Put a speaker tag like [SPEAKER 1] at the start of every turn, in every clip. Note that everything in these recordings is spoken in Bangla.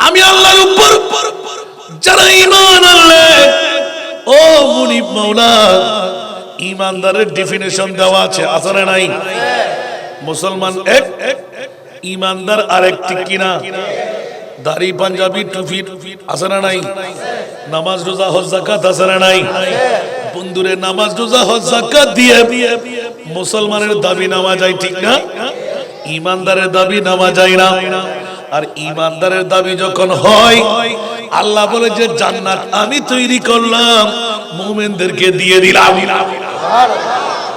[SPEAKER 1] আমি আল্লাহর উপর যারা ঈমান আনলে, ও মুনিব মাওলা, ঈমানদারের ডেফিনিশন দেওয়া আছে, আছে না নাই? মুসলমান এক, ঈমানদার আরেকটি কিনা? দাড়ি পাঞ্জাবি টুপি আছে না নাই? নামাজ রোজা হজ যাকাত আছে না নাই? বন্ধুরে, নামাজ রোজা হজ যাকাত দিয়ে মুসলমানের দাবি নেওয়া যায়, ঠিক না? ঈমানদারের দাবি নেওয়া যায় না। আর ঈমানদারের দাবি যখন হয়, আল্লাহ বলে যে জান্নাত আমি তৈরি করলাম, মুমিনদেরকে দিয়ে দিলাম।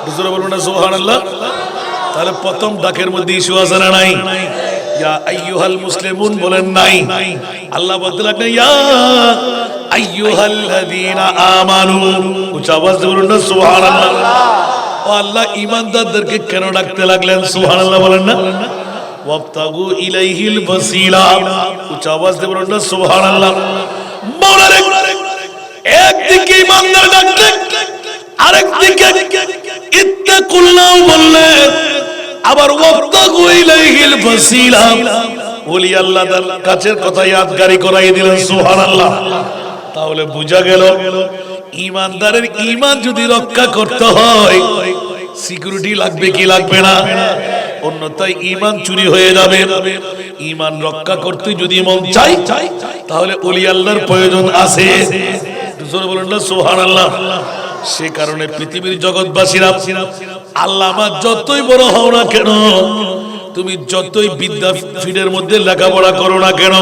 [SPEAKER 1] বুঝতে বলুন না সুবহানাল্লাহ। তাহলে প্রথম ডাকের মধ্যে ইস্যু আছে না নাই? ইয়া আইয়ুহাল মুসলিমুন বলেন নাই? আল্লাহ বলতে লাগলেন ইয়া আইয়ুহাল্লাযীনা আমানু, উচ্চ আওয়াজ দিয়ে বলুন না সুবহানাল্লাহ। ও আল্লাহ ঈমানদারদেরকে কেন ডাকতে লাগলেন? সুবহানাল্লাহ বলেন না? ওয়াবতাগু ইলাইহিল ওয়াসিলা, উচ্চ আওয়াজ দিয়ে বলুন না সুবহানাল্লাহ। একদিকে ঈমানদার ডাকলেন, আরেকদিকে ইত্তাকুল্লাহ বললেন, আবার ওয়াবতাগু ইলাইহিল ওয়াসিলা, ওলি আল্লাহর কাছের কথা ইয়াদগারি করাই দিলেন। সুবহানাল্লাহ। তাহলে বোঝা গেল ঈমানদারের ঈমান যদি রক্ষা করতে হয়, সিকিউরিটি লাগবে কি লাগবে না? অন্যথায় ঈমান চুরি হয়ে যাবে। ঈমান রক্ষা করতে যদি মন চাই, তাহলে ওলি আল্লাহর প্রয়োজন আছে। জোরে বলুন না সুবহানাল্লাহ। সে কারণে পৃথিবীর জগৎবাসীরা, আল্লাহ আমার যতই বড় হও না কেন, তুমি যতই বিদ্যাপীঠের মধ্যে লেখাপড়া করো না কেন,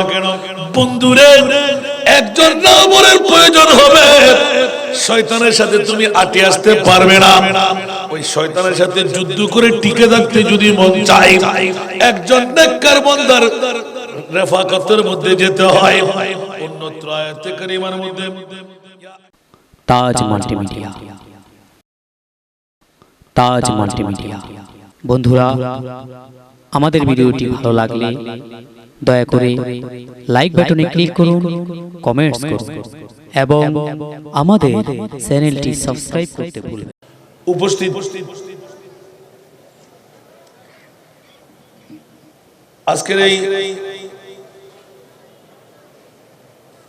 [SPEAKER 1] বন্ধুরে, একজন নবরের প্রয়োজন হবে। শয়তানের সাথে তুমি আটে আসতে পারবে না। ওই শয়তানের সাথে যুদ্ধ করে টিকে থাকতে যদি মন চাই, একজন নেককার বান্দার রেফাকতের মধ্যে যেতে হয়। অন্যত্র আয়াতে কারিমার মধ্যে
[SPEAKER 2] তাজ মাল্টিমিডিয়া, তাজ মাল্টিমিডিয়া। বন্ধুরা, আমাদের ভিডিওটি ভালো লাগলে দয়া করে লাইক বাটনে ক্লিক করুন, কমেন্টস করুন এবং আমাদের চ্যানেলটি সাবস্ক্রাইব করতে ভুলবেন না।
[SPEAKER 1] উপস্থিত আজকের এই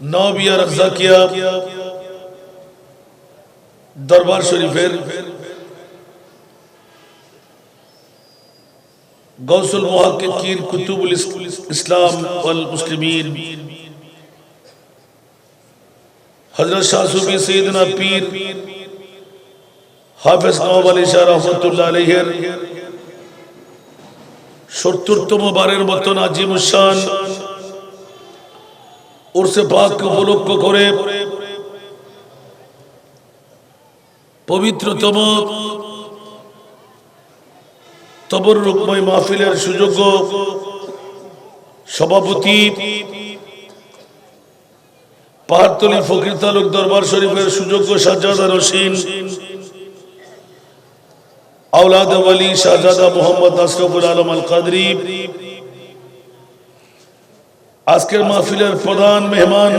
[SPEAKER 1] নওবিয়া রাজ্জাকিয়া দরবার শরীফের গৌসুল মুহাক্কিকিন কুতুবুল ইসলাম ওয়াল মুসলিমিন হযরত শাহ সুফি সৈয়দনা পীর হাফেজ নওয়াব আলী শাহ রহমাতুল্লাহ আলাইহির ৭০তম বারের মতন আজিমুস শান উরসে পাককে উপলক্ষ করে পবিত্রতম তবররুকময় মাহফিলের সুযোগ্য সভাপতি, পাহাড়তলী ফকির তালুক দরবার শরীফের সুযোগ্য শাহজাদা রশিদ আওলাদ ওয়ালি শাহজাদা মোহাম্মদ আশরাফুল আলম আল কাদরি, আজকের মাহফিলের প্রধান মেহমান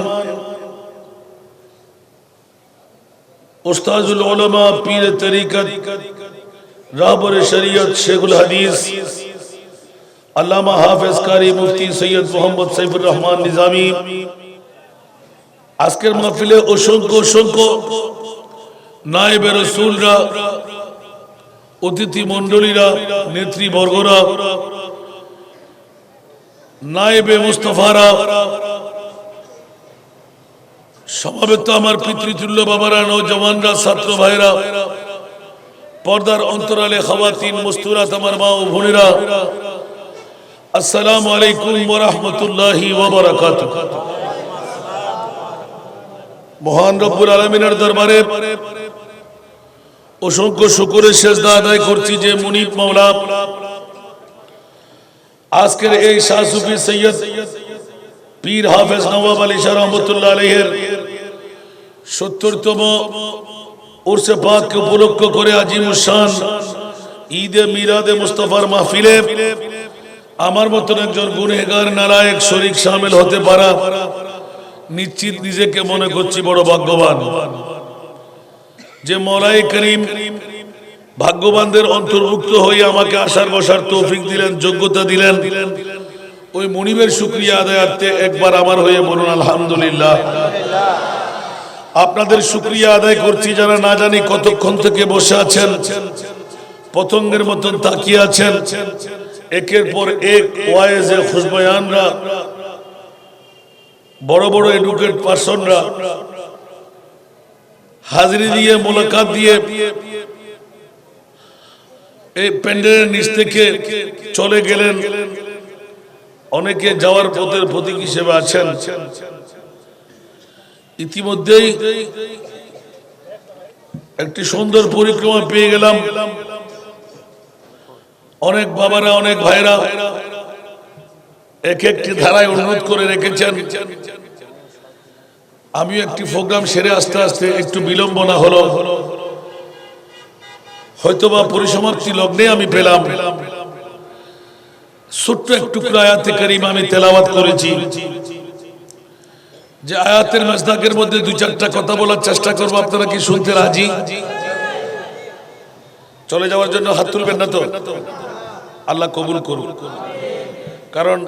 [SPEAKER 1] উস্তাজুল উলামা পীর তরিকত রাহবরে শরীয়ত শেখুল হাদিস আল্লামা হাফেজ কারি মুফতি সৈয়দ মোহাম্মদ সাইফুর রহমান নিজামী, আজকের মাহফিলে অসংখ্য অসংখ্য নায়েবে রাসূলরা, অতিথি মণ্ডলীরা, নেতৃবর্গরা, নায়েবে মুস্তাফারা, সমাবেত আমার পিতৃতুল্য বাবারা, নওজওয়ানরা, ছাত্র ভাইরা, পর্দার অন্তরালে খাওয়াতিন মুস্তুরাত আমার মা ও বোনেরা, আসসালামু আলাইকুম ওয়া রাহমাতুল্লাহি ওয়া বারাকাতুহু। মহান রব্বুল আলামিনের দরবারে অসংখ্য শুকরের সেজদা আদায় করছি যে মুনিব মাওলা আজকের এই শাহ সুফি সৈয়দ পীর হাফেজ নওয়াব আলী শাহ রহমাতুল্লাহ আলাইহির ৭০তম উরসে পাককে উপলক্ষ করে আজিমুস শান ঈদে মিলাদে মুস্তাফার মাহফিলে আমার মতন একজন গুনহগার নালায়েক শরীক শামিল হতে পারা, নিশ্চিত নিজেকে মনে করছি বড় ভাগ্যবান। যে মওলাই করিম ভাগ্যবানদের অন্তর্ভুক্ত হয়ে আমাকে আসার বসার তৌফিক দিলেন, যোগ্যতা দিলেন, ওই মনিবের শুকরিয়া আদায়ার্থে একবার আমার হয়ে বলুন আলহামদুলিল্লাহ। আপনাদের শুকরিয়া আদায় করছি যারা না জানি কতক্ষণ থেকে বসে আছেন, পতঙ্গের মতন তাকিয়ে আছেন। একের পর এক ওয়াইজে খুশবয়ানরা, বড় বড় এডুকেট পারসনরা হাজিরি দিয়ে মোলাকাত দিয়ে এই প্যান্ডেলের নিচ থেকে চলে গেলেন। অনেকে যাওয়ার পথের প্রতীক হিসেবে আছেন। ইতিমধ্যেই একটি সুন্দর পরিক্রমা পেয়ে গেলাম। অনেক বাবারা, অনেক ভাইরা এক একটি ধারায় অনুরোধ করে রেখেছেন। আমিও একটি প্রোগ্রাম সেরে আস্তে আস্তে একটু বিলম্ব না হলো, হয়তোবা পরিসমাপ্তি লগ্নে আমি পেলাম। ছোট্ট একটু আয়াতে কারিমা আমি তেলাওয়াত করেছি, যে আয়াতের মাসদাকের মধ্যে দুই চারটা কথা বলার চেষ্টা করবো। আপনারা কি শুনতে রাজি? চলে যাওয়ার জন্য হাত তুলবেন না তো? আল্লাহ কবুল করুন। কারণ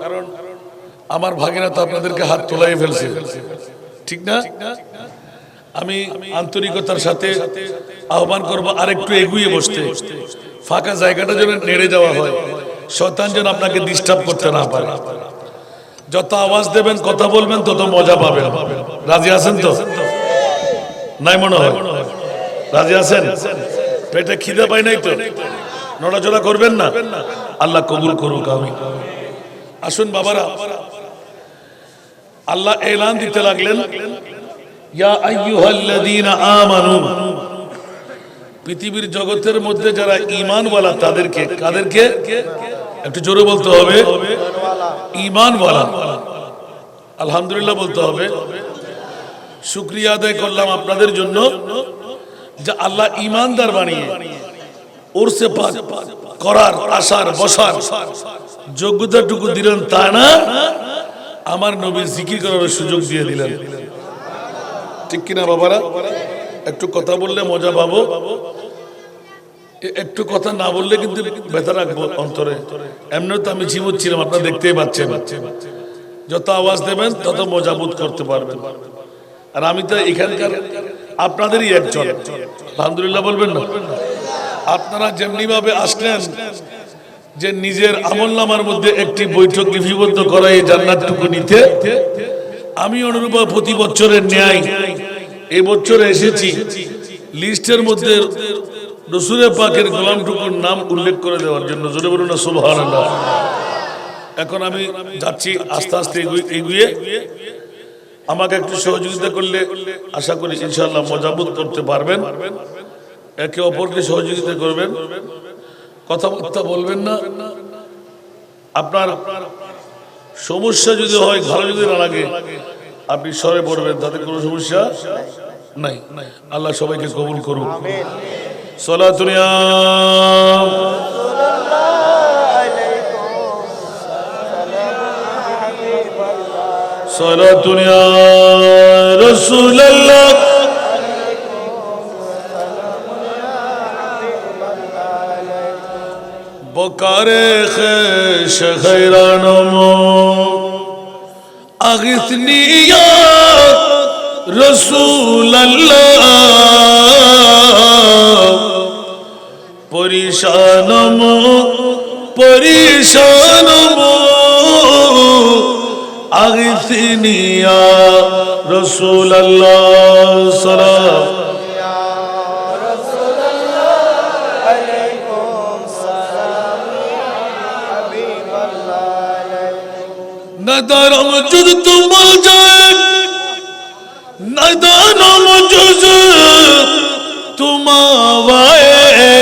[SPEAKER 1] আমার ভাগিনা তো আপনাদেরকে হাত তোলাই ফেলছে, ঠিক না? আমি আন্তরিকতার সাথে আহ্বান করবো আরেকটু এগিয়ে বসতে, ফাঁকা জায়গাটা যেন নেড়ে যাওয়া হয়, শয়তান যেন আপনাকে ডিস্টার্ব করতে না পারে। যত আওয়াজ দেবেন, কথা বলবেন, তত মজা পাবেন। রাজি আছেন তো? নাই মনে হয়? রাজি আছেন? পেটে খিদে পাই নাই তো? নড়াচড়া করবেন না? আল্লাহ কবুল করুক। আমি আসুন বাবারা, আল্লাহ এলান দিতে লাগলেন, ইয়া আইয়ুহাল্লাযীনা আমানু। পৃথিবীর জগতের মধ্যে যারা ঈমানওয়ালা তাদেরকে, কাদেরকে একটু জোরে বলতে হবে? ঈমানওয়ালা। আলহামদুলিল্লাহ বলতে হবে। শুকরিয়া আদায় করলাম আপনাদের জন্য যে আল্লাহ ঈমানদার বানিয়ে ওরসে পাক করার, আসার, বসার যোগ্যতাটুকু দিলেন, তা না আমার নবীর জিকির করার সুযোগ দিয়ে দিলেন। ঠিক কিনা বাবারা? একটু কথা বললে মজা পাবো, একটু কথা না বললে কিন্তু ব্যথা রাখবো অন্তরে। এমনি তো আমি ঝিমুচ্ছিলাম, আপনারা দেখতেই পাচ্ছেন। যত আওয়াজ দেবেন তত মজাবুত করতে পারবেন। আর আমি তো এখানকার আপনাদেরই একজন। আলহামদুলিল্লাহ বলবেন না? আপনারা যেমনি ভাবে আসলেন যে নিজের আমলনামার মধ্যে একটি বৈঠক লিপিবদ্ধ করা এই জান্নাতটুকু নিতে, আমি অনুরূপ প্রতি বছরের ন্যায় এই বছরে এসেছি লিস্টের মধ্যে রাসূলের পাকের গোলামটুকুর নাম উল্লেখ করে দেওয়ার জন্য। জোরে বলুন না সুবহানাল্লাহ। এখন আমি যাচ্ছি আস্তে আস্তে এগিয়ে। আমাকে একটু সহযোগিতা করলে আশা করি ইনশাআল্লাহ মজাবুত করতে পারবেন। একে অপরকে সহযোগিতা করবেন, কথাবার্তা বলবেন না। আপনার সমস্যা যদি হয়, ভালো যদি না লাগে, আপনি সরে পড়বেন, তাতে কোনো সমস্যা নাই। আল্লাহ সবাইকে কবুল করুন। সালাতুন ইয়া সালাতুন ইয়া রাসূলুল্লাহ বকারে খেশ খৈরানমো আগিথনি ইয়া রাসূলুল্লাহ পরিশানমো পরিশানমো আগিথনি ইয়া রাসূলুল্লাহ সালাম नदारम जुद तुम जाए नदारम जुद तुम आवाए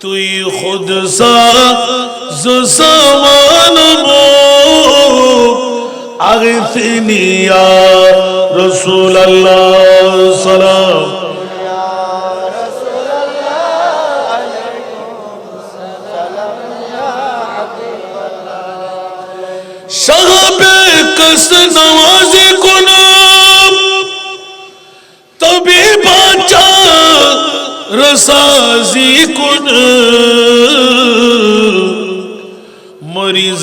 [SPEAKER 1] तुई खुद सा जो सामान मो आगिथनी या रसूल अल्लाह सलाम शहाबे कस नवाजी कुनो तभी बाचा रसाजी कुन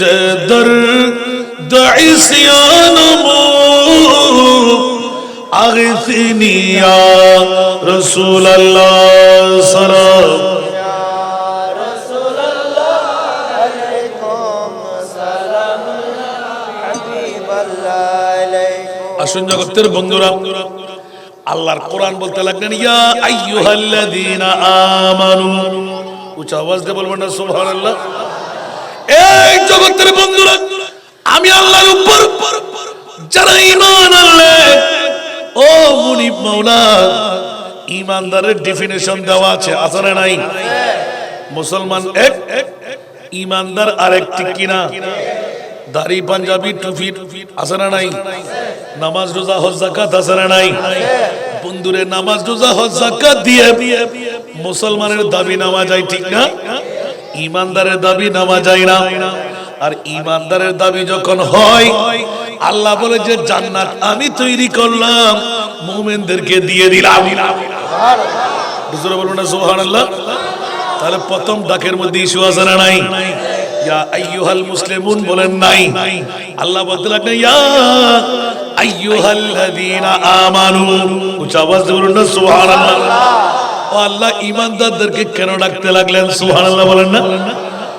[SPEAKER 1] से दर्द इस्यान आग़िथनी या रसूल अल्लाह सलाम আসুন জগতের বন্ধুরা আল্লাহর কোরআন বলতে লাগলেন ইয়া আইয়ুহাল্লাযীনা আমানু উচ্চ আওয়াজ দিয়ে বলবেন না সুবহানাল্লাহ এই জগতের বন্ধুরা আমি আল্লাহর উপর যারা ঈমান আনলে ও মুনিব মাওলা ঈমানদারের ডেফিনিশন দেওয়া আছে না নাই মুসলমান এক ঈমানদার আরেকটি কিনা দাড়ি পাঞ্জাবি টুপি আছে না নাই নামাজ রোজা হজ যাকাত আছে না নাই বন্ধুরে নামাজ রোজা হজ যাকাত দিয়ে মুসলমানের দাবি নেওয়া যায় ঠিক না ঈমানদারের দাবি নেওয়া যায় না আর ঈমানদারের দাবি যখন হয় আল্লাহ বলে যে জান্নাত আমি তৈরি করলাম মুমিনদেরকে দিয়ে দিলাম বুঝতে বলুন না সুবহানাল্লাহ তাহলে প্রথম ডাকের মধ্যে ইস্যু আছে না নাই ইয়া আইয়ুহাল মুসলিমুন বলেন নাই আল্লাহ বলতে লাগলেন ইয়া আইয়ুহাল্লাযীনা আমানু উচ্চ আওয়াজ দিয়ে বলুন না সুবহানাল্লাহ ও আল্লাহ ঈমানদারদেরকে কেন ডাকতে লাগলেন সুবহানাল্লাহ বলেন না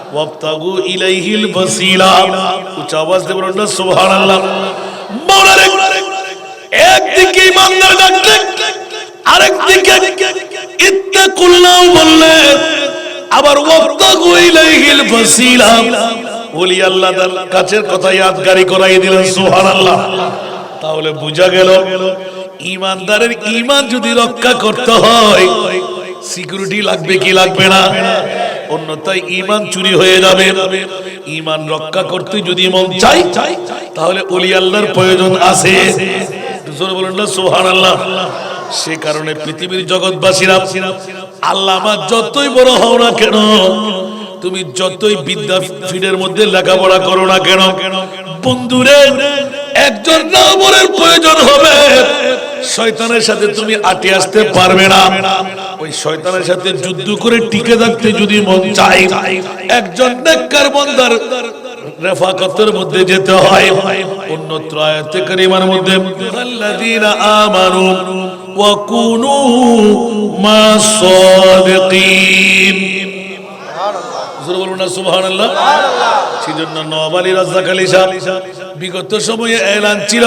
[SPEAKER 1] ওয়াবতাগু ইলাইহিল ওয়াসিলা উচ্চ আওয়াজ দিয়ে বলুন না সুবহানাল্লাহ মাওলানা একদিকে ঈমানদার ডাকলেন আরেকদিকে ইত্তাকুল্লাহ বললেন আবার ওয়াবতাগু ইলাইহিল ওয়াসিলা ওলি আল্লাহর কাছের কথা ইয়াদগারি করাই দিলেন সুবহানাল্লাহ তাহলে বোঝা গেল ঈমানদারের ঈমান যদি রক্ষা করতে হয় সিকিউরিটি লাগবে কি লাগবে না অন্যথায় ঈমান চুরি হয়ে যাবে ঈমান রক্ষা করতে যদি মন চাই তাহলে ওলি আল্লাহর প্রয়োজন আছে জোরে বলুন না সুবহানাল্লাহ সে কারণে পৃথিবীর জগৎবাসীরা আল্লাহ আমার যতই বড় হও না কেন তুমি যতই বিদ্যাপীঠের মধ্যে লেখাপড়া করো না কেন বন্ধুরে একজন নবরের প্রয়োজন হবে শয়তানের সাথে তুমি আটে আসতে পারবে না ওই শয়তানের সাথে যুদ্ধ করে টিকে থাকতে যদি মন চাই একজন নেককার বান্দার রেফাকতের মধ্যে যেতে হয় অন্যত্র আয়াতে কারিমার মধ্যে আল্লাযীনা আমানু ওয়া কুনু মাস সাদিকিন জোরে বলুন না সুবহানাল্লাহ সেজন্য নওয়াব আলী রাজ্জাক আলী সাহেব বিগত সময়ে এলান ছিল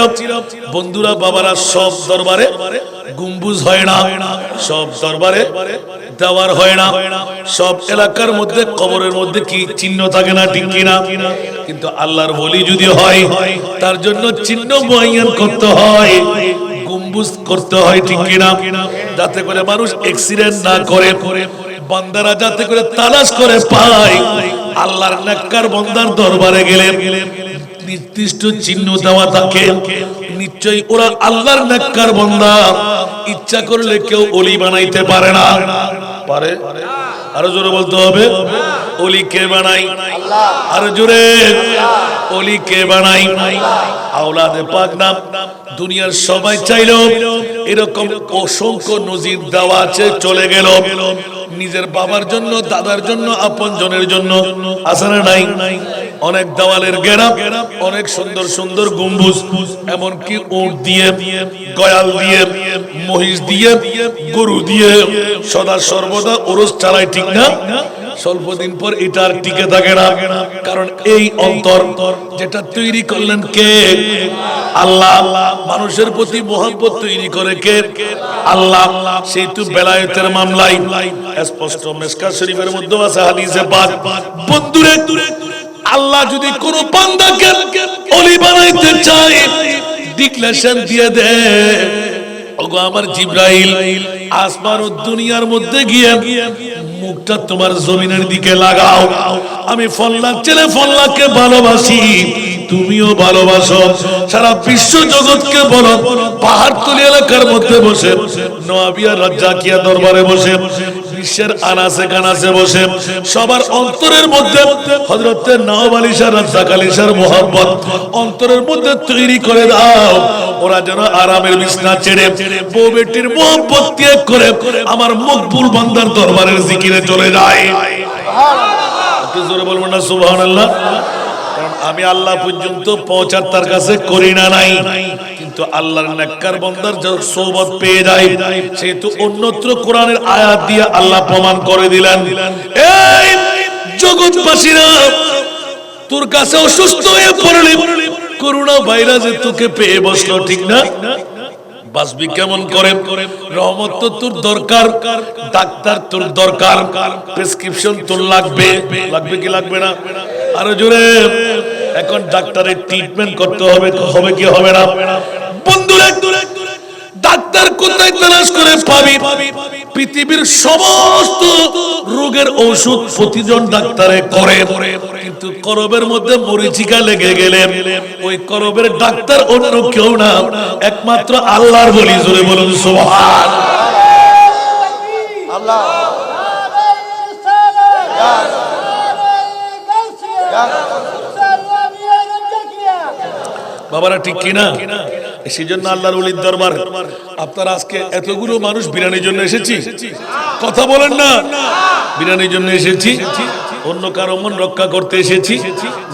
[SPEAKER 1] বন্ধুরা বাবারা সব দরবারে গম্বুজ হয় না সব দরবারে দেওয়ার হয় না সব এলাকার মধ্যে কবরের মধ্যে কি চিহ্ন থাকে না ঠিক কিনা কিন্তু আল্লাহর ওলি যদি হয় তার জন্য চিহ্ন মুআয়্যান করতে হয় গম্বুজ করতে হয় ঠিক কিনা যাতে করে মানুষ অ্যাক্সিডেন্ট না করে বান্দারা যাতে করে তালাশ করে পায় আল্লাহর নেককার বান্দার দরবারে গেলে নির্দিষ্ট চিহ্ন দেওয়া থাকে নিশ্চয়ই ওরা আল্লাহর নেককার বান্দা ইচ্ছা করলে কেউ ওলি বানাইতে পারে না পারে আরো জোরে বলতে হবে ওলি কে বানাই আল্লাহ আরো জোরে ওলি কে বানাই আওলাদে পাক নাম দুনিয়ার সবাই চাইলো এরকম অসংখ্য নজির দেওয়া আছে চলে গেল নিজের বাবার জন্য দাদার জন্য আপনজনের জন্য আছে না নাই অনেক দেওয়ালের ঘেরা অনেক সুন্দর সুন্দর গম্বুজ এমনকি উট দিয়ে গয়াল দিয়ে মহিষ দিয়ে গরু দিয়ে সদা সর্বদা ওরস চালায় ঠিক না স্বল্প দিন পর এটা আর টিকে থাকে না কারণ এই অন্তর যেটা তৈরি করলেন কে আল্লাহ মানুষের প্রতি মহব্বত তৈরি করে কে আল্লাহ সেই তো বেলায়েতের মামলায় স্পষ্ট মিশকাত শরীফের মধ্যে আছে হাদিসে পাক বন্ধুরে আল্লাহ যদি কোন বান্দাকে ওলি বানাইতে চায় ডিক্লেরেশন দিয়ে দেয় ওগো আমার জিবরাইল আসমান ও দুনিয়ার মধ্যে গিয়ে মুখটা তোমার জমিনের দিকে লাগাও আমি ফল্লার ছেলে ফল্লাকে ভালোবাসি তুমিও ভালোবাসো সারা বিশ্ব জগৎকে বলো পাহাড়তলি এলাকার মধ্যে বসে নওয়াবিয়া রাজ্জাকিয়া দরবারে বসে বিশ্বের আনাসে কানাসে বসে সবার অন্তরের মধ্যে হযরত নওয়াব আলী শাহ রাজ্জাক আলী শাহর মোহাব্বত অন্তরের মধ্যে তৈরি করে দাও ওরা যেন আরামের বিছনা ছেড়ে বউ বেটির মোহাব্বত ত্যাগ করে আমার মকবুল বান্দার দরবারের জিকিরে চলে যায় সুবহানাল্লাহ একটু জোরে বলবেন না সুবহানাল্লাহ কারণ আমি আল্লাহ পর্যন্ত পৌঁছার তার কাছে করি না নাই, কিন্তু আল্লাহর নেককার বান্দার যখন সোহবত পেয়ে যায় সেহেতু অন্যত্র কোরআনের আয়াত দিয়ে আল্লাহ প্রমাণ করে দিলেন, এই জগৎবাসীরা তোর কাছে অসুস্থ হয়ে পড়লি, করোনা ভাইরাসে তোকে পেয়ে বসলো, ঠিক না? বাঁচবি কেমন করে? রহমত তো তোর দরকার, ডাক্তার তোর দরকার, প্রেসক্রিপশন তোর লাগবে, লাগবে কি লাগবে না? আরো জোরে, এখন ডাক্তারের ট্রিটমেন্ট করতে হবে, হবে কি হবে না? বন্ধুরা, ডাক্তার কোথায় তালাশ করে পাবি? পৃথিবীর সমস্ত রোগের ঔষধ প্রতিজন ডাক্তারে করে, কিন্তু করবের মধ্যে মরিচিকা লেগে গেলে ওই করবের ডাক্তার অন্য কেউ না, একমাত্র আল্লাহর বলি। জোরে বলুন সুবহানাল্লাহ। বাবারা ঠিক কিনা? সেই জন্য আল্লাহর ওলির দরবার। আপনারা আজকে এতগুলো মানুষ বিরিয়ানির জন্য এসেছি, কথা বলেন না? বিরিয়ানির জন্য এসেছি, অন্য কারো মন রক্ষা করতে এসেছি।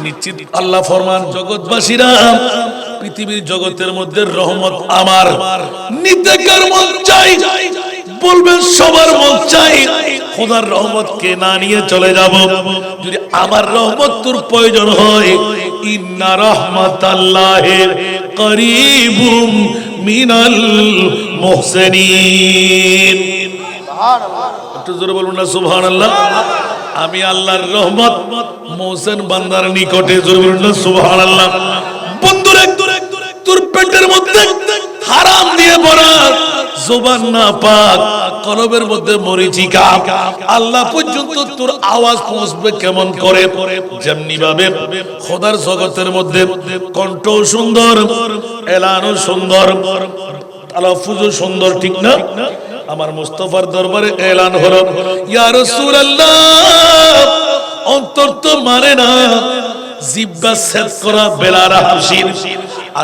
[SPEAKER 1] নিশ্চিত আল্লাহ ফরমান, জগৎবাসীরা পৃথিবীর জগতের মধ্যে রহমত আমার, নিতে কার মন চাই? বলবেন সবার মন চাই। খোদার রহমত কে না নিয়ে চলে যাব? যদি আমার রহমত তোর প্রয়োজন হয়, ইন্না রাহমাতাল্লাহি করিবুম মিনাল মুহসিনিন। সুবহানাল্লাহ, একটু জোরে বলুন না সুবহানাল্লাহ। আমি আল্লাহর রহমত মুহসিন বান্দার নিকটে, জোরে বলুন না সুবহানাল্লাহ। বন্ধুরা, তোর পেটের মধ্যে হারাম দিয়ে ভরা, জবান না পাক, কলবের মধ্যে মরিচিকা, আল্লাহ পর্যন্ত তোর আওয়াজ পৌঁছবে কেমন করে? যেমনি ভাবে খোদার জগতের মধ্যে কণ্ঠ সুন্দর, এলানও সুন্দর, তালাফুজও সুন্দর, ঠিক না? আমার মুস্তাফার দরবারে এলান হলো, ইয়া রাসূলুল্লাহ, অন্তর তো মানে না, জিহ্বা সেট করা বেলাল হাবশির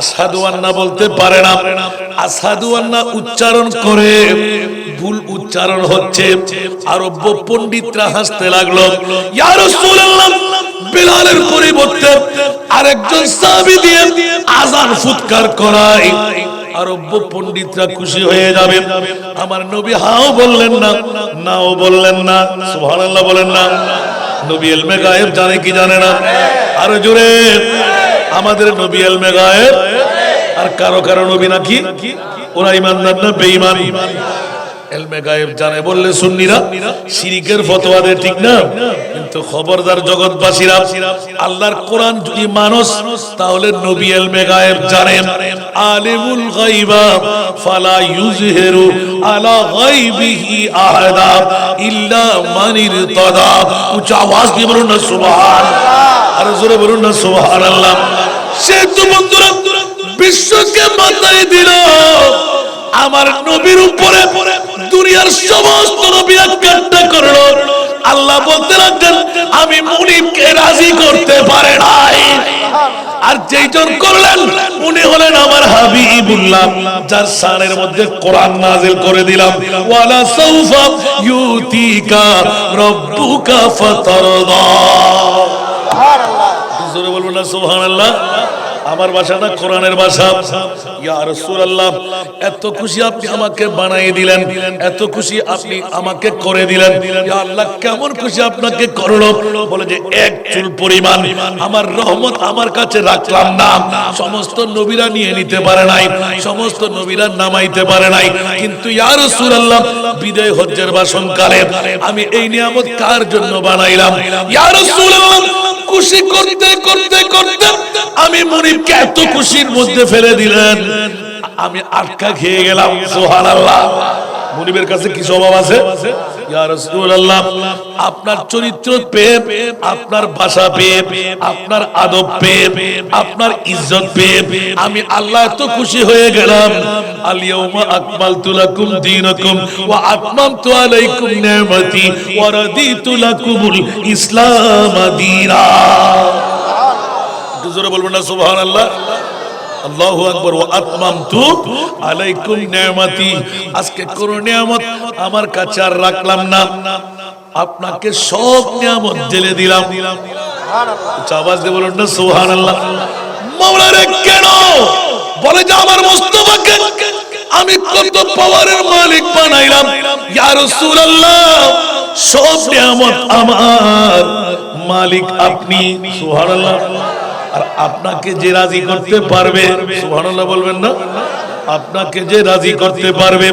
[SPEAKER 1] আশহাদু আন্না বলতে পারে না, আশহাদু আন্না উচ্চারণ করে ভুল উচ্চারণ হচ্ছে। আরব পণ্ডিতরা হাসতে লাগলো, ইয়া রাসূলুল্লাহ, বেলালের পরিবর্তে আরেকজন সাহাবী দিয়ে আযান ফুৎকার করায় আরব পণ্ডিতরা খুশি হয়ে যাবে। আমার নবী হাও বললেন না, নাও বললেন না, সুবহানাল্লাহ বলেন না। নবী ইলমে গায়েব জানে কি জানে না? আরো জোরে, আমাদের নবী ইলমে গায়েব। আর কারো কারো নবী নাকি ওরা ইমানদার না বেঈমান? ইলমে গায়েব জানে বললে সুন্নিরা শিরকের ফতোয়া দেয়, ঠিক না? কিন্তু খবরদার জগৎবাসীরা, আল্লাহর কোরআন যদি মানুষ, তাহলে নবী ইলমে গায়েব জানেন। আলিমুল গায়বা ফালা ইউযহিরু আলা গায়বিহি আহাদা ইল্লা মান ইরতাদা। উচ্চ আওয়াজ দিয়ে বলুন না সুবহানাল্লাহ, আর জোরে বলুন না সুবহানাল্লাহ। সে তো বন্ধুরা বিশ্বকে মাথায় দিল আমার নবীর উপরে, দুনিয়ার সমস্ত নবীরা কান্না করলো। আল্লাহ বলতে লাগলেন, আমি মুনিবকে রাজি করতে পারে নাই, আর যেইজন করলেন উনি হলেন আমার হাবিবুল্লাহ, যার শানের মধ্যে কোরআন নাযিল করে দিলাম, ওয়ালা সাউফা ইউতিকা রাব্বুকা ফাতারদা। সুবহানাল্লাহ, জোরে বলুন না সুবহানাল্লাহ। আমার ভাষা না কোরআনের ভাষা। ইয়া রাসূলুল্লাহ, এত খুশি আপনি আমাকে বানিয়ে দিলেন, এত খুশি আপনি আমাকে করে দিলেন, ইয়া আল্লাহ কেমন খুশি আপনাকে করলো? বলে যে এক চুল পরিমাণ আমার রহমত আমার কাছে রাখলাম না। সমস্ত নবীরা নিয়ে নিতে পারে নাই, সমস্ত নবীরা নামাইতে পারে নাই, কিন্তু ইয়া রাসূলুল্লাহ বিদায় হজ্জের ভাষণকালে আমি এই নিয়ামত কার জন্য বানাইলাম? ইয়া রাসূলুল্লাহ, খুশি করতে করতে করতে আমি মুনিবকে এত খুশির মধ্যে ফেলে দিলেন, আমি আটকা খেয়ে গেলাম। সুবহানাল্লাহ। মুনিবের কাছে কি স্বভাব আছে? ইয়া রাসূলুল্লাহ, আপনার চরিত্র পেয়ে, আপনার ভাষা পেয়ে, আপনার আদব পেয়ে, আপনার ইজ্জত পেয়ে আমি আল্লাহ এত খুশি হয়ে গেলাম। আল ইয়াউমা আকমালতু লাকুম দীনাকুম ওয়া আতমামতু আলাইকুম নি'মাতি ওয়া রাদিতু লাকুমুল ইসলাম দীনা। জোরে বলবেন না সুবহানাল্লাহ। আল্লাহু আকবার। ওয়া আতমামতু আলাইকুম নি'মাতি, আজকে কোন নিয়ামত আমার কাছে আর রাখলাম না, আপনাকে সব নিয়ামত জেলে দিলাম। আওয়াজ দিয়ে বলুন না সুবহানাল্লাহ। মাওলা রে কেন বলে যে আমার মুস্তাফাকে আমি কত পাওয়ারের মালিক বানাইলাম, ইয়া রাসূলুল্লাহ সব নিয়ামত আমার মালিক আপনি, সুবহানাল্লাহ। আর আপনাকে যে রাজি করতে পারবে, সুবহানাল্লাহ বলবেন না, আপনাকে যে রাজি করতে পারবে,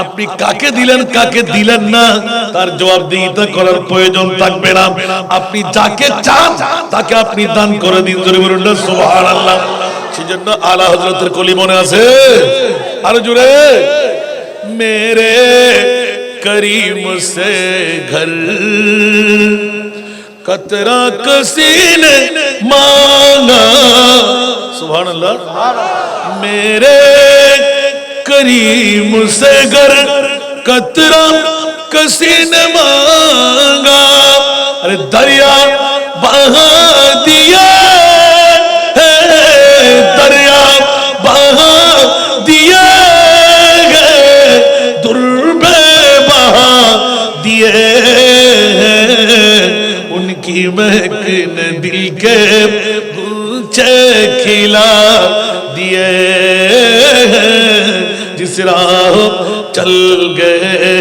[SPEAKER 1] আপনি কাকে দিলেন কাকে দিলেন না তার জবাবদিহিতা করার প্রয়োজন থাকবে না। আপনি যাকে চান তাকে আপনি দান করে দিন, জোরে বলুন না সুবহানাল্লাহ। সেজন্য আলা হযরতের কলি মনে আছে, আরো জোরে, মেরে করিম সে ঘর कतरा किसी ने मांगा, सुभान अल्लाह, मेरे करीम से घर कतरा किसी ने मांगा, अरे दरिया बहा दिया है, दरिया बहा दिया है, दुर्बे बहा दिए उनकी महक ने दिल के गुलचे खिला दिए, जिस राह चल गए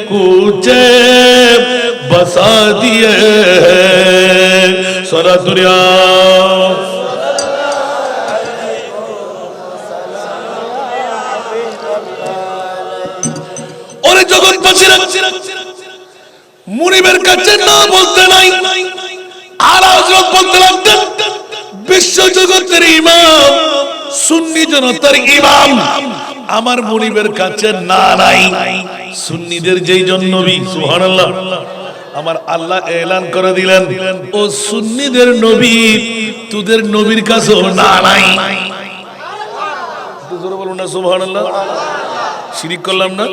[SPEAKER 1] कूचे बसा दिए, सोना दुनिया और जगत बचिरा মুনিবের কাছে না বলতে নাই, আর হযরত বলতে লাগতেন বিশ্ব জগতের ইমাম, সুন্নি জনতার ইমাম আমার মুনিবের কাছে না নাই। সুন্নিদের যেই জন নবী, সুবহানাল্লাহ, আমার আল্লাহ এলান করে দিলেন ও সুন্নিদের নবী তোদের নবীর কাছেও না নাই। জোরে বলুন না সুবহানাল্লাহ। শিরিক করলাম না,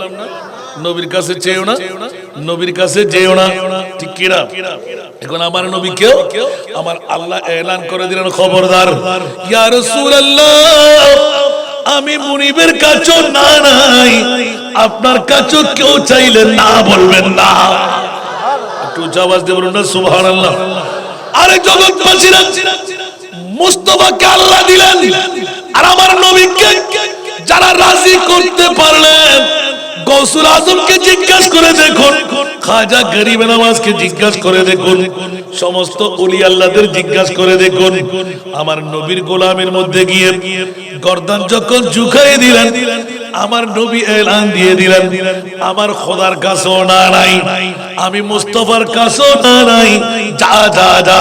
[SPEAKER 1] নবীর কাছে চেয়েও না, নবীর কাছে যেও না, ঠিক কি না? এখন আমার নবীকে আমার আল্লাহ এলান করে দিলেন, খবরদার ইয়া রাসূলুল্লাহ আমি মুনিবের কাছে না নাই, আপনার কাছে কেউ চাইলে না বলবেন না। একটু আওয়াজ দিয়ে বলুন না সুবহানাল্লাহ। আরে জগৎবাসীরা মুস্তাফাকে আল্লাহ দিলেন, আর আমার নবীকে যারা রাজি করতে পারলেন, গৌসুল আজমকে জিজ্ঞাসা করে দেখুন, খাজা গরিব নওয়াজকে জিজ্ঞাসা করে দেখুন, সমস্ত ওলি আল্লাহদের জিজ্ঞাসা করে দেখুন, আমার নবীর গোলামের মধ্যে গিয়ে গর্দান যখন ঝুঁকাই দিলেন, আমার নবী এলান দিয়ে দিলেন আমার খোদার কাছেও না নাই, আমি মুস্তাফার কাছেও না নাই, যা যা যা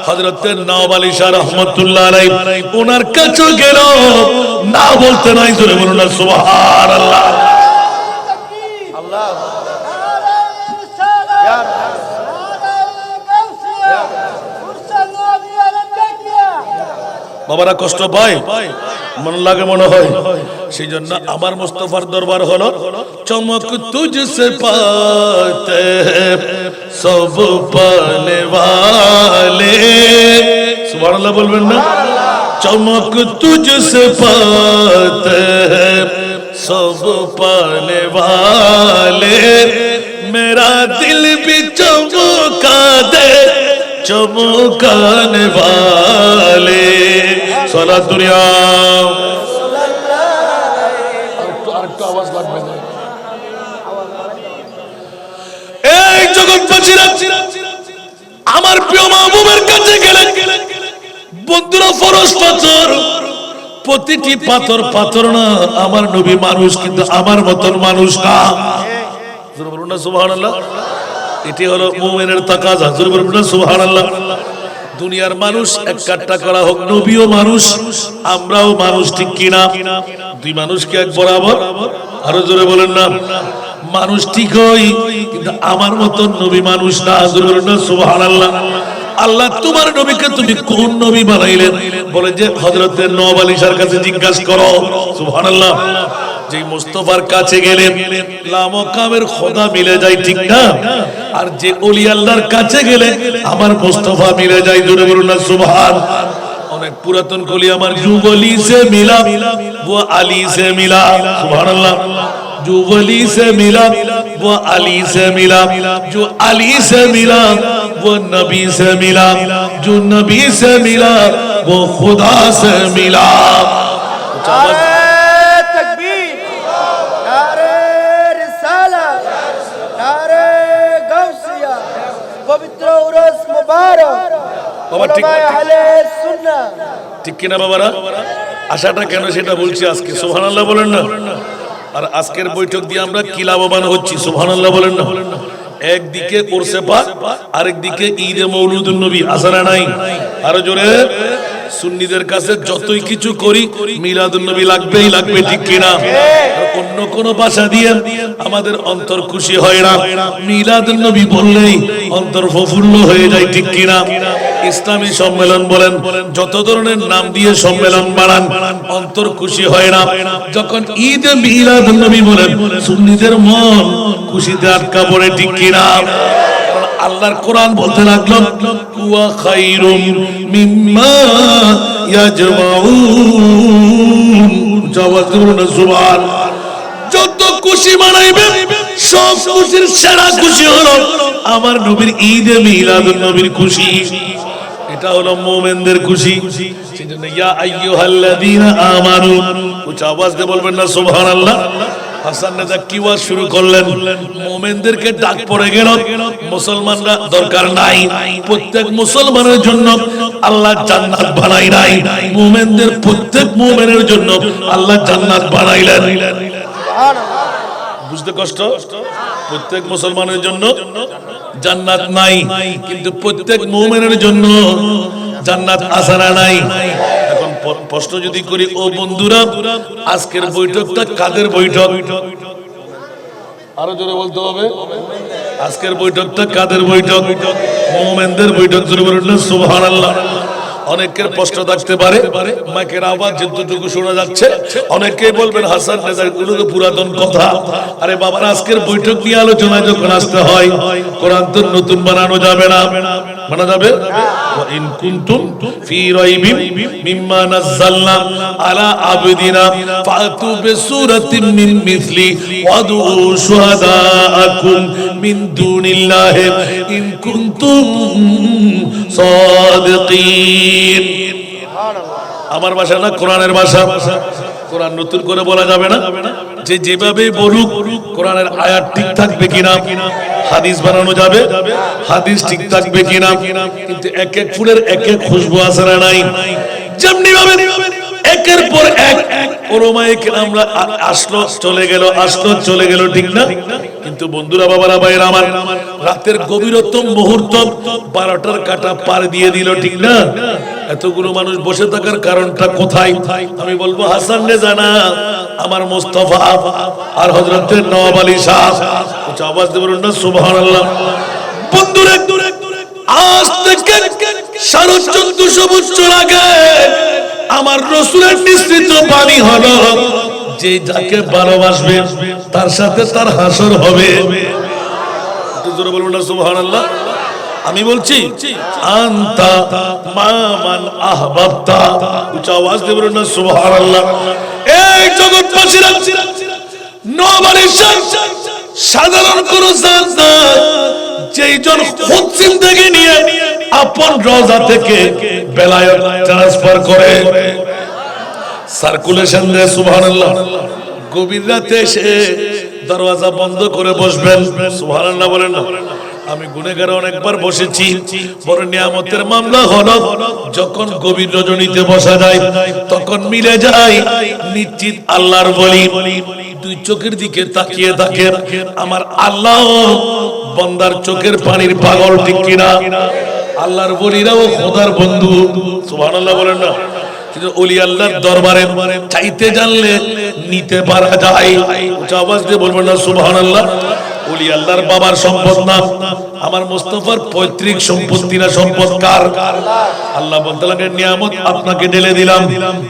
[SPEAKER 1] হযরত নওয়াব আলী শাহ রাহমাতুল্লাহ আলাইহি ওনার কাছে গেল, না বলতে নাই, জোরে বলুন না সুবহানাল্লাহ। বাবারা কষ্ট পায়, মন লাগে মনে হয়, সেই জন্য আমার মুস্তাফার দরবার হলো চমক তুঝসে পাতে সব পানে ওয়ালে, সুবহানাল্লাহ বলবেন না, চমক তুঝসে পাতে সব পানে ওয়ালে, मेरा दिल भी चमका दे चमकाने वाले, साला दुनिया आवाज লাগবে না। এই জগৎবাসীরা আমার প্রিয় মাহবুবের কাছে গেলেন, বন্ধুরা ফরজ পাথর, প্রতিটি পাথর পাথর না, আমার নবী মানুষ, কিন্তু আমার মতন মানুষ না, বলুন না সুবহানাল্লাহ। এটি হলো মুমিনের তাকাজা, জোরে বলুন না সুবহানাল্লাহ। দুনিয়ার মানুষ এক কাট্টা করা হোক, নবীও মানুষ, আমরাও মানুষ, ঠিক কি না? দুই মানুষ কি এক বরাবর? আরো জোরে বলেন না, মানুষ ঠিক হই, কিন্তু আমার মতন নবী মানুষ না, জোরে বলুন না সুবহানাল্লাহ। আল্লাহ তোমার নবীকে তুমি কোন নবী বানাইলেন? বলে যে হযরত নওয়াব আলী শাহর কাছে জিজ্ঞাসা করো, সুবহানাল্লাহ। যে মুস্তাফার কাছে গেলে লামকামের খোদা মিলে যায়, ঠিক না? আর যে ওলি আল্লাহর কাছে গেলে আমার মুস্তাফা মিলে যায়, জোরে বলুন না সুবহান। অনেক পুরাতন কলি আমার যুবলি সে মিলা वो अली से मिला, सुभानअल्लाह। जो वली से मिला वो अली से मिला, जो अली से मिला वो नबी से मिला, जो नबी से मिला वो खुदा से मिला। ঠিক কিনা বাবারা? আশাটা কেন সেটা বলছি আজকে, সুবহানাল্লাহ বলেন না। আর আজকের বৈঠক দিয়ে আমরা কি লাভবান হচ্ছি, সুবহানাল্লাহ বলেন না। একদিকে কোরসে পাক, আরেকদিকে ঈদে মৌলুদুন নবী, আসারা নাই? আরো জোরে। সুন্নিদের কাছে যতই কিছু করি মিলাদুন নবী লাগবেই লাগবে, ঠিক কিনা? অন্য কোন ভাষা দিয়ে আমাদের অন্তর খুশি হয় না, মিলাদুন নবী বললেই অন্তর প্রফুল্ল হয়ে যায়, ঠিক কিনা? ইসলামী সম্মেলন বলেন, যত ধরনের নাম দিয়ে সম্মেলন বানান, অন্তর খুশি হয় না। যখন ঈদে মিলাদুন নবী বলেন, সুন্নিদের মন খুশিতে আটকা পড়ে, ঠিক কিনা? আল্লাহর কোরআন বলতে লাগলো, ওয়া খায়রুম মিম্মা ইয়াজমাউন, জাওয়াতুনা সুবহান। যত খুশি মানাইবে সব খুশির সেরা খুশি হলো আমার নবীর ঈদে মিলাদুন নবীর খুশি। এটা হলো মুমিনদের খুশি। সেজন্য ইয়া আইয়ুহাল্লাযীনা আমানু, উচ্চ আওয়াজ দিয়ে বলবেন না সুবহানাল্লাহ। হাসান নেতা কি ওয়াজ শুরু করলেন, মুমিনদেরকে ডাক পড়ে গেল। মুসলমানরা দরকার নাই, প্রত্যেক মুসলমানের জন্য আল্লাহ জান্নাত বানাই নাই, মুমিনদের প্রত্যেক মুমিনের জন্য আল্লাহ জান্নাত বানাইলেন। বুঝতে কষ্ট? প্রত্যেক মুসলমানের জন্য জান্নাত নাই, কিন্তু প্রত্যেক মুমিনের জন্য জান্নাত আসারা নাই। এখন প্রশ্ন যদি করি, ও বন্ধুরা, আজকের বৈঠকটা কাদের বৈঠক? আরো জোরে বলতে হবে, আজকের বৈঠকটা কাদের বৈঠক? মুমিনদের বৈঠক। জোরে বলুন না সুবহানাল্লাহ। অনেকের প্রশ্ন থাকতে পারে, মাইকের আওয়াজ যতটুকু শোনা যাচ্ছে অনেকেই বলবেন হাসান নেজার গুলো তো পুরাতন কথা। আরে বাবার, আজকের বৈঠক নিয়ে আলোচনা যখন আসতে হয়, কোরআন তো নতুন বানানো যাবে না, মানা যাবে? ওয়া ইন কুনতুম ফি রাইবিন মিম্মা নাযালনা আলা আবদিনা ফাতু বিসূরাতিন মিন মিসলি ওয়াদু শুহাদাআকুম মিন দুনিল্লাহি ইন কুনতুম সাদিকিন। আমার ভাষা না, কোরআনের ভাষা। কোরআন নতুন করে বলা যাবে না, যে যেভাবে বলুক কোরআনের আয়াত ঠিক থাকবে কিনা, হাদিস বানানো যাবে, হাদিস ঠিক থাকবে কিনা। কিন্তু এক এক ফুলের এক এক খুশবু আছে না নাই? যেমনি ভাবে একের পর এক ওরমায়ে কেরামরা আসলো চলে গেল, আসলো চলে গেল, ঠিক না? কিন্তু বন্ধুরা, বাবারা, ভাইরা আমার, রাতের গভীরতম মুহূর্ত 12টার কাঁটা পার দিয়ে দিল, ঠিক না? এতগুলো মানুষ বসে থাকার কারণটা কোথায়? আমি বলবো হাসান নেজা না, আমার মুস্তাফা আর হযরত নওয়াব আলী শাহ। উচ্চ আওয়াজ দিয়ে বলুন না সুবহানাল্লাহ। বন্ধুরা, আজ থেকে 1450 বছর আগে আমার রাসূলের নিঃসৃত বাণী হলো, যে যাকে ভালোবাসবে তার সাথে তার হাসর হবে। একটু জোরে বলুন না সুবহানাল্লাহ। আমি বলছি, আনতা মামান আহবাবতা, উচ্চ আওয়াজ দিয়ে বলুন না সুবহানাল্লাহ। এই জগৎবাসীরা, নওয়াব আলী শাহ সাধারণ কোন জাত না, যেইজন খুদ জিন্দেগি নিয়ে আপন রওজা থেকে বেলায়েত ট্রান্সফার করে, সার্কুলেশন দেয়, সুবহানাল্লাহ। গভীর রাতে এসে দরওয়াজা বন্ধ করে বসবেন, সুবহানাল্লাহ বলেন না। আমি গুনাহগার অনেকবার বসেছি, বড় নিয়ামতের মামলা হলো যখন গভীর রজনীতে বসা যায়, তখন মিলে যায় নিশ্চিত আল্লাহর বলি। দুই চোখের দিকে তাকিয়ে থাকে আমার আল্লাহ, বান্দার চোখের পানির পাগল, ঠিক কিনা? আল্লাহর বলিরাও খোদার বন্ধু, সুবহানাল্লাহ বলেন না। কিন্তু ওলি আল্লাহর দরবারে চাইতে জানলে নিতে পারা যায়। উচ্চ আওয়াজ দিয়ে বলবেন না সুবহানাল্লাহ। ওলি আল্লাহর বাবার সম্পদ না, আমার মুস্তাফার পৈতৃক সম্পত্তি না, সম্পদ কার? আল্লাহ বলতে লাগেন, নিয়ামত আপনাকে ঢেলে দিলাম,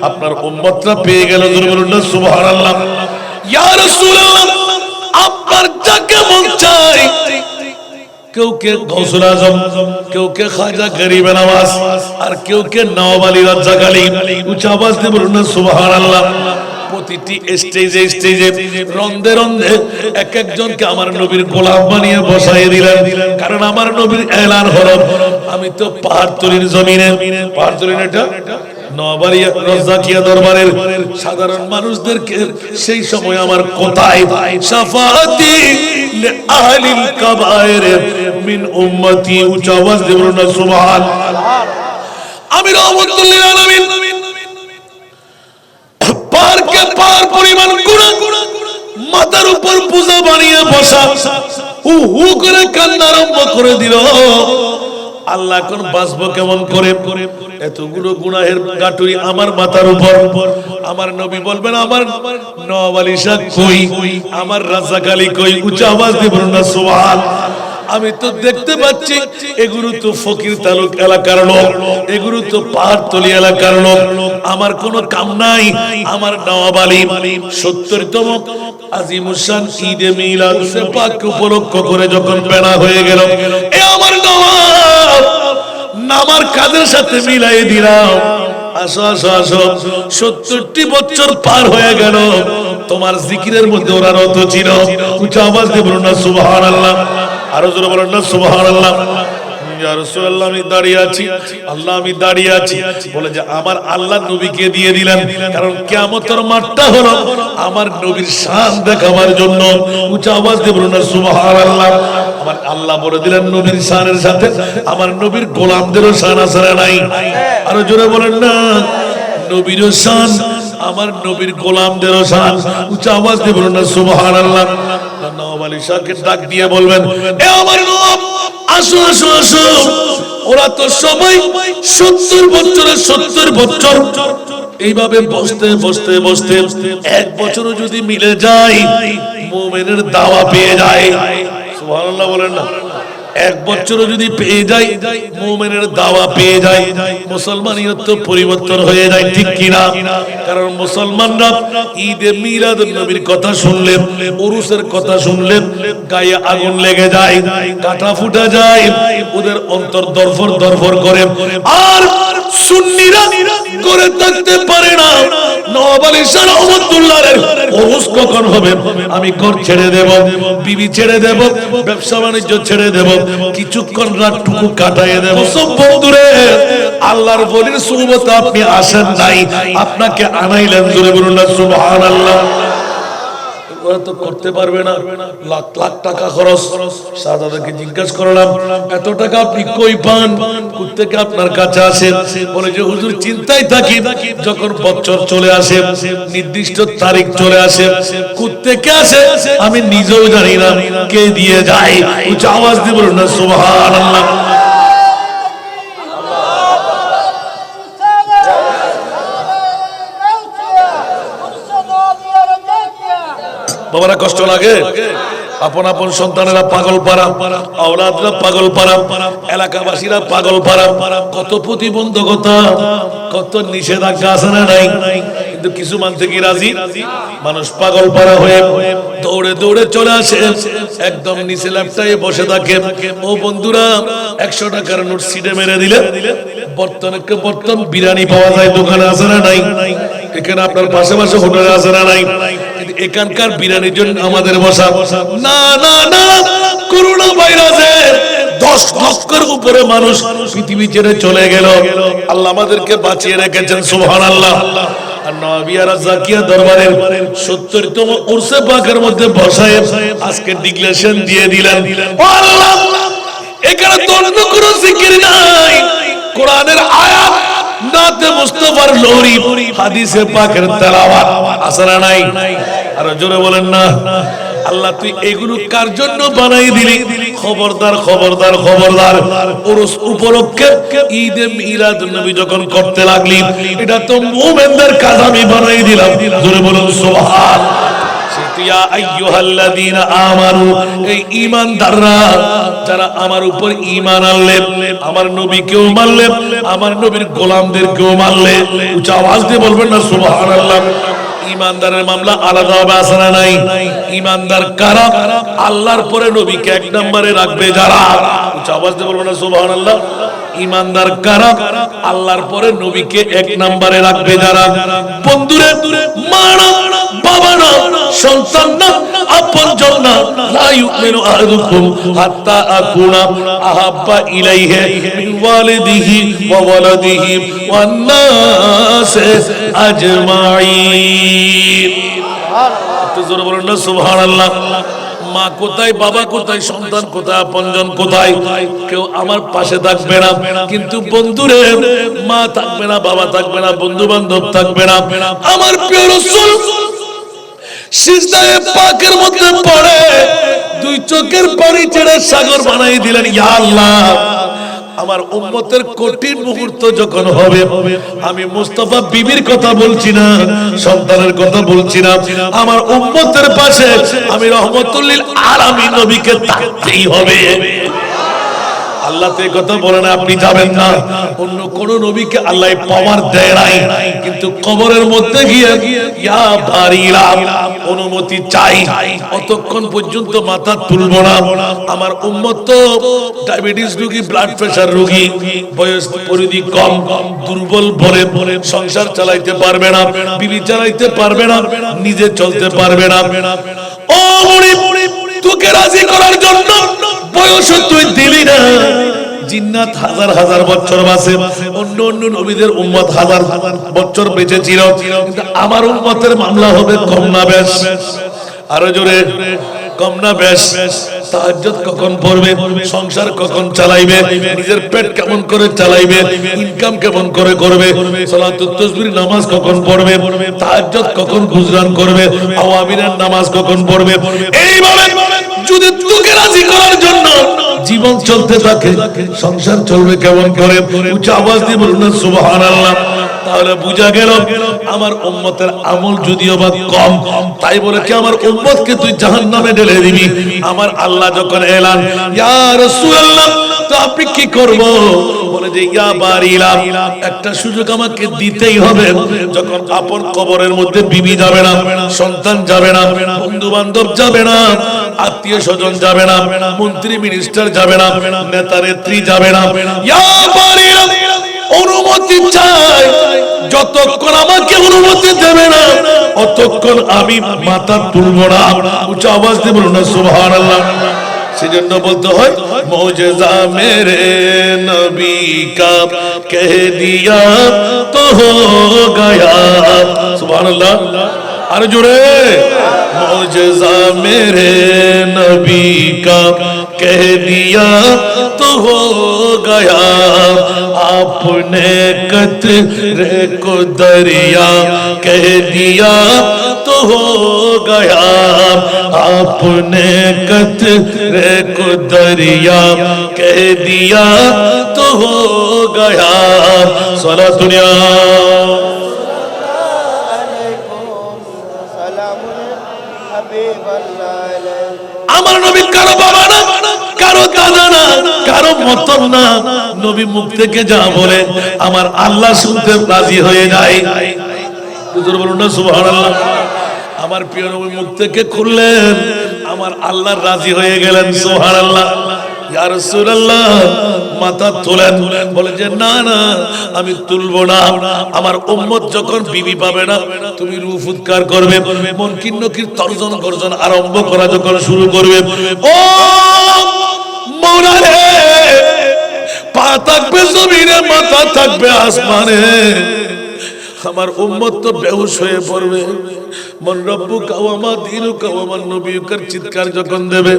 [SPEAKER 1] আপনার উম্মতরা পেয়ে গেল। জোরে বলুন না সুবহানাল্লাহ। ইয়া রাসূলুল্লাহ, আপনার যাকে মন চাই, কেউ কে গৌসুল আজম, কেউ কে খাজা গরিবে নওয়াজ, আর কেউ কে নওয়াব আলী রাজ্জাক আলী। উচ্চ আওয়াজ দিয়ে বলুন না সুবহানাল্লাহ। প্রতিটি স্টেজে স্টেজে রন্ধে রন্ধে এক একজনকে আমার নবীর গোলাম বানিয়ে বসাইয়ে দিলেন। কারণ আমার নবীর এলান হলো, আমি তো পাহাড়তলির জমিনে, পাহাড়তলি এটা নওয়াবাড়িয়া রজ্জাকিয়া দরবারের সাধারণ মানুষদেরকে সেই সময় আমার কোথায় শাফাআতি লিআহলিল কাবায়ের মিন উম্মতি, উচ্চ আওয়াজ দিয়ে বলুন না সুবহানাল্লাহ। আমি রহমতুল লিল আলামিন পারকে পার পরিমাণ গুনাহ মাথার উপর পূজা বানিয়ে বসা, হু হু করে কান্না আরম্ভ করে দিল। আল্লাহ এখন বাঁচবো কেমন করে? এতগুলো গুনাহের গাটুরি আমার মাথার উপর। আমার নবী বলবেন আমার নওয়াব আলী শাহ কই, আমার রাজাক আলী কই? উচ্চ আওয়াজ দিয়ে বলুন না সুবহানাল্লাহ। আমি তো দেখতে পাচ্ছি এগুলো তো ফকির তালুক এলাকার লোক, এগুলো তো পাহাড়তলি এলাকার লোক, আমার কোনো কাম নাই। আমার নওয়াব আলী ৭০তম আজিমুশান ঈদে মিলাদ পাক উপলক্ষ করে যখন বেনা হয়ে গেল, এ আমার নওয়াব নামার কাজের সাথে মিলাই দিলাম। আসো আসো আসো, ৭০টি বছর পার হয়ে গেল, তোমার জিকিরের মধ্যে ওরা রত ছিল। উচ্চ আওয়াজ দিয়ে বলুন না সুবহানাল্লাহ। আরো জোরে বলুন না সুবহানাল্লাহ। ইয়া রাসূলুল্লাহ আমি দাঁড়িয়ে আছি, আল্লাহ আমি দাঁড়িয়ে আছি, বলে যে আমার আল্লাহ নবীকে দিয়ে দিলেন। কারণ কিয়ামতের মাঠটা হলো আমার নবীর শান দেখাবার জন্য। উচ্চ আওয়াজ দিয়ে বলুন না সুবহানাল্লাহ। আমার আল্লাহ বলে দিলেন নবীর শানের সাথে আমার নবীর গোলামদেরও শান আছে না নাই? আরো জোরে বলেন না, নবীরও শান আমার নবীর গোলামদেরও শান। উচ্চ আওয়াজ দিয়ে বলুন না সুবহানাল্লাহ। নওয়াব আলী শাহকে ডাক দিয়ে বলবেন, এ আমার নওয়াব আসো আসো আসো। ওরা তো সবাই ৭০ বছরে ৭০ বছর এইভাবে বসতে বসতে বসতে এক বছরও যদি মিলে যায় মুমিনের দাওয়া পেয়ে যায়। সুবহানাল্লাহ বলেন না। এক বছরও যদি পেয়ে যায় মুমিনের দাওয়া পেয়ে যায়, মুসলমানিয়ত পরিবর্তন হয়ে যায়, ঠিক কিনা? কারণ মুসলমানরা ঈদে মিলাদুন নবীর কথা শুনলে, উরুসের কথা শুনলে গায়ে আগুন লেগে যায়, কাটা ফুটা যায়, ওদের অন্তর দরফর দরফর করে। আর সুন্নিরা করে থাকতে পারে না। নওয়াব আলী শাহ রাহমাতুল্লাহর উরুস কখন হবে? আমি ঘর ছেড়ে দেব, বিবি ছেড়ে দেব, ব্যবসা বাণিজ্য ছেড়ে দেব, কিছুক্ষণ রাতটুকু কাটাইয়ে দেব। সব বন্ধুরে, আল্লাহর ওলির সুবতে আপনি আসেন নাই, আপনাকে আনাইলেন। জোরে বলুন না সুবহানাল্লাহ। ওরা তো করতে পারবে না, লাখ লাখ টাকা খরচ। সাদাকে জিজ্ঞাসা করলাম, এত টাকা আপনি কই পান? কোত্থেকে আপনার কাছে আসে? বলে যে হুজুর চিন্তায় থাকি, যখন বছর চলে আসে, নির্দিষ্ট তারিখ চলে আসে, কোত্থেকে আসে আমি নিজেও জানি না, কে দিয়ে যায়। উচ্চ আওয়াজ দিয়ে বলুন না সুবহানাল্লাহ। বাবারা কষ্ট লাগে? আপন আপন সন্তানেরা পাগল পারা, আওলাদরা পাগল পারা, এলাকাবাসীরা পাগল পারা, কত প্রতিবন্ধকতা, কত নিষেধাজ্ঞা আছে না নাই? কিন্তু কিছু মানতে কি রাজি? মানুষ পাগল পারা হয়ে দৌড়ে দৌড়ে চলে আসে, একদম নিচে ল্যাপটায় বসে থাকে। ও বন্ধুরা, ১০০ টাকার নোট সিটে মেরে দিলে বর্তনকে বর্তন বিরিয়ানি পাওয়া যায়, দোকানে আছে না নাই? এখানে আপনার পাশে পাশে হোটেলে আছে না নাই? এখানকার বিরিয়ানির জন্য আমাদের বসা না না না। করোনা ভাইরাসে 10 লক্ষের উপরে মানুষ পৃথিবী ছেড়ে চলে গেল, আল্লাহ আমাদেরকে বাঁচিয়ে রেখেছেন। সুবহানাল্লাহ। আর নওয়াবিয়া রাজাকিয়া দরবারের ৭০তম উরসে পাকের মধ্যে বসায় আজকে ডিক্লারেশন দিয়ে দিলেন, ও আল্লাহ এখানে তো অন্য কোনো জিকির নাই, কোরআনের আয়াত, নাতে মুস্তাফার লোরি, হাদিসে পাকের তেলাওয়াত আছে না নাই? আর জোরে বলেন না। আল্লাহ তুই এগুলো কার জন্য বানাই দিলি? খবরদার খবরদার খবরদার। উরুস উপলক্ষে ঈদে মিলাদুন নবী যখন করতে লাগলি, এটা তো মুমিনদের কাজ আমি বানাই দিলাম। জোরে বলুন সুবহানাল্লাহ। ইয়া আইয়ুহাল্লাযীনা আমানু, এই ঈমানদাররা যারা আমার উপর ঈমান আনলে, আমার নবীকেও মানলে, আমার নবীর গোলামদেরকেও মানলে, উচ্চ আওয়াজ দিয়ে বলবেন না সুবহানাল্লাহ। ইমানদারের মামলা আলাদা হবে, আছে না নাই? ইমানদার কারা? আল্লাহর পরে নবীকে এক নম্বরে রাখবে যারা। উচ্চ আওয়াজ দিয়ে বলবো না সুবহানাল্লাহ। ইমানদার কারা? আল্লাহর পরে নবীকে এক নম্বরে রাখবে যারা। বন্ধুরে, মা না, বাবা না, সন্তান না, আপনজন না, লা ইউমিনু আহাদুকুম হাত্তা আকুনা আহাব্বা ইলাইহি মিন ওয়ালিদিহি ওয়া ওয়ালাদিহি ওয়ান নাসি আজমাইন। একটু জোরে বলুন না সুবহানাল্লাহ। মা কোথায়, বাবা কোথায়, সন্তান কোথায়, আপনজন কোথায়? কেউ আমার পাশে থাকবে না, কিন্তু বন্ধুরে মা থাকবে না, বাবা থাকবে না, বন্ধু বান্ধব থাকবে না। আমার প্রিয় রাসূল সিজদায়ে পাকের মধ্যে পড়ে দুই চোখের পানি ছেড়ে সাগর বানাই দিলেন। ইয়া আল্লাহ, আমার উম্মতের কঠিন মুহূর্ত যখন হবে, আমি মুস্তাফা বিবির কথা বলছি না, সন্তানের কথা বলছি না, আমার উম্মতের পাশে আমি রহমতুল লিল আলামিন নবীকে থাকতেই হবে। আল্লাহ তো এই কথা বলে না আপনি যাবেন না। অন্য কোন নবীকে আল্লাহ পাওয়ার দেয় নাই, কিন্তু কবরের মধ্যে গিয়ে ইয়া বারিলা অনুমতি চাই, অতক্ষণ পর্যন্ত মাথা তুলবো না। আমার উম্মত তো ডায়াবেটিস রোগী, ব্লাড প্রেসার রোগী, বয়স পরিধি কম, দুর্বল, বলে সংসার চালাইতে পারবে না, বিবি চালাইতে পারবে না, নিজে চলতে পারবে না। ও গরিব, তোকে রাজি করার জন্য বয়স তুই দিলি না। জিন্নাত হাজার হাজার বছর বাঁচে, অন্য অন্য নবীদের উম্মত হাজার হাজার বছর বেঁচে ছিল, কিন্তু আমার উম্মতের মামলা হবে কম না বেশ? আরো জোরে, কম না বেশ? তাহাজ্জুদ কখন পড়বে, সংসার কখন চালাইবে, নিজের পেট কেমন করে চালাইবে, ইনকাম কেমন করে করবে, সালাতুত তাসবিহ নামাজ কখন পড়বে, তাহাজ্জুদ কখন গুজরান করবে, আওয়ামিরের নামাজ কখন পড়বে। এইভাবে যদি তোকে রাজি করার জন্য জীবন চলতে থাকে, সংসার চলবে কেমন করে? উচ্চ আওয়াজ দিয়ে বলুন না সুবহানাল্লাহ। তাহলে বুঝা গেল আমার উম্মতের আমল যদিও বা কম, তাই বলে কি আমার উম্মতকে তুই জাহান্নামে ঢেলে দিবি? আমার আল্লাহ যখন এলান ইয়া রাসূলুল্লাহ, তো আপনি কি করব? বলে যে ইয়া বারিলা, একটা সুযোগ আমাকে দিতেই হবে। যখন আপন কবরের মধ্যে বিবি যাবে না, সন্তান যাবে না, বন্ধু বান্ধব যাবে না, আত্মীয় স্বজন যাবে না, মন্ত্রী মিনিস্টার যাবে না, নেতা নেত্রী যাবে না, ইয়া বারিলা অনুমতি চাই। যতক্ষণ আমাকে অনুমতি দেবে না, অতক্ষণ আমি মাথা তুলব না। উচ্চ আওয়াজ দিয়ে বলুন না সুবহানাল্লাহ। সেজন্য বলতে হয় মৌজেজা মেরে নবী কা কহ দিয়া তো হো গয়া। সুবহানাল্লাহ, আর জোরে, मौजज़ा मेरे नबी का कह दिया तो हो गया, आपने कतरे को दरिया कह दिया तो हो गया, आपने कतरे को दरिया कह दिया तो हो गया। सलात दुनिया আমার নবী কারো বাবা না, কারো দাদা না, কারো মতন না। নবী মুখ থেকে যা বলে আমার আল্লাহ শুনতে রাজি হয়ে যায়। হুজুর বলুন না সুবহানাল্লাহ। আমার প্রিয় নবী মুখ থেকে খুললেন, আমার আল্লাহ রাজি হয়ে গেলেন। সুবহানাল্লাহ। ইয়া রাসূলুল্লাহ মাথা তোলেন, বলে যে না না আমি তুলবো না। আমার উম্মত যখন বিবি পাবে না, তুমি রূহ ফুৎকার করবে, মুনকির নকির তর্জন গর্জন আরম্ভ করা যখন শুরু করবে, ও মাওলা রে, পা থাকবে জমিনে, মাথা থাকবে আসমানে, আমার উম্মত তো বেহুশ হয়ে পড়বে। মান রব্বুকা ওয়া মা দীনুকা ওয়া মান নবিয়ুকার চিৎকার যখন দেবে,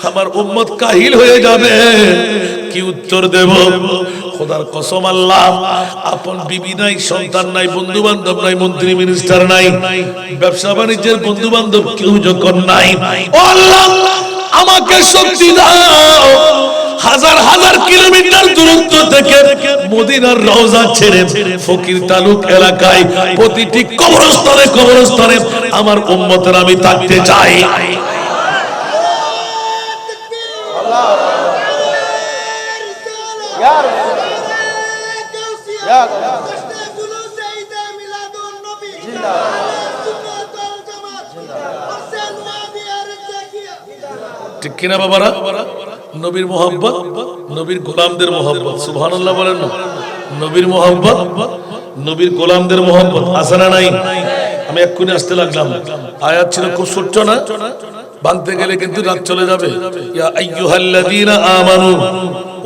[SPEAKER 1] আমার উম্মত কাহিল হয়ে যাবে। কি উত্তর দেব? খোদার কসম আল্লাহ, আপন বিবি নাই, সন্তান নাই, বন্ধু বান্ধব নাই, মন্ত্রী মিনিস্টার নাই, ব্যবসা বাণিজ্যের বন্ধু বান্ধব কেউ যখন নাই, ও আল্লাহ আমাকে শক্তি দাও। হাজার হাজার কিলোমিটার দূরত্ব থেকে মদিনার রওজা ছেড়ে ফকির তালুক এলাকায় প্রতিটি কবরস্থানে কবরস্থানে আমার উম্মতের আমি থাকতে চাই। ঠিক কিনা বাবারা? নবীর মোহাব্বত, নবীর গোলামদের মোহাব্বত, সুবহানাল্লাহ বলেন না? নবীর মোহাব্বত, নবীর গোলামদের মোহাব্বত আছে না নাই? আমি এক্ষুনি আসতে লাগলাম, আয়াত ছিল খুব ছোট্ট না, বাঁধতে গেলে কিন্তু রাত চলে যাবে। ইয়া আইয়ুহাল্লাযীনা আমানু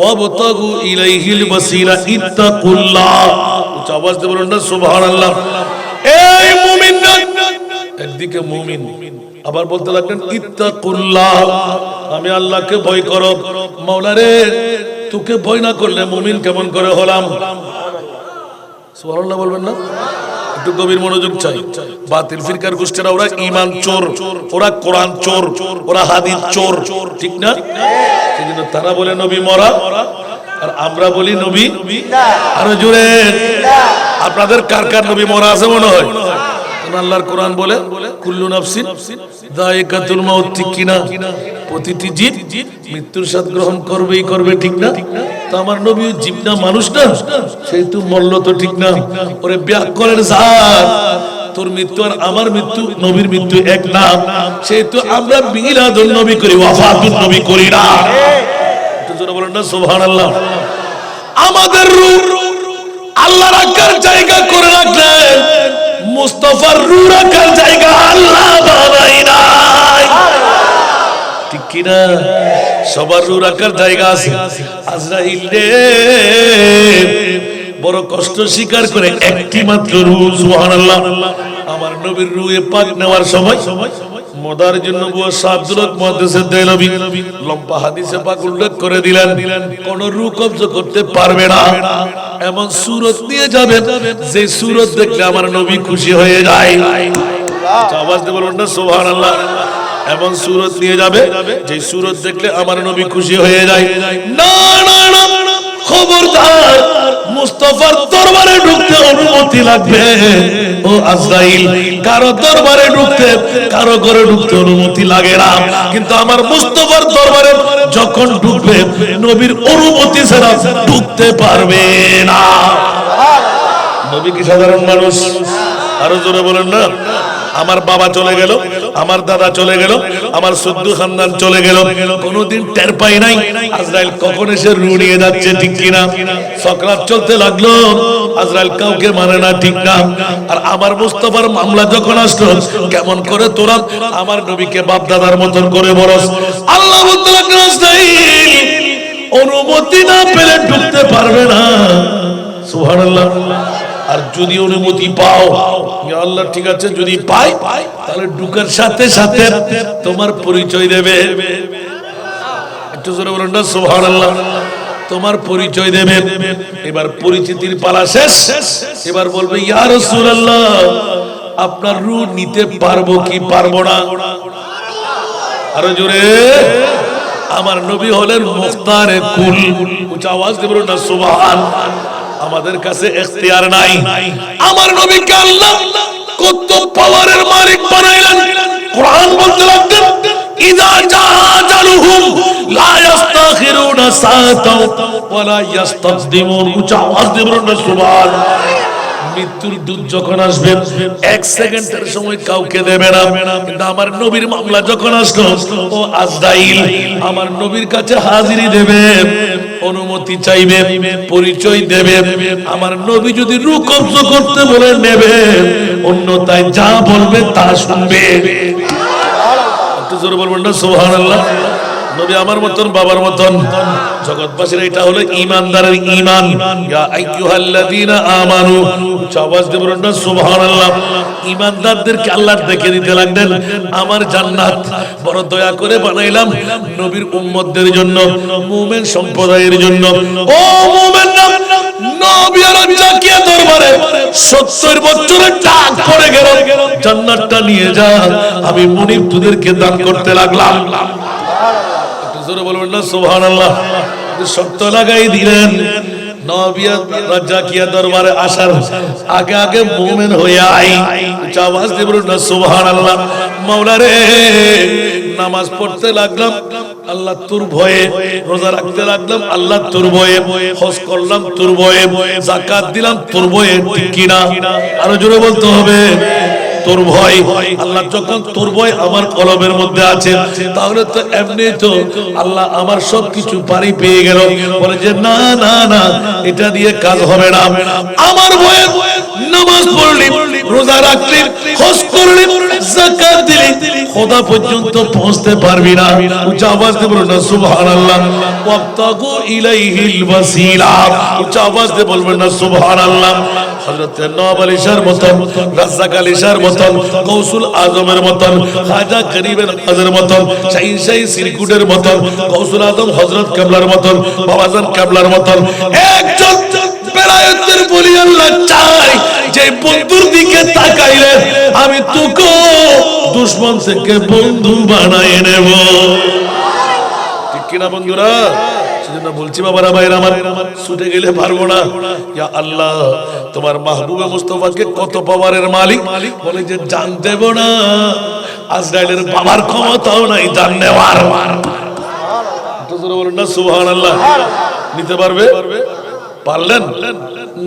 [SPEAKER 1] ওয়াবতাগু ইলাইহিল ওয়াসিলা ইত্তাকুল্লাহ। উচ্চ আওয়াজ দিয়ে বলুন না সুবহানাল্লাহ। এই মুমিনরা, একদিকে মুমিন, আবার বলতে লাগলেন ইত্তাকুল্লাহ, আমি আল্লাহকে ভয় করো। মাওলা রে, তোকে ভয় না করলে মুমিন কেমন করে হলাম? সুবহানাল্লাহ বলবেন না? একটু গভীর মনোযোগ চাই। বাতিল ফিরকার গোষ্ঠীরা ওরা ঈমান চোর, ওরা কোরআন চোর, ওরা হাদিস চোর, ঠিক না? সেজন্য তারা বলে নবী মরা, আর আমরা বলি নবী আরো জোরে। আপনাদের কার কার নবী মরা আছে মনে হয়? আল্লাহর কোরআন বলে কুল্লু নাফসিন যায়িকাতুল মাউত, ঠিক কিনা? প্রতিটি জীব মৃত্যুর স্বাদ গ্রহণ করবেই করবে, ঠিক না? তো আমার নবী জীব না, মানুষ না, সেই তো মরল তো, ঠিক না? ওরে ব্যাকরণের জাত, তোর মৃত্যু আর আমার মৃত্যু, নবীর মৃত্যু এক না, সেই তো আমরা মিলাদুন নবী করি, ওয়াফাতুন নবী করি না। একটু জোরে বলেন না সুবহানাল্লাহ। আমাদের রূহ আল্লাহ রাখার জায়গা করে রাখলেন, মুস্তাফার রূহ রাখার জায়গা আল্লাহ বানাই নাই, ঠিক কিনা? সবার রূহ রাখার জায়গা আছে। আজরাইল রে বড় কষ্ট স্বীকার করে একটি মাত্র রূহ, সুবহানাল্লাহ। আমার নবীর রূহে পাক নেওয়ার সময় মদার জন্য আব্দুল মুহাদ্দিস দেলবি লম্বা হাদিসে পাক উল্লেখ করে দিলেন, কোন রূহ কবজ করতে পারবে না, এমন সূরত নিয়ে যাবে যে সূরত দেখলে আমার নবী খুশি হয়ে যায়। আওয়াজ দিয়ে বলুন না সুবহানাল্লাহ। এমন সূরত নিয়ে যাবে যে সূরত দেখলে আমার নবী খুশি হয়ে যায়। না না না, খবরদার, মুস্তাফার দরবারে ঢুকতে অনুমতি লাগবে। ও আজরাইল, কারো দরবারে ঢুকতে, কারো ঘরে ঢুকতে অনুমতি লাগে না, কিন্তু আমার মুস্তাফার দরবারে যখন ঢুকবে নবীর অনুমতি ছাড়া ঢুকতে পারবে না। নবী কি সাধারণ মানুষ? আরো জোরে বলেন না। আমার বাবা চলে গেল, আমার দাদা চলে গেল, আমার সদ্য খানদান চলে গেল, কোনদিন টের পাই নাই আজরাইল কখন এসে রূহ নিয়ে যাচ্ছে, ঠিক কিনা? সকারাত চলতে লাগলো, আজরাইল কাউকে মানে না, ঠিক না? আর আমার মুস্তাফার মামলা যখন আসলো, কেমন করে তোরা আমার নবীকে বাপ দাদার মতন করে বরস। আল্লাহ বলতে লাগলেন আজরাইল অনুমতি না পেলে ঢুকতে পারবে না, সুবহানাল্লাহ। আর যদি অনুমতি পাও, আল্লাহ ঠিক আছে, যদি পাই তাহলে ঢুকার সাথে সাথে তোমার পরিচয় দেবে। একটু জোরে বলুন না সুবহানাল্লাহ। তোমার পরিচয় দেবে। এবার পরিচিতির পালা শেষ, এবার বলবে ইয়া রাসূলুল্লাহ, আপনার রূহ নিতে পারবো কি পারবো না? আরো জোরে। আমার নবী হলেন মুখতারে কুল, উচ্চ আওয়াজ দিয়ে বলুন না সুবহানাল্লাহ। আমাদের কাছে এখতিয়ার নাই। আমার নবীকে আল্লাহ কত পাওয়ারের মালিক বানাইলেন। কোরআন বলতে লাগলেন ইযা জাআজালুহুম লা ইস্তাখিরুনা সাআতাও ওয়া লা ইস্তাকদিমুন। উচ্চ আওয়াজ দিয়ে বলুন না সুবহানাল্লাহ। মৃত্যুর দূত যখন আসবে এক সেকেন্ডের সময় কাউকে দেবে না, কিন্তু আমার নবীর মামলা যখন আসলো, ও আজরাইল আমার নবীর কাছে হাজিরি দেবে, অনুমতি চাইবে, পরিচয় দেবে। আমার নবী যদি রূহ কবজ করতে বলে নেবে, অন্যথায় যা বলবে তা শুনবে। একটু জোরে বলবেন না সুবহানাল্লাহ। নবী আমার মতন, বাবার মতন, জগৎবাসীর এটা হলো ঈমানদারের ঈমান। ইয়া আইয়ুহাল্লাযীনা আমানু, আওয়াজ দিয়ে বলুন না সুবহানাল্লাহ। ঈমানদারদেরকে আল্লাহ দেখে দিতে লাগলেন আমার জান্নাত বড় দয়া করে বানাইলাম নবীর উম্মতদের জন্য, মুমিন সম্প্রদায়ের জন্য। ও মুমিনরা, নবী আর জাকিয়া দরবারে 70 বছরের টাক পড়ে গেল, জান্নাতটা নিয়ে যা, আমি মুনিব তোদেরকে দান করতে লাগলাম। জোরে বলবেন না সুবহানাল্লাহ। শর্ত লাগাই দিলেন, নবী জাকিয়া দরবারে আসার আগে আগে মুমিন হয়ে আই। আওয়াজ দিয়ে বলুন না সুবহানাল্লাহ। মাওলা রে, নামাজ পড়তে লাগলাম আল্লাহ তোর ভয়ে, রোজা রাখতে লাগলাম আল্লাহ তোর ভয়ে, হজ করলাম তোর ভয়ে, যাকাত দিলাম তোর ভয়ে, ঠিক কিনা? আরো জোরে বলতে হবে। তোর ভয়। আল্লাহ যখন তোর ভয় আমার কলবের মধ্যে আছে, তাহলে তো এমনি তো আল্লাহ আমার সবকিছু পারি পেয়ে গেল। বলে যে না না না, এটা দিয়ে কাজ হবে না। আমার ভয়ে নামাজ পড়লি, রোজা রাখলি, হজ করলি, যাকাত দিলি, খোদা পর্যন্ত পৌঁছতে পারবি না। উচ্চ আওয়াজ দিয়ে বলুন না সুবহানাল্লাহ। ওয়াবতাগু ইলাইহিল ওয়াসিলা, উচ্চ আওয়াজ দিয়ে বলবেন না সুবহানাল্লাহ। হযরত নওয়াব আলী শাহর মতন, রাজ্জাক আলী শাহর মতন, গৌসুল আজমের মতন, খাজা গরিবের নওয়াজের মতন, শাহী শাহী সিরকুটের মতন, গৌসুল আজম হযরত কেবলার মতন, বাবাজান কেবলার মতন একজন বেলায়েতের বলি আল্লাহ চাই, যে বন্ধুর দিকে তাকাইলে আমি তোকে দুশমন থেকে বন্ধু বানায় নেব। ঠিক কিনা বন্ধুরা? সেজন্য বলছি বাবারা ভাইরা আমার, ছুটে গেলে পারবো না। ইয়া আল্লাহ, তোমার মাহবুবে মুস্তাফাকে কত পাওয়ারের মালিক, বলে যে জান দেব না, আজরাইলের বাবার ক্ষমতাও নাই জান নেওয়ার। একটু জোরে বলুন না সুবহানাল্লাহ। নিতে পারবে? পারলেন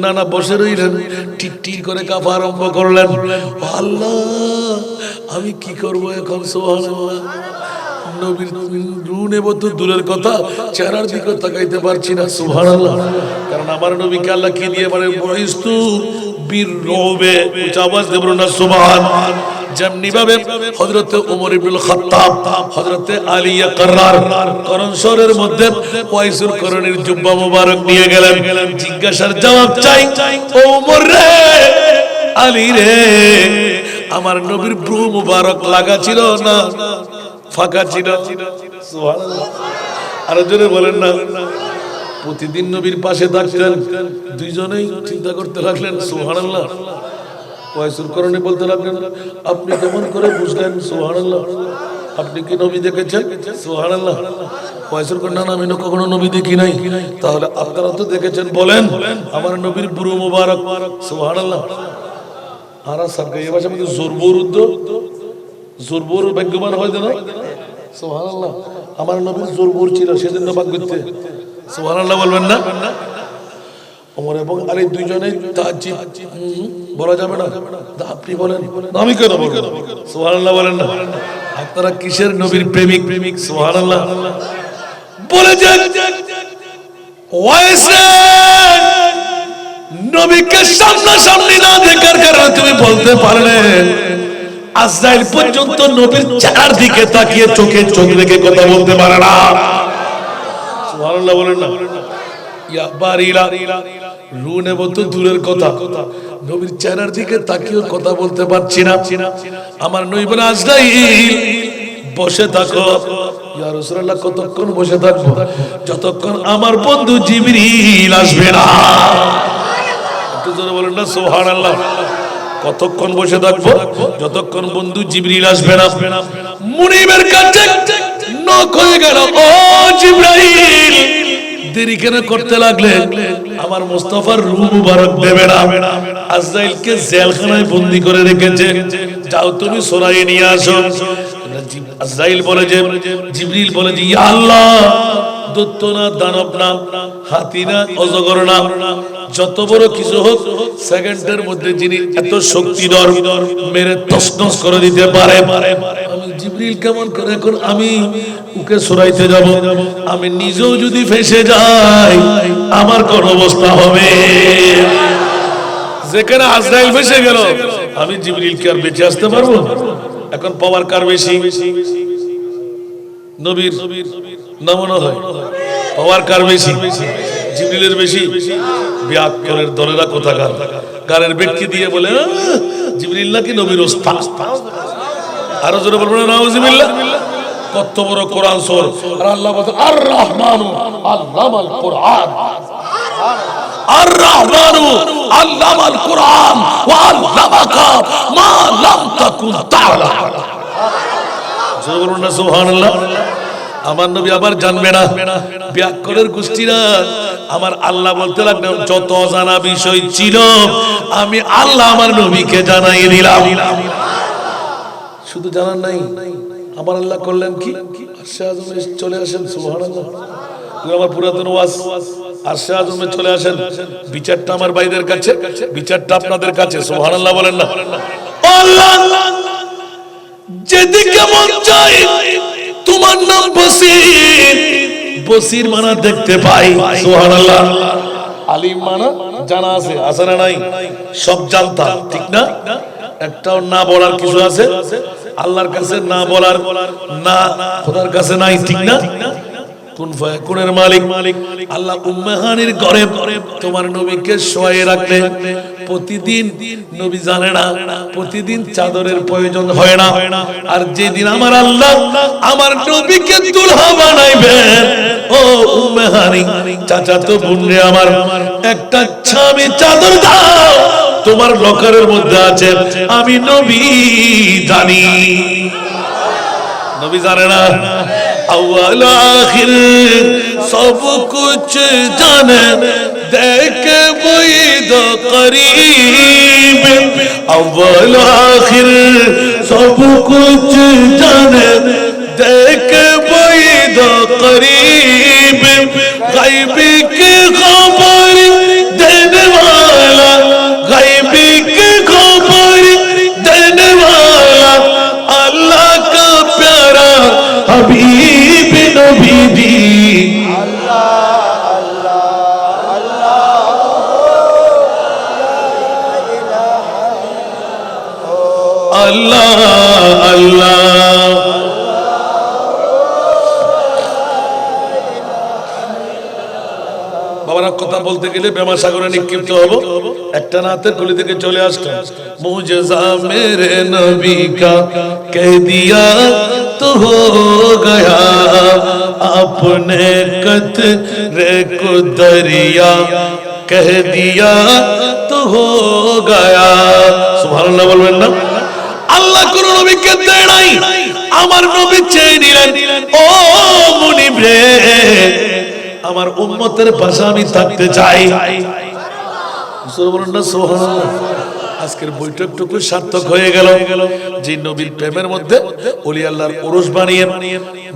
[SPEAKER 1] না? না বসে রইলেন, টিটটির করে কাঁপা আরম্ভ করলেন। আল্লাহ, আমি কি করব এখন? সুবহানাল্লাহ। নবীর রূহ নেব তো দূরের কথা, চেহারার দিকে তাকাইতে পারছি না। সুবহানাল্লাহ। কারণ আমার নবীকে আল্লাহ কি দিয়ে বলে, বহিস্তু বিররুবে। উচ্চ আওয়াজ দিয়ে বলুন না সুবহান। যেমনি ভাবে হযরত ওমর ইবনুল খাত্তাব, হযরত আলী আকরার করণ শহরের মধ্যে ওয়াইসুল করণের জুব্বা মোবারক নিয়ে গেলেন, জিজ্ঞাসার জবাব চাই, ওমর রে, আলী রে, আমার নবীর ব্রু মুবারক লাগা ছিল না ফাঁকা ছিল? সুবহানাল্লাহ। আর জোরে বলেন না। প্রতিদিন নবীর পাশে থাকতেন, দুইজনেই চিন্তা করতে লাগলেন। সুবহানাল্লাহ। ওয়াইসুল করণী বলতে লাগলেন, আপনি কেমন করে বুঝলেন? সুবহানাল্লাহ। আপনি কি নবী দেখেছেন? সুবহানাল্লাহ। ওয়াইসুল করণী, না আমি কখনো নবী দেখি নাই। তাহলে আপনারা তো দেখেছেন, বলেন আমার নবীর বুরু মুবারক। সুবহানাল্লাহ। আর সরকার এই ভাষা মধ্যে জোরবরুদ্ধ, জোরবর ভাগ্যবান হয় না। সুবহানাল্লাহ। আমার নবীর জোরবর ছিল, সেজন্য ভাগ্যতে। সুবহানাল্লাহ বলবেন না? ওমর এবং আলী দুইজনে তাজ্জিব বলা যাবে না, আপনি বলেন। আমি কেন বলবো? সুবহানাল্লাহ বলেন না। আপনারা কিসের নবীর প্রেমিক? সুবহানাল্লাহ। বলে যান, ওয়াইস নবীকে সামনাসামনি না দেখার কারণে তুমি বলতে পারলে, আজরাইল পর্যন্ত নবীর চেহারার দিকে তাকিয়ে চোখে চোখ রেখে কথা বলতে পারে না। সুবহানাল্লাহ বলেন না। ইয়া বারিলা, রূহ নেব তো দূরের কথা, নবীর চেহারার দিকে তাকিয়ে কথা বলতে পারছি না। আমার নবী বলে, আজরাইল বসে থাকো। ইয়া রাসূলুল্লাহ, কতক্ষণ বসে থাকবো? যতক্ষণ আমার বন্ধু জিবরিল আসবে না। একটু জোরে বলেন না সুবহানাল্লাহ। কতক্ষণ বসে থাকবো? যতক্ষণ বন্ধু জিবরিল আসবে না। মুনিবের কাছে নক হয়ে গেল, ও জিবরাইল, দেরি কেন করতে লাগলেন? আমার মুস্তাফার রূহ মুবারক দেবে না। আজরাইলকে জেলখানায় বন্দী করে রেখেছে, যাও তুমি সরাইয়ে নিয়ে আসো। আজরাইল বলে যে, জিবরিল বলে যে, ইয়া আল্লাহ, দৈত্য না, দানব না, হাতি না, অজগর না, যত বড় কিছু হোক, সেকেন্ডের মধ্যে যিনি এত শক্তিধর, মেরে তছনছ করে দিতে পারে, আমি জিবরিল কেমন করে এখন আমি ওকে সরাইতে যাব? আমি নিজেও যদি ফেসে যাই, আমার কোন অবস্থা হবে? যেখানে আজরাইল ফেসে গেল, আমি জিবরিল কি আর বেঁচে আসতে পারবো? এখন পাওয়ার কার বেশি? নবীর না মনে হয়? পাওয়ার কার বেশি? জিবরিলের বেশি। বিয়াক্করের দলেরা কোথাকার গানের ব্যক্তি দিয়ে বলে, জিবরিল নাকি নবীর ওস্তাদ। আরো জোরে বলবো না নাউজুবিল্লাহ। কত বড় কোরআন সূরা, আর আল্লাহ বলেন, আর রহমানু আল্লামাল কোরআন, আর রহমানু আল্লামাল কোরআন ওয়া আল্লামাকা মা লাম তাকুন তা'লাম। জোরে বলুন না সুবহানাল্লাহ। আমার নবী আবার জানবে না, বিয়াক্করের গোষ্ঠীরা আমার আল্লাহ বলতে লাগলেন, যত অজানা বিষয় ছিল আমি আল্লাহ আমার নবীকে জানাই দিলাম। শুধু জানার নাই, আমার আল্লাহ করলেন কি? আরশে আযমে চলে আসেন। সুবহানাল্লাহ। আমার পুরাতন ওয়াজ, আরশে আযমে চলে আসেন। বিচারটা আমার ভাইদের কাছে, বিচারটা আপনাদের কাছে। সুবহানাল্লাহ বলেন না। ও ও আল্লাহ, যেদিকে মন চায় তোমার নাম বসির, বসির মানা দেখতে পাই। সুবহানাল্লাহ। আলিম মানা জানা আছে, আছে না নাই? সব জানতাম, ঠিক না? একটাও না বলার কিছু আছে? আল্লাহর কাছে না বলার, না খোদার কাছে নাই, ঠিক না? কুন ফায়াকুনের মালিক আল্লাহ উম্মে হানির ঘরে তোমার নবীকে শোয়ায়ে রাখলেন। প্রতিদিন নবী জানে না প্রতিদিন চাদরের প্রয়োজন হয় না, আর যেদিন আমার আল্লাহ আমার নবীকে দুলহা বানাইবেন, ও উম্মে হানি চাচাতো বোন রে আমার, একটা ছামি চাদর দাও, তোমার লকারের মধ্যে আছে, আমি নবী জানি। নবী জানে না? अव्वल आखिर सब कुछ जाने, देख वही दो करीब। अव्वल आखिर सब कुछ जाने, देख वही दो करीब। गायबी की खबर देने वाला, गायबी की खबर देने वाला, अल्लाह का प्यारा हबीब नबी दी। अल्लाह अल्लाह বাবারা কথা বলতে গেলে বেমা সাগরে নিক্ষিপ্ত হব। একটা নাতের কলি থেকে চলে আসতো, মুজেজা মেরে নবী কা কহ দিয়া তো হো গয়া, আপনে কতরে কো দরিয়া কহ দিয়া তো হো গয়া। সুবহানাল্লাহ বলবেন না? আল্লাহ কোন নবীকে দেয় নাই, আমার নবী চেয়ে নিলেন। ও মুনিব রে, আমার উম্মতের পাশে আমি থাকতে চাই। সুবহানাল্লাহ। আজকের বৈঠকটুকু সার্থক হয়ে গেল। যে নবীর প্রেমের মধ্যে ওলি আল্লাহর উরুস বানিয়ে,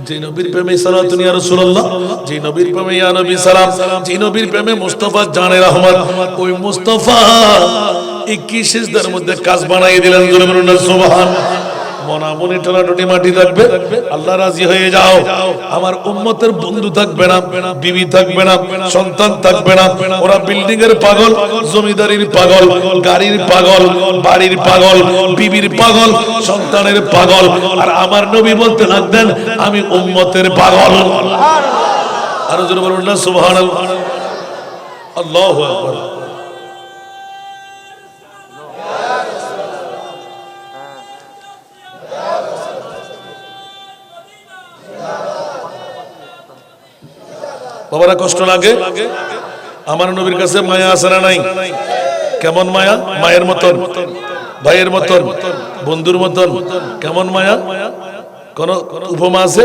[SPEAKER 1] যে নবীর প্রেমে সালাতুন ইয়া রাসূলুল্লাহ, যে নবীর প্রেমে ইয়া নবী সালাম, যে নবীর প্রেমে মুস্তাফা জানে রহমত, ওই মুস্তাফা 21 সিজদার মধ্যে কাজ বানিয়ে দিলেন। জোরে বলুন না সুবহানাল্লাহ। মনামনি টোনাটুনি মাটি থাকবে, আল্লাহ রাজি হয়ে যাও। আমার উম্মতের বন্ধু থাকবে না, বিবি থাকবে না, সন্তান থাকবে না, ওরা বিল্ডিং এর পাগল, জমিদারির পাগল, গাড়ির পাগল, বাড়ির পাগল, বিবির পাগল, সন্তানের পাগল। আর আমার নবী বলতে লাগলেন আমি উম্মতের পাগল। আরো জোরে বলুন না সুবহানাল্লাহ। আল্লাহু আকবার। বাবারা কষ্ট লাগে? আমার নবীর কাছে মায়া আছে না নাই? কেমন মায়া? মায়ের মতন, ভাইয়ের মতন, বন্ধুর মতন। কেমন মায়া? কোন উপমা আছে?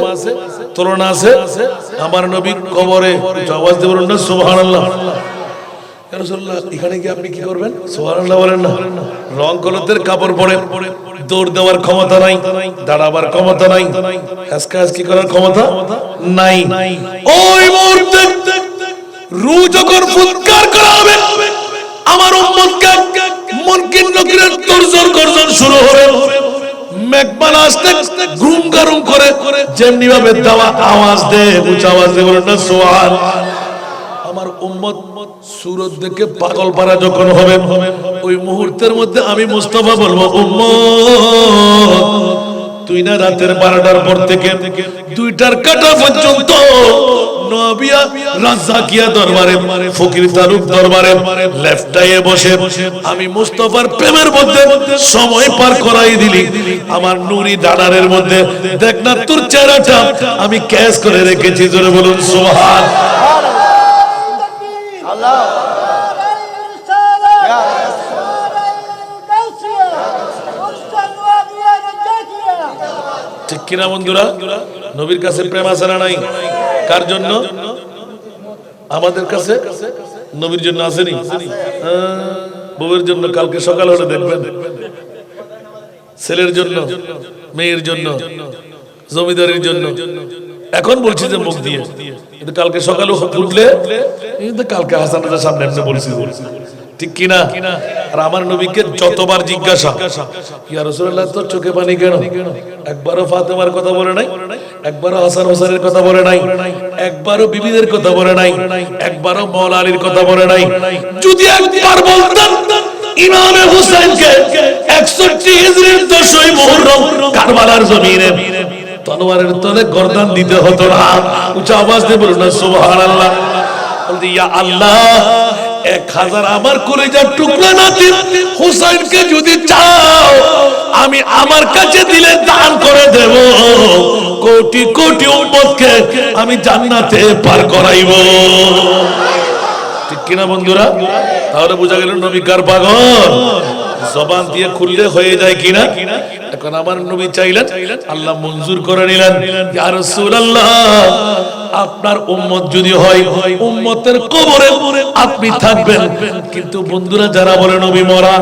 [SPEAKER 1] তুলনা আছে? আমার নবী কবরে আওয়াজ দিয়ে বলুন না সুবহানাল্লাহ। ইয়া রাসূলুল্লাহ, এখানে কি আপনি কি করবেন? সুবহানাল্লাহ বলেন না। রং কলতের কাপড় পরে দৌড় দেওয়ার ক্ষমতা নাই, দাঁড়াবার ক্ষমতা নাই, হাসকাহাসকি করার ক্ষমতা নাই। ওই মুহূর্তে রূহ যখন ফুৎকার করা হবে, আমার উম্মতকে মুনকির নকিরের তরজর গর্জন শুরু হবে। মেঘমালা আসতে ঘুম গরম করে যেমনি ভাবে দেওয়া আওয়াজ দেয়, উঁচা আওয়াজ দিয়ে বলেন না সুবহানাল্লাহ। আমার উম্মত সুরত দেখে পাগল পারা যখন হবে, ওই মুহূর্তের মধ্যে আমি মুস্তাফা বলবো, উম্মত তুই না রাতের 12টার পর থেকে 2টার কাটা পর্যন্ত নবিয়া রাজ্জাকিয়া দরবারে, ফকির তারুক দরবারে লেফটায়ে বসে আমি মুস্তাফার প্রেমের মধ্যে সময় পার করাই দিলি। আমার নুরি দাঁড়ারের মধ্যে দেখ না তোর চেহারাটা আমি ক্যাশ করে রেখেছি। জোরে বলুন সুবহানাল্লাহ। ঠিক কিনা বন্ধুরা? নবীর কাছে প্রেম আছে না নাই? কার জন্য? আমাদের কাছে নবীর জন্য আসেনি? বউয়ের জন্য কালকে সকাল হলে দেখবেন, ছেলের জন্য, মেয়ের জন্য, জমিদারের জন্য। এখন বলছি যে মুখ দিয়ে, কিন্তু কালকে সকালে উঠলে কালকে হাসানের সামনে বলছি, ঠিক কিনা? আর আমার নবীকে যতবার জিজ্ঞাসা, ইয়া রাসূলুল্লাহ তোর চোখে পানি কেন? একবারও ফাতেমার কথা বলে নাই, একবারও হাসান হোসেনের কথা বলে নাই, একবারও বিবিদের কথা বলে নাই, একবারও মাওলা আলীর কথা বলে নাই। যদি একবার বলতেন ইমামে হুসাইনকে 61 হিজরির 10ই মুহররম কারবালার জমিনে তলোয়ারের তলে গর্দান দিতে হতো না। উচ্চ আওয়াজ দিয়ে বলুন না সুবহানাল্লাহ। বলতে ইয়া আল্লাহ 1000 আমার কলিজার টুকরা নাতি হুসাইনকে যদি চাও আমি আমার কাছে দিলে দান করে দেব, কোটি কোটি উম্মতকে আমি জান্নাতে পার করাইব। ঠিক কিনা বন্ধুরা? তাহলে বোঝা গেল নবী কার পাগল, জবান দিয়ে খুললে হয়ে যায় কিনা। এখন আমার নবী চাইলেন, আল্লাহ মঞ্জুর করে নিলেন, ইয়া রাসূলুল্লাহ আপনার উম্মত যদি হয় উম্মতের কবরে আপনি থাকবেন। কিন্তু বন্ধুরা যারা বলে নবী মরা,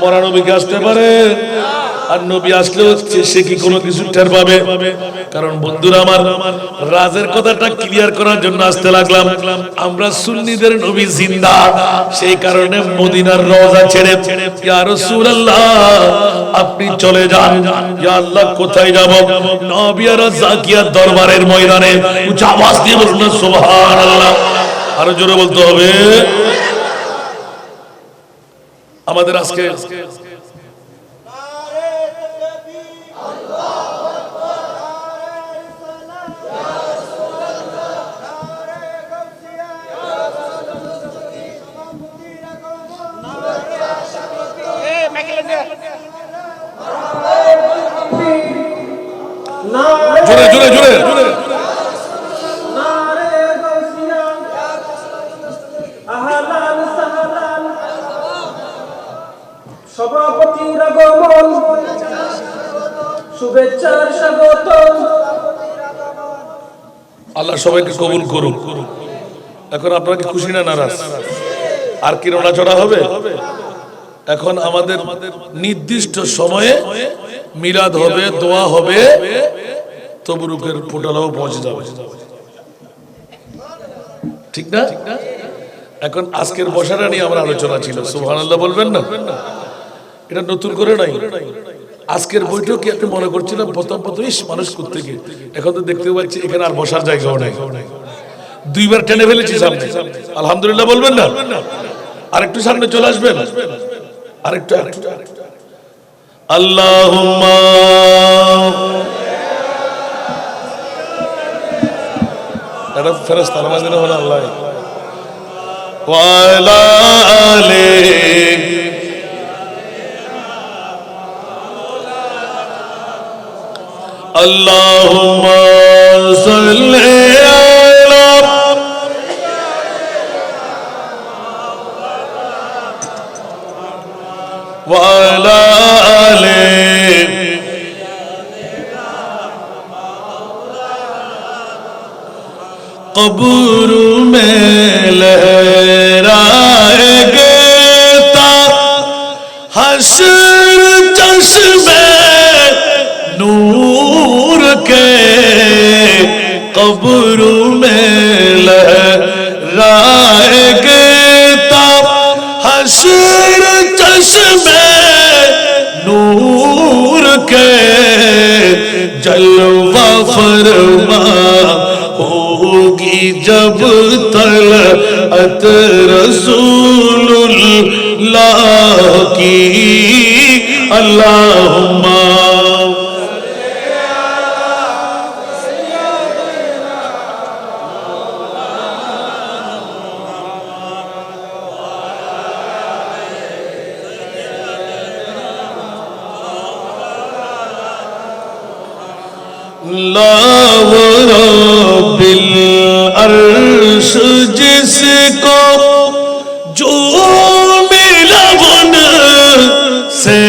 [SPEAKER 1] মরা নবীকে আসতে পারে, আর নবী আসলেও সে কি কোনো কিছু টের পাবে? কারণ বন্ধুরা আমার রাজের কথাটা ক্লিয়ার করার জন্য আসতে লাগলাম। আমরা সুন্নিদের নবী জিন্দা, সেই কারণে মদিনার রওজা ছেড়ে ইয়া রাসূলুল্লাহ আপনি চলে যান। ইয়া আল্লাহ কোথায় যাব? নবিয়ারা জাকিয়া দরবারের ময়দানে। উচ্চ আওয়াজ দিয়ে বলুন না সুবহানাল্লাহ। আরো জোরে বলতে হবে। আমাদের আজকে জোরে জোরে জোরে জোরে
[SPEAKER 3] সভাপতির আগমন, শুভেচ্ছার স্বাগত।
[SPEAKER 1] আল্লাহ সবাইকে কবুল করুন। এখন আপনারা কি খুশি না নারাজ? আর কি নড়াচড়া হবে? এখন আমাদের নির্দিষ্ট সময়ে মিলাদ হবে, দোয়া হবে, তবরুকের ফোঁটালাও পৌঁছে যাবে। ঠিক না? এখন আজকের বসাটা নিয়ে আমার আলোচনা ছিল। সুবহানাল্লাহ বলবেন না? এটা নতুন করে নাই। আজকের বৈঠক কি আপনি মনে করছিলেন প্রথম মানুষ কোত্থেকে, এখন তো দেখতে পাচ্ছি এখানে আর বসার জায়গাও নাই। 2বার টেনে ফেলেছি সামনে। আলহামদুলিল্লাহ বলবেন না? আরেকটু সামনে চলে আসবেন, আরেকটু আল্লাহুম্মা এটা ফেরেশতা নামাজে হলো আল্লাহ ওয়া আলা আলিহি আল্লাহুম্মা সাল্লি আলা ওয়া আলা আলিহি कब्र में लहराएंगे ता हश्र चश्मे नूर के, कब्र में लहराएंगे ता हश्र चश्मे नूर के, जलवा फरमा होगी जब तलअत रसूलुल्लाह की। अल्लाहुम्मा बिल अर्श जिसको जो मिला उन से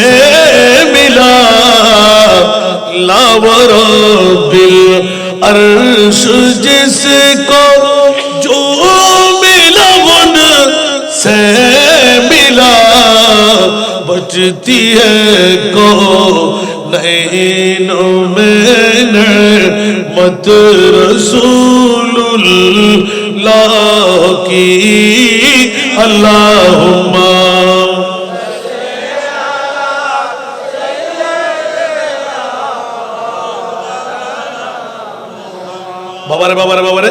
[SPEAKER 1] मिला, लावर बिल अर्श जिसको जो मिला उन से मिला, बचती है को नैनों में मत रसूलुल्लाह की। আল্লাহুম্মা বাবারে বাবারে বাবারে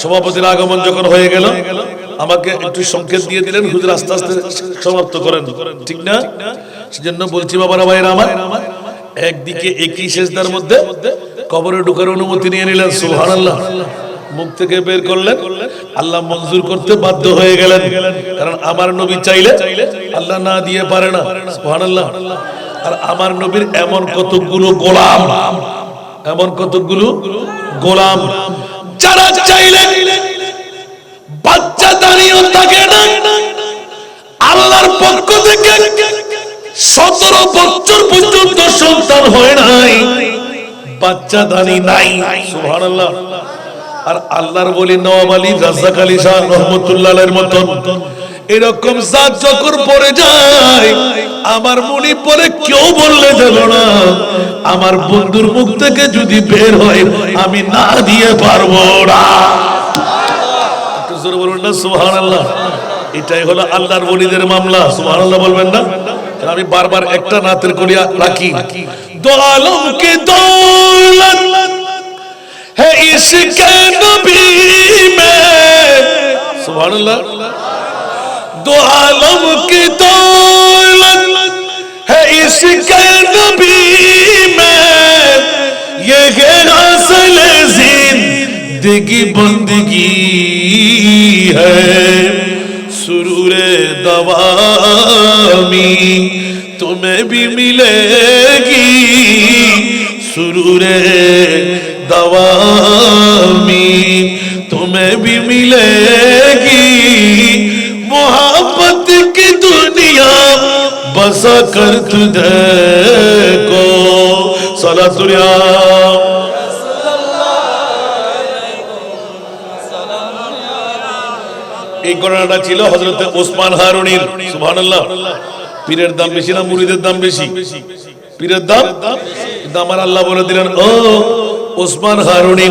[SPEAKER 1] সভাপতির আগমন যখন হয়ে গেল আমাকে একটু সংকেত দিয়ে দিলেন, হুজুর আস্তে আস্তে সমাপ্ত করেন, ঠিক না? সেজন্য বলছি বাবারা ভাইরা আমার, একদিকে একই সেজদার মধ্যে কবরে ঢোকার অনুমতি নিয়ে নিলেন, সুবহানাল্লাহ। মুখ থেকে বের করলেন, আল্লাহ মঞ্জুর করতে বাধ্য হয়ে গেলেন, কারণ আমার নবী চাইলে আল্লাহ না দিয়ে পারে না, সুবহানাল্লাহ। আর আমার নবীর এমন কতগুলো গোলাম, এমন কতগুলো গোলাম যারা চাইলে বাচ্চা দাঁড়িয়েও থাকে না, আল্লাহর পক্ষ থেকে 17 বছর পর্যন্ত সন্তান হয় নাই, বাচ্চা দাঁড়ি নাই, সুবহানাল্লাহ। আর আল্লাহর বলি নওয়াব আলী রাজ্জাক আলী শাহ রহমাতুল্লাহ আলাইহির মতন এরকম জাত যখন পড়ে যায়, আমার মনে পড়ে কেউ বললে দেব না, আমার বন্ধুর মুখ থেকে যদি বের হয় আমি না দিয়ে পারবো না। একটু জোরে বলুন না সুবহানাল্লাহ। এটাই হলো আল্লাহর ওলিদের মামলা, সুবহানাল্লাহ বলবেন না? আমি বারবার একটা নাতের কলিয়া রাখি, দো আলম কে দৌলত है इसके नबी में, सुभानअल्लाह। दो आलम की दौलत है इसके नबी में, ये है हासिल जिंदगी बंदगी है, सुरूरे दवामी तुम्हें भी मिलेगी, सुरूरे दवामी तुम्हें भी मिलेगी, मोहब्बत की दुनिया बसा कर तुझको सलातुल्लाह। এই ঘটনাটা ছিল হযরতে ওসমান হারুনির, সুবহানাল্লাহ। পীরের দাম বেশি না মুরিদের দাম বেশি? পীরের দাম, কিন্তু আমার আল্লাহ বলে দিলেন, ও ওসমান হারুনি,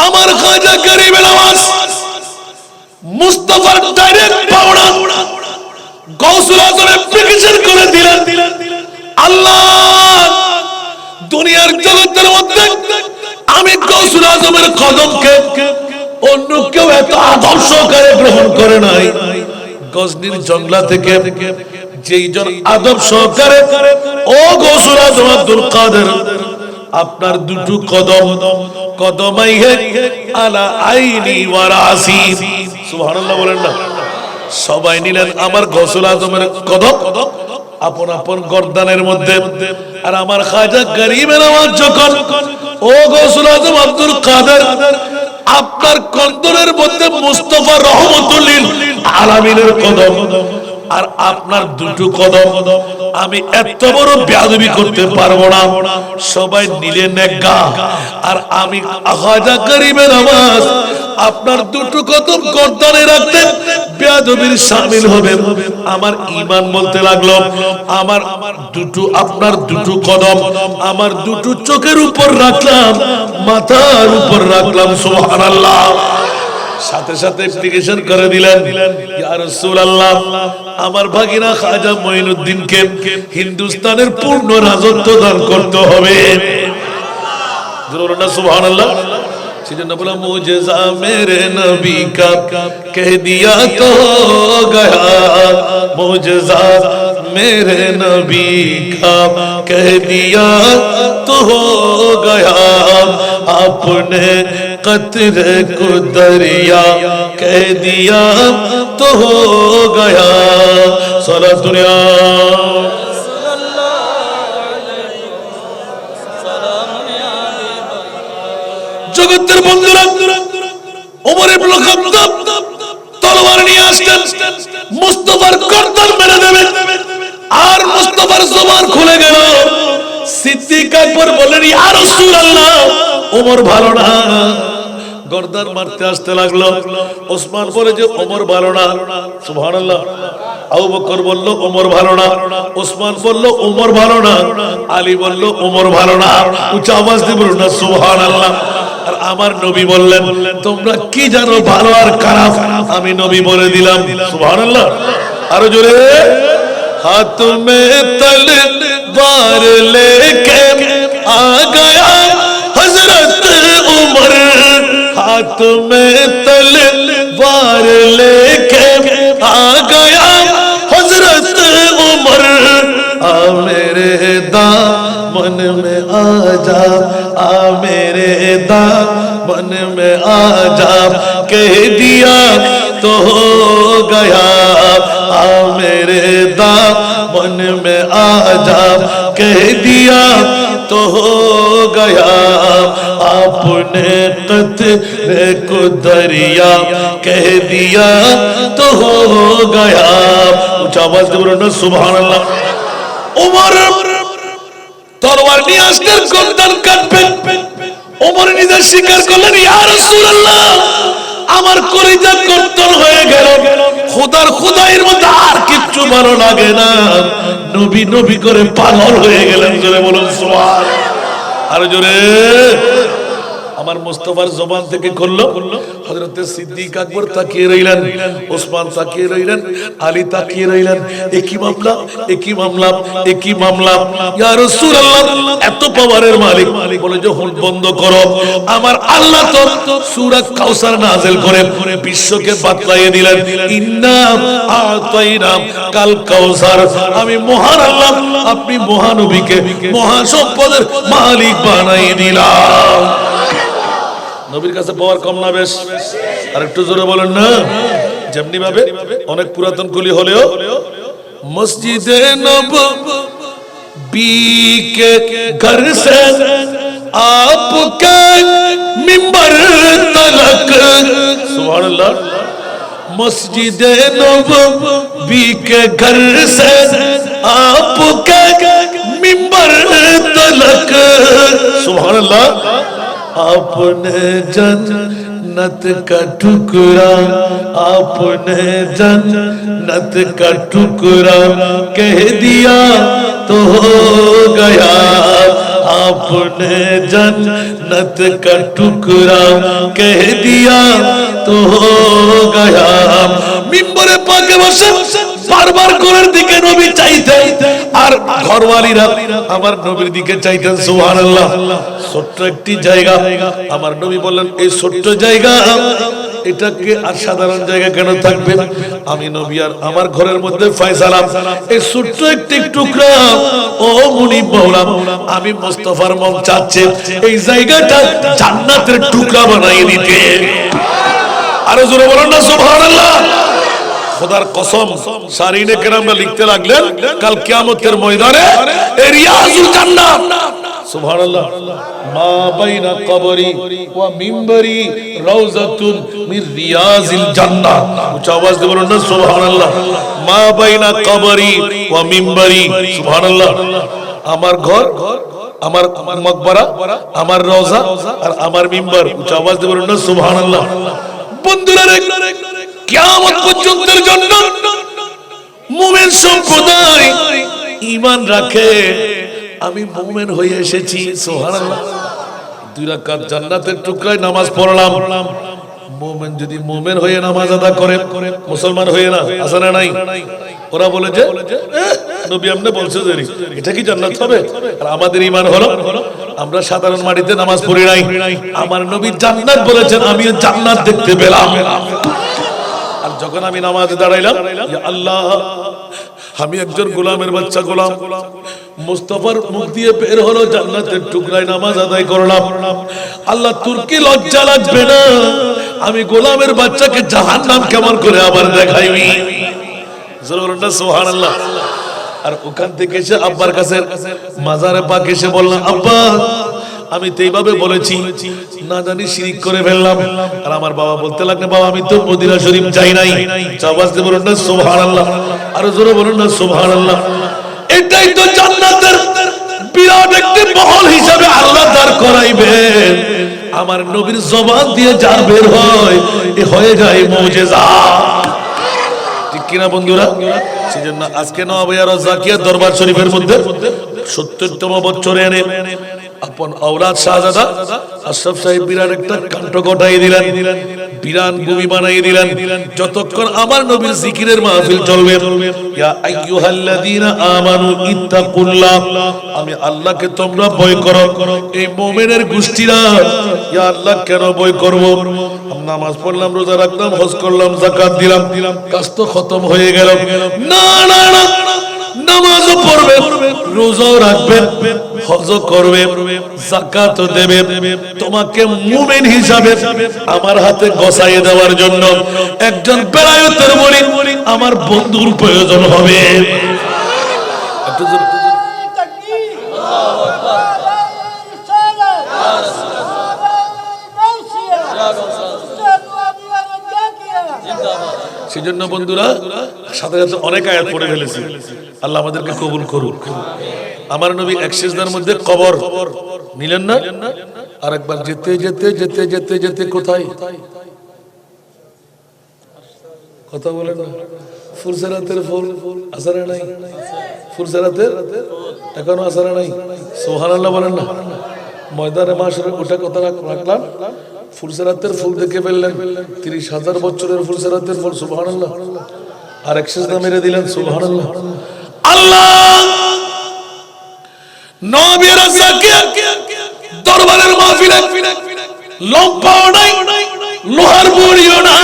[SPEAKER 1] আমার খাজা গরিবের আওয়াজ মুস্তাফার ডাইরেক্ট পাওনা গৌসুল আজম অ্যাপ্লিকেশন করে দিলেন, আল্লাহ দুনিয়ার জগতের মধ্যে আমি গৌসুল আজমের কদমকে অন্য কেউ এত আদর্শ করে গ্রহণ করে নাই। গজনীর জংলা থেকে যেই জন আদব সহকারে ও গৌসুল আজম আব্দুল কাদের আপনার দুটো কদম কদমাই হে আলা আইনি ওয়া রাসি, সুবহানাল্লাহ বলেন না? সবাই নিলেন আমার গৌসুল আজমের কদম আপন আপন গর্দানের মধ্যে, আর আমার খাজা গরিবের আওয়াজ যখন ও গৌসুল আজম আব্দুল কাদের আপনার কন্দরের মধ্যে মুস্তাফা রহমাতুল লিল আলামিনের কদম আর আপনার দুটো কদম, আমি এত বড় বেয়াদবি করতে পারবো না। সবাই নিলে নেগা, আর আমি খাজা গরিবের আওয়াজ আপনার দুটো কদম গর্দানে রাখতে বেয়াদবির শামিল হবে। আমার ঈমান বলতে লাগলো, আমার দুটো আপনার দুটো কদম আমার দুটো চোখের উপর রাখলাম, মাথার উপর রাখলাম, সুবহানাল্লাহ। সাথে সাথে অ্যাপ্লিকেশন করে দিলেন, ইয়া রাসূলুল্লাহ আমার ভাগিনা খাজা মঈনুদ্দিনকে হিন্দুস্তানের পূর্ণ রাজত্ব দান করতে হবে, জোরে না সুবহানাল্লাহ। সেজন্য বলা মুজিজা মেরে নবী কা কহ দিয়া তো গয়া, মুজিজা मेरे नबी का कह दिया तो हो गया, आपने कतरे को दरिया कह दिया तो हो गया, सलातुल्लाह। জগতের বন্ধুরা, ওমর ইবনে খাত্তাব তলোয়ার নিয়ে আসলেন, মুস্তাফার গর্দান মেরে দেবেন, আর মুস্তাফার জবান খুলে গেল। সিদ্দিক আকবর বললেন, ইয়া রাসূলুল্লাহ ওমর ভালো না, গর্দান মারতে আসতে লাগলো। ওসমান বলে যে ওমর ভালো না, সুবহানাল্লাহ। আবু বকর বলল ওমর ভালো না, ওসমান বলল ওমর ভালো না, আলী বলল ওমর ভালো না। উচ্চ আওয়াজ দিয়ে বলুন না সুবহানাল্লাহ। আর আমার নবী বললেন তোমরা কি জানো ভালো আর খারাপ? আমি নবী বলে দিলাম, সুবহানাল্লাহ। আরো জোরে, हाथ में तलवार लेके आ गया हजरत उमर, हाथ में तलवार लेके आ गया हजरत उमर, आ मेरे दामन में आ जा, आ मेरे दामन में आ जा, कह दिया तो हो गया, आ मेरे दामन में आ जा, कह दिया तो हो गया, आपने कतरे को दरिया कह दिया तो हो गया। ऊंचा आवाज से बोलो ना सुभान अल्लाह। उमर তরবার নিয়ে আসলেন, গর্দান কাটবেন। ওমর নিজে স্বীকার করলেন, ইয়া রাসূলুল্লাহ আমার কলিজা কর্তন হয়ে গেল, খোদার খোদাইয়ের মধ্যে আর কিচ্ছু ভালো লাগে না, নবী নবী করে পাগল হয়ে গেলেন। জোরে বলুন সুবহানাল্লাহ। আর জোরে। আমার মুস্তাফার জবান থেকে করলো, হযরত সিদ্দিক আকবর তাকিয়ে রইলেন, ওসমান তাকিয়ে রইলেন, আলী তাকিয়ে রইলেন। একই মামলা, একই মামলা, একই মামলা। ইয়া রাসূলুল্লাহ এত পাওয়ারের মালিক বলে যে হুল বন্ধ করো। আমার আল্লাহ তো সূরা কাউসার নাযিল করে বিশ্বকে বাতলাইয়ে দিলেন, ইন্না আতাইনা কাল কাউসার। আমি মহান আল্লাহ, আপনি মহানবীকে মহাসম্পদের মালিক বানাই দিলাম। নবীর কাছে পাওয়ার কম না বেশ? আর একটু জোরে বলেন না। যেমনি ভাবে অনেক পুরাতন কুলি হলেও মসজিদে নববী কে ঘর সে আপকে মিম্বর তলক, সুবহানাল্লাহ। মসজিদে নববী কে ঘর সে আপকে মিম্বর তলক, সুবহানাল্লাহ। आपने जन्नत का टुकड़ा, आपने जन्नत का टुकड़ा कह दिया तो हो गया, आपने जन्नत का टुकड़ा कह दिया तो हो गया। মিম্বরে পাকে বসে বারবার ঘরের দিকে নবী চাইতেন, আর ঘরওয়ালিরা আমার নবীর দিকে চাইতেন, সুবহানাল্লাহ। ছোট্ট একটি জায়গা, আমার নবী বললেন এই ছোট্ট জায়গা এটাকে আর সাধারণ জায়গা কেন থাকবে? আমি নবী আর আমার ঘরের মধ্যে ফয়সালা, এই ছোট্ট একটি টুকরা, ও মুনিব মাওলা, আমি মুস্তাফার মন চাচ্ছে এই জায়গাটা জান্নাতের টুকরা বানাই দিতে। আরো জোরে বলেন না সুবহানাল্লাহ। খোদার কসম, সারিনে কেরামরা লিখতে লাগলেন কাল কিয়ামতের ময়দানে রিয়াজুল জান্নাত, সুবহানাল্লাহ, মা বাইনা কবরি ওয়া মিম্বরি রাউযাতুন মির রিয়াজিল জান্নাহ। উচ্চ আওয়াজ দিয়ে বলুন না সুবহানাল্লাহ। মা বাইনা কবরি ওয়া মিম্বরি, সুবহানাল্লাহ। আমার ঘর, আমার মকবরা, আমার রওজা আর আমার মিম্বর। উচ্চ আওয়াজ দিয়ে বলুন না সুবহানাল্লাহ। বন্ধুরা, কিয়ামত পর্যন্তের জন্য মুমিন সম্প্রদায় ঈমান রাখে আমি মুমিন হয়ে এসেছি, সুবহানাল্লাহ। 2 রাকাত জান্নাতের টুকরায় নামাজ পড়লাম। মুমিন যদি মুমিন হয়ে নামাজ আদা করে মুসলমান হয়ে না, আছে না নাই? ওরা বলে যে নবী আপনি বলছেন যে এটা কি জান্নাত হবে? আর আমাদের ঈমান হলো আমরা সাধারণ মাটিতে নামাজ পড়ি নাই, আমার নবী জান্নাত বলেছেন, আমিও জান্নাত দেখতে পেলাম। আর যখন আমি নামাজে দাঁড়াইলাম, ইয়া আল্লাহ, আমি একজন গোলামের বাচ্চা, গোলাম মুস্তাফার মুখ দিয়ে বের হলো জান্নাতের টুকরায় নামাজ আদায় করলাম। আল্লাহ, তোর কি লজ্জা লাগবে না? আমি গোলামের বাচ্চাকে জাহান্নাম কেমন করে আবার দেখাইবি? সুবহানাল্লাহ। আর ওখান থেকে এসে আব্বার কাছে মাজারে পাক এসে বললাম, আব্বা আমি তো এইভাবে বলেছি, না জানি শিরিক করে ফেললাম। আর আমার বাবা বলতে লাগলেন, বাবা আমি তো মদিনা শরীফ যাই নাই। আওয়াজ দিয়ে বলুন না সুবহানাল্লাহ। আরো জোরে বলুন না সুবহানাল্লাহ। এটাই তো জান্নাতের বিরাট একটি মহল হিসাবে আল্লাহ দাঁড় করাইবেন। আমার নবীর জবান দিয়ে যার বের হয় এ হয়ে যায় মুজিজা। ঠিক কিনা বন্ধুরা? সেজন্য আজকে নওয়াবিয়া জাকিয়া দরবার শরীফের মধ্যে ৭০তম বছরে এনে আপন আওলাদ শাহজাদা আশরাফ সাহেব বিরাট একটা কাণ্ড ঘটাই দিলেন, বিরান ভূমি বানাই দিলেন। যতক্ষণ আমার নবীর জিকিরের মাহফিল চলবে, ইয়া আইয়ুহাল্লাযীনা আমানু ইত্তাকুল্লাহ, আমি আল্লাহকে তোমরা ভয় করো। এই মুমিনের গোষ্ঠীরা ইয়া আল্লাহ কেন ভয় করব? নামাজ পড়লাম, রোজা রাখলাম, হজ করলাম, যাকাত দিলাম, কাজ তো খতম হয়ে গেল। না না না, নামাজও পড়বে, রোজাও রাখবে, হজও করবে, যাকাতও দেবে। তোমাকে মুমিন হিসাবে আমার হাতে গসাইয়ে দেওয়ার জন্য একজন বেলায়েতের ওলি আমার বন্ধুর প্রয়োজন হবে। একটু জোরে সেজন্য বন্ধুরা সাথে সাথে অনেক আয়াত পড়ে ফেলেছি। আল্লাহ আমাদেরকে কবুল করুন। আমার নবী এক সিজদার মধ্যে কবর নিলেন না, আরেকবার যেতে যেতে যেতে যেতে যেতে কোথায়? কথা বলেন না। ফুরসারাতের ফুল আসারা নাই, ফুরসারাতের এখনো আসারা নাই। সুবহানাল্লাহ বলেন না। ময়দানে মাশরে ওটা কথা রাখলাম, ফুরসারাতের ফুল দেখে ফেললেন, ৩০,০০০ বছরের ফুরসারাতের ফুল। সুবহানাল্লাহ। আর এক সিজদা মেরে দিলেন। সুবহানাল্লাহ। আল্লাহ নবীর জাকিয়া দরবারের মাহফিলে লম্বাও নাই, লোহার বড়িও না,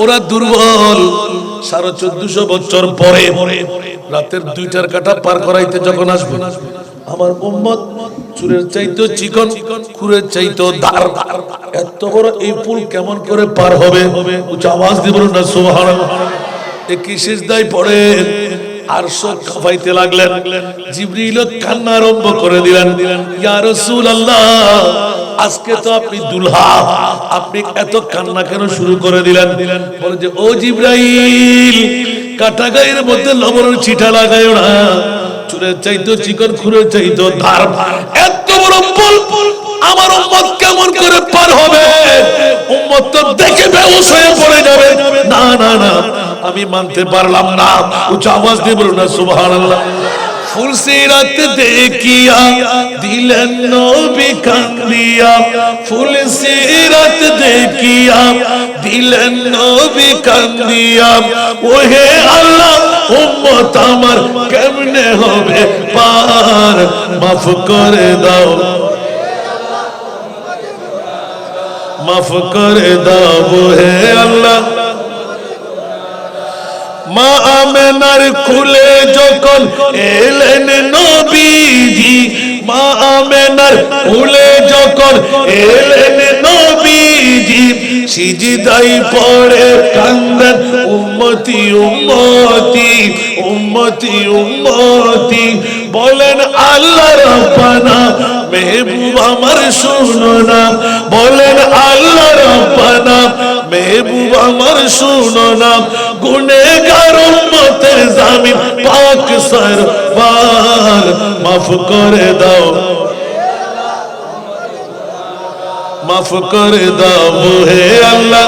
[SPEAKER 1] ওরা দুর্বল। ১৪৫০ বছর পরে রাতের ২টার কাঁটা পার করাইতে যখন আসবে, আমার উম্মত চুরের চাইতো চিকন, খুরের চাইতো ধার। এত বড় এই পুল কেমন করে পার হবে? উচ্চ আওয়াজ দিয়ে বলুন না সুবহানাল্লাহ। একই সিজদায় পড়ে আরশ কাঁপাইতে লাগলেন। জিবরিল কান্না আরম্ভ করে দিলেন, ইয়া রাসূলুল্লাহ, আজকে তো আপনি দুলহা, আপনি এত কান্না কেন শুরু করে দিলেন? বলে যে ও জিবরাইল, কাটা গায়ের মধ্যে লবণের ছিটা লাগায়ো না, চুলের চাইতো চিকন, খুরের চাইতো ধার। এত বড় পুল আমার উম্মত কেমন করে পার হবে? উম্মত তো দেখে বেহুশ হয়ে পড়ে যাবে। না না না, আমি মানতে পারলাম না। উচ্চ আওয়াজ দিয়ে বলুন না সুবহানাল্লাহ। ফুলসিরাত দেখিয়া দিলেন নবী কান্দিয়া, ফুলসিরাত দেখিয়া দিলেন নবী কান্দিয়া। ওহে আল্লাহ, উম্মত আমার কেমনে হবে পার? মাফ করে দাও, মাফ করে দাও হে আল্লাহ। মা আমেনার কুলে যখন এলেন নবীজি, মা আমেনার কুলে যখন এলেন নবীজি, সিজদাই পড়ে কান্দেন উম্মতি উম্মতি উম্মতি উম্মতি। বলেন আল্লাহ রাব্বানা, মেহবুব আমার শুনো না। বলেন আল্লাহ রাব্বানা, মেহবুব আমার শুনো না। গুনেহগার উম্মতের জামিন পাক সরবার, মাফ করে দাও, মাফ করে দাও হে আল্লাহ।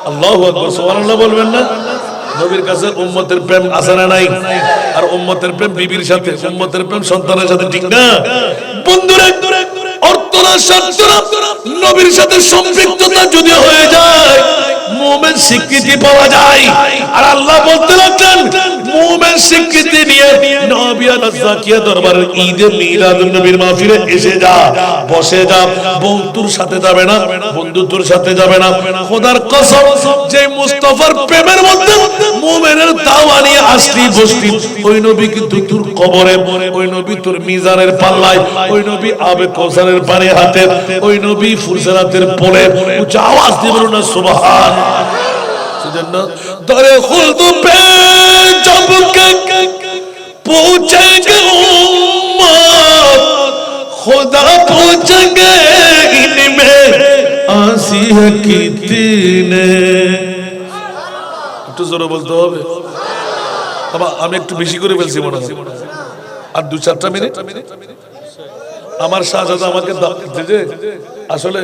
[SPEAKER 1] আল্লাহু আকবার। সুবহানাল্লাহ বলবেন না? নবীর কাছে উম্মতের প্রেম আছে না নাই? আর উম্মতের প্রেম বিবির সাথে, উম্মতের প্রেম সন্তানের সাথে, ঠিক না বন্ধুরা? অর্থনা স্বার্থনা নবীর সাথে সম্পৃক্ততা যদি হয়ে যায়, মুমিন স্বীকৃতি পাওয়া যায়। আর আল্লাহ বলতে লাগলেন, মুমিন স্বীকৃতি নিয়ে নবী জাকিয়া দরবারের ঈদে মিলাদুন নবীর মাহফিলে এসে যা, বসে যা। বন্ধুর সাথে যাবে না, বন্ধুত্বর সাথে যাবে না। খোদার কসম, যে মুস্তাফার প্রেমের মধ্যে মুমিনের দাওয়া নিয়ে আসলি বসলি, ওই নবী কিন্তু তোর কবরে, ওই নবী তোর মিজানের পাল্লায়, ওই নবী আবে কৌসারের পানি হাতে, ওই নবী ফুরসারাতের পোলে। উচ্চ আওয়াজ দিয়ে বলুন না সুবহান। সেজন্য দরে খুলদ পে জব কে पूछेंगे उम्मत, खुदा पूछेंगे इनमें आसी है कितने। একটু জোরে বলতে হবে। বাবা আমি একটু বেশি করে বলছি মনে হয়। আর 2-4টা মিনিট আমার শাহজাদা আমাকে যে আসলে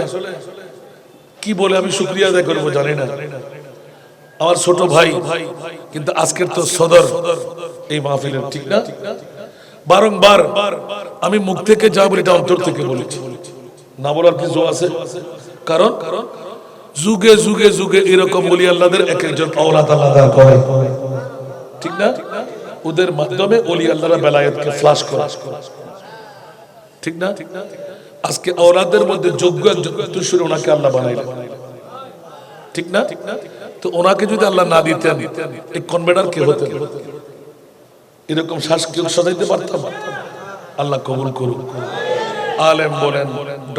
[SPEAKER 1] কি বলে আমি শুকরিয়া আদায় করবো জানি না, আমার ছোট ভাই, কিন্তু আজকের তো সদর এই মাহফিলের, ঠিক না? বারংবার আমি মুখ থেকে যা বলি এটা অন্তর থেকে বলেছি, না বলার কিছু আছে? কারণ যুগে যুগে যুগে এরকম ওলি আল্লাহদের এক একজন আওলাদ আল্লাহ করে, ঠিক না? ওদের মাধ্যমে ওলি আল্লাহরা বেলায়েতকে ফ্লাশ করে, ঠিক না? আজকে আওলাদের মধ্যে যোগ্য একজন তুষুর ওনাকে আল্লাহ বানাইলেন, ঠিক না? তো ওনাকে যদি আল্লাহ না দিতেন এই কনভেনার কে হতেন? এরকম শ্বাস কেউ সাজাইতে পারতাম? আল্লাহ কবুল করুন। আলেম বলেন,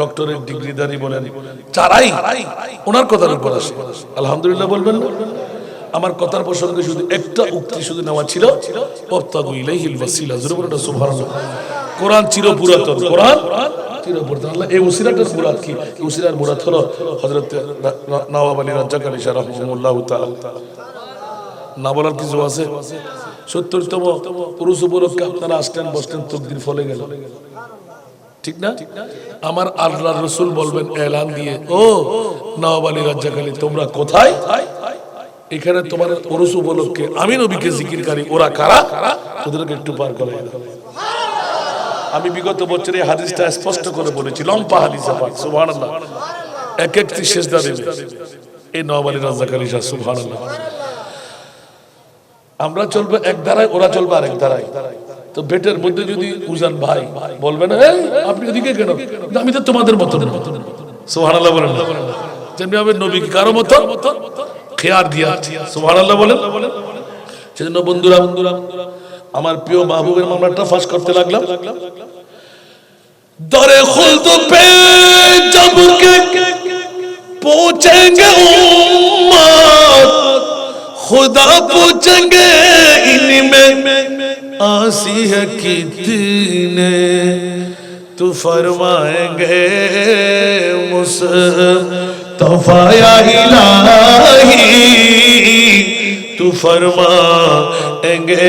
[SPEAKER 1] ডক্টরের ডিগ্রিধারী বলেন, যারাই ওনার কথার উপর আসে আলহামদুলিল্লাহ বলবেন না? আমার কথার প্রসঙ্গে শুধু একটা উক্তি শুধু নেওয়া ছিল, ওয়াবতাগু ইলাইহিল ওয়াসিলা, জোরে বলুন সুবহানাল্লাহ। কোরআন চিরপুরাতন, কোরআন চিরপুরাতন। আল্লাহ এই ওসিলাটার মুরাদ কি? ওসিলার মুরাদ হলো হযরত নওয়াব আলী রাজ্জাক আলী শাহ রাহিমাহুল্লাহ তাআলা। না বলার কিছু আছে? ৭০তম পুরুষ উপলক্ষে আপনারা আসলেন, বসলেন, তকদির ফলে গেল, ঠিক না? আমার আল্লাহর রাসূল বলবেন এলান দিয়ে, ও নওয়াব আলী রাজ্জাক আলী তোমরা কোথায়? এখানে তোমার পুরুষ উপলক্ষে আমি নবীকে জিকিরকারী, ওরা কারা? ওদেরকে একটু পার করে দাও। আমি বিগত বছরে এই হাদিসটা স্পষ্ট করে বলেছি, লম্বা হাদিস, সুবহানাল্লাহ। এক একটি সিজদা দেবে এই নওয়াব আলী রাজ্জাক আলী শাহ, সুবহানাল্লাহ। আমরা চলবো এক ধারায়, ওরা চলবে আরেক ধারায়। তো বেটের মধ্যে যদি উজান ভাই বলবে না আপনি ওদিকে কেন, আমি তো তোমাদের মত, সুবহানাল্লাহ বলেন। যেমনি হবে নবীকে কারো মতো খেয়ার দিয়া, সুবহানাল্লাহ বলেন। সেজন্য বন্ধুরা, আমার প্রিয় মাহবুবের মামলাটা ফাঁস করতে লাগলাম। দরে খুলদ পে জব কে পৌঁছেঙ্গে উম্মত, खुदा पूछेंगे इनमें आसी है कितने, तू फरमाएंगे मुस्तफा या इलाही, तू फरमाएंगे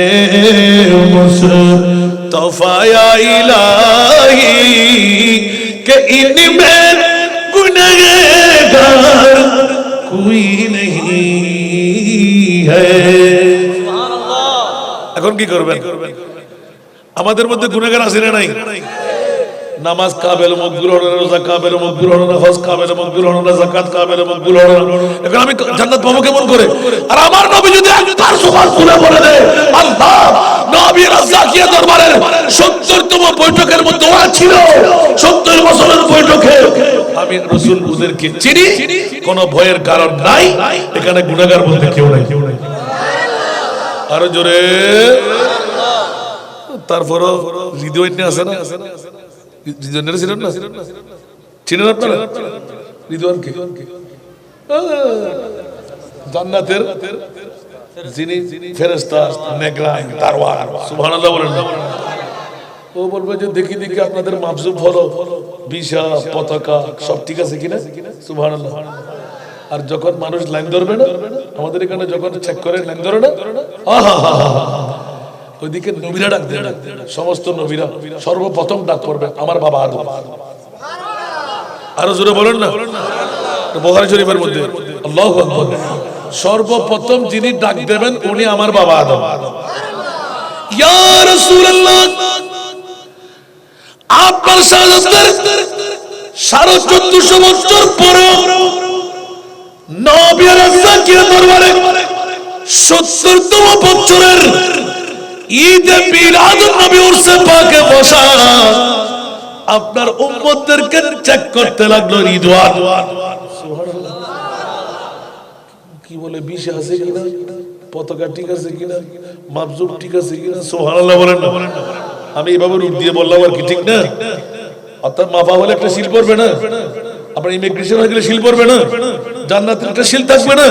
[SPEAKER 1] मुस्तफा या इलाही कि इनमें गुनहगार कोई नहीं। এখন কি করবেন? আমাদের মধ্যে গুনাহগার আছে না নাই? নামাজ কাবেল মকবুল হলো না, রোজা কাবেল মকবুল হলো না, হজ কাবেল মকবুল হলো না, যাকাত কাবেল মকবুল হলো না। এখন আমি জান্নাত পাবো কেমন করে? আর আমার নবী যদি একবার সুবহান খুলে বলে দেয়, আল্লাহ নবী রাজ্জাকিয়া দরবারের ৭০তম বৈঠকের মধ্যে ওরা ছিল, ৭০ বছরের বৈঠকে আমি রাসূল ওদেরকে চিনি, কোনো ভয়ের কারণ নাই। এখানে গুনাহগার বলতে কেউ নাই। আরো জোরে। তারপরও হৃদয় নিয়ে আসে না, হৃদয় ছিলেন না, চিনেন আপনারা হৃদয়কে? জান্নাতের যিনি ফেরেশতা, নেগরান, দারওয়ান, সুবহানাল্লাহ বলেন না? ও বলবে যে দেখি দেখি আপনাদের মাহজুব হলো, ভিসা, পতাকা সব ঠিক আছে কিনা, সুবহানাল্লাহ। আর যখন মানুষ লাইন ধরবে না, আমাদের এখানে যখন চেক করে লাইন ধরে না, ওইদিকে নবীরা ডাক দেন, সমস্ত নবীরা সর্বপ্রথম ডাক করবে আমার বাবা আদম। আরো জোরে বলেন না? বুখারী শরীফের মধ্যে আল্লাহু আকবার, সর্বপ্রথম যিনি ডাক দেবেন উনি আমার বাবা আদম। ইয়া রাসূলুল্লাহ, আপনার শাহাদাতের 1450 বছর পরে নবী রাজ্জাকিয়া দরবারে ৭০তম বছরের ঈদে মিলাদুন নবী উরসে পাকে বসা আপনার উম্মতদেরকে চেক করতে লাগলো রিদওয়ান। সুবহানাল্লাহ। কি বলে ভিসা আছে কিনা, পতাকা ঠিক আছে কিনা, মাহজুব ঠিক আছে কিনা, সুবহানাল্লাহ বলেন না? আমি এইভাবে রূপ দিয়ে বললাম আর কি, ঠিক না? অর্থাৎ মাফা হলে একটা সিল পড়বে না, আপনার ইমিগ্রেশন হয়ে গেলে সিল পড়বে না, জান্নাতের একটা সিল থাকবে না,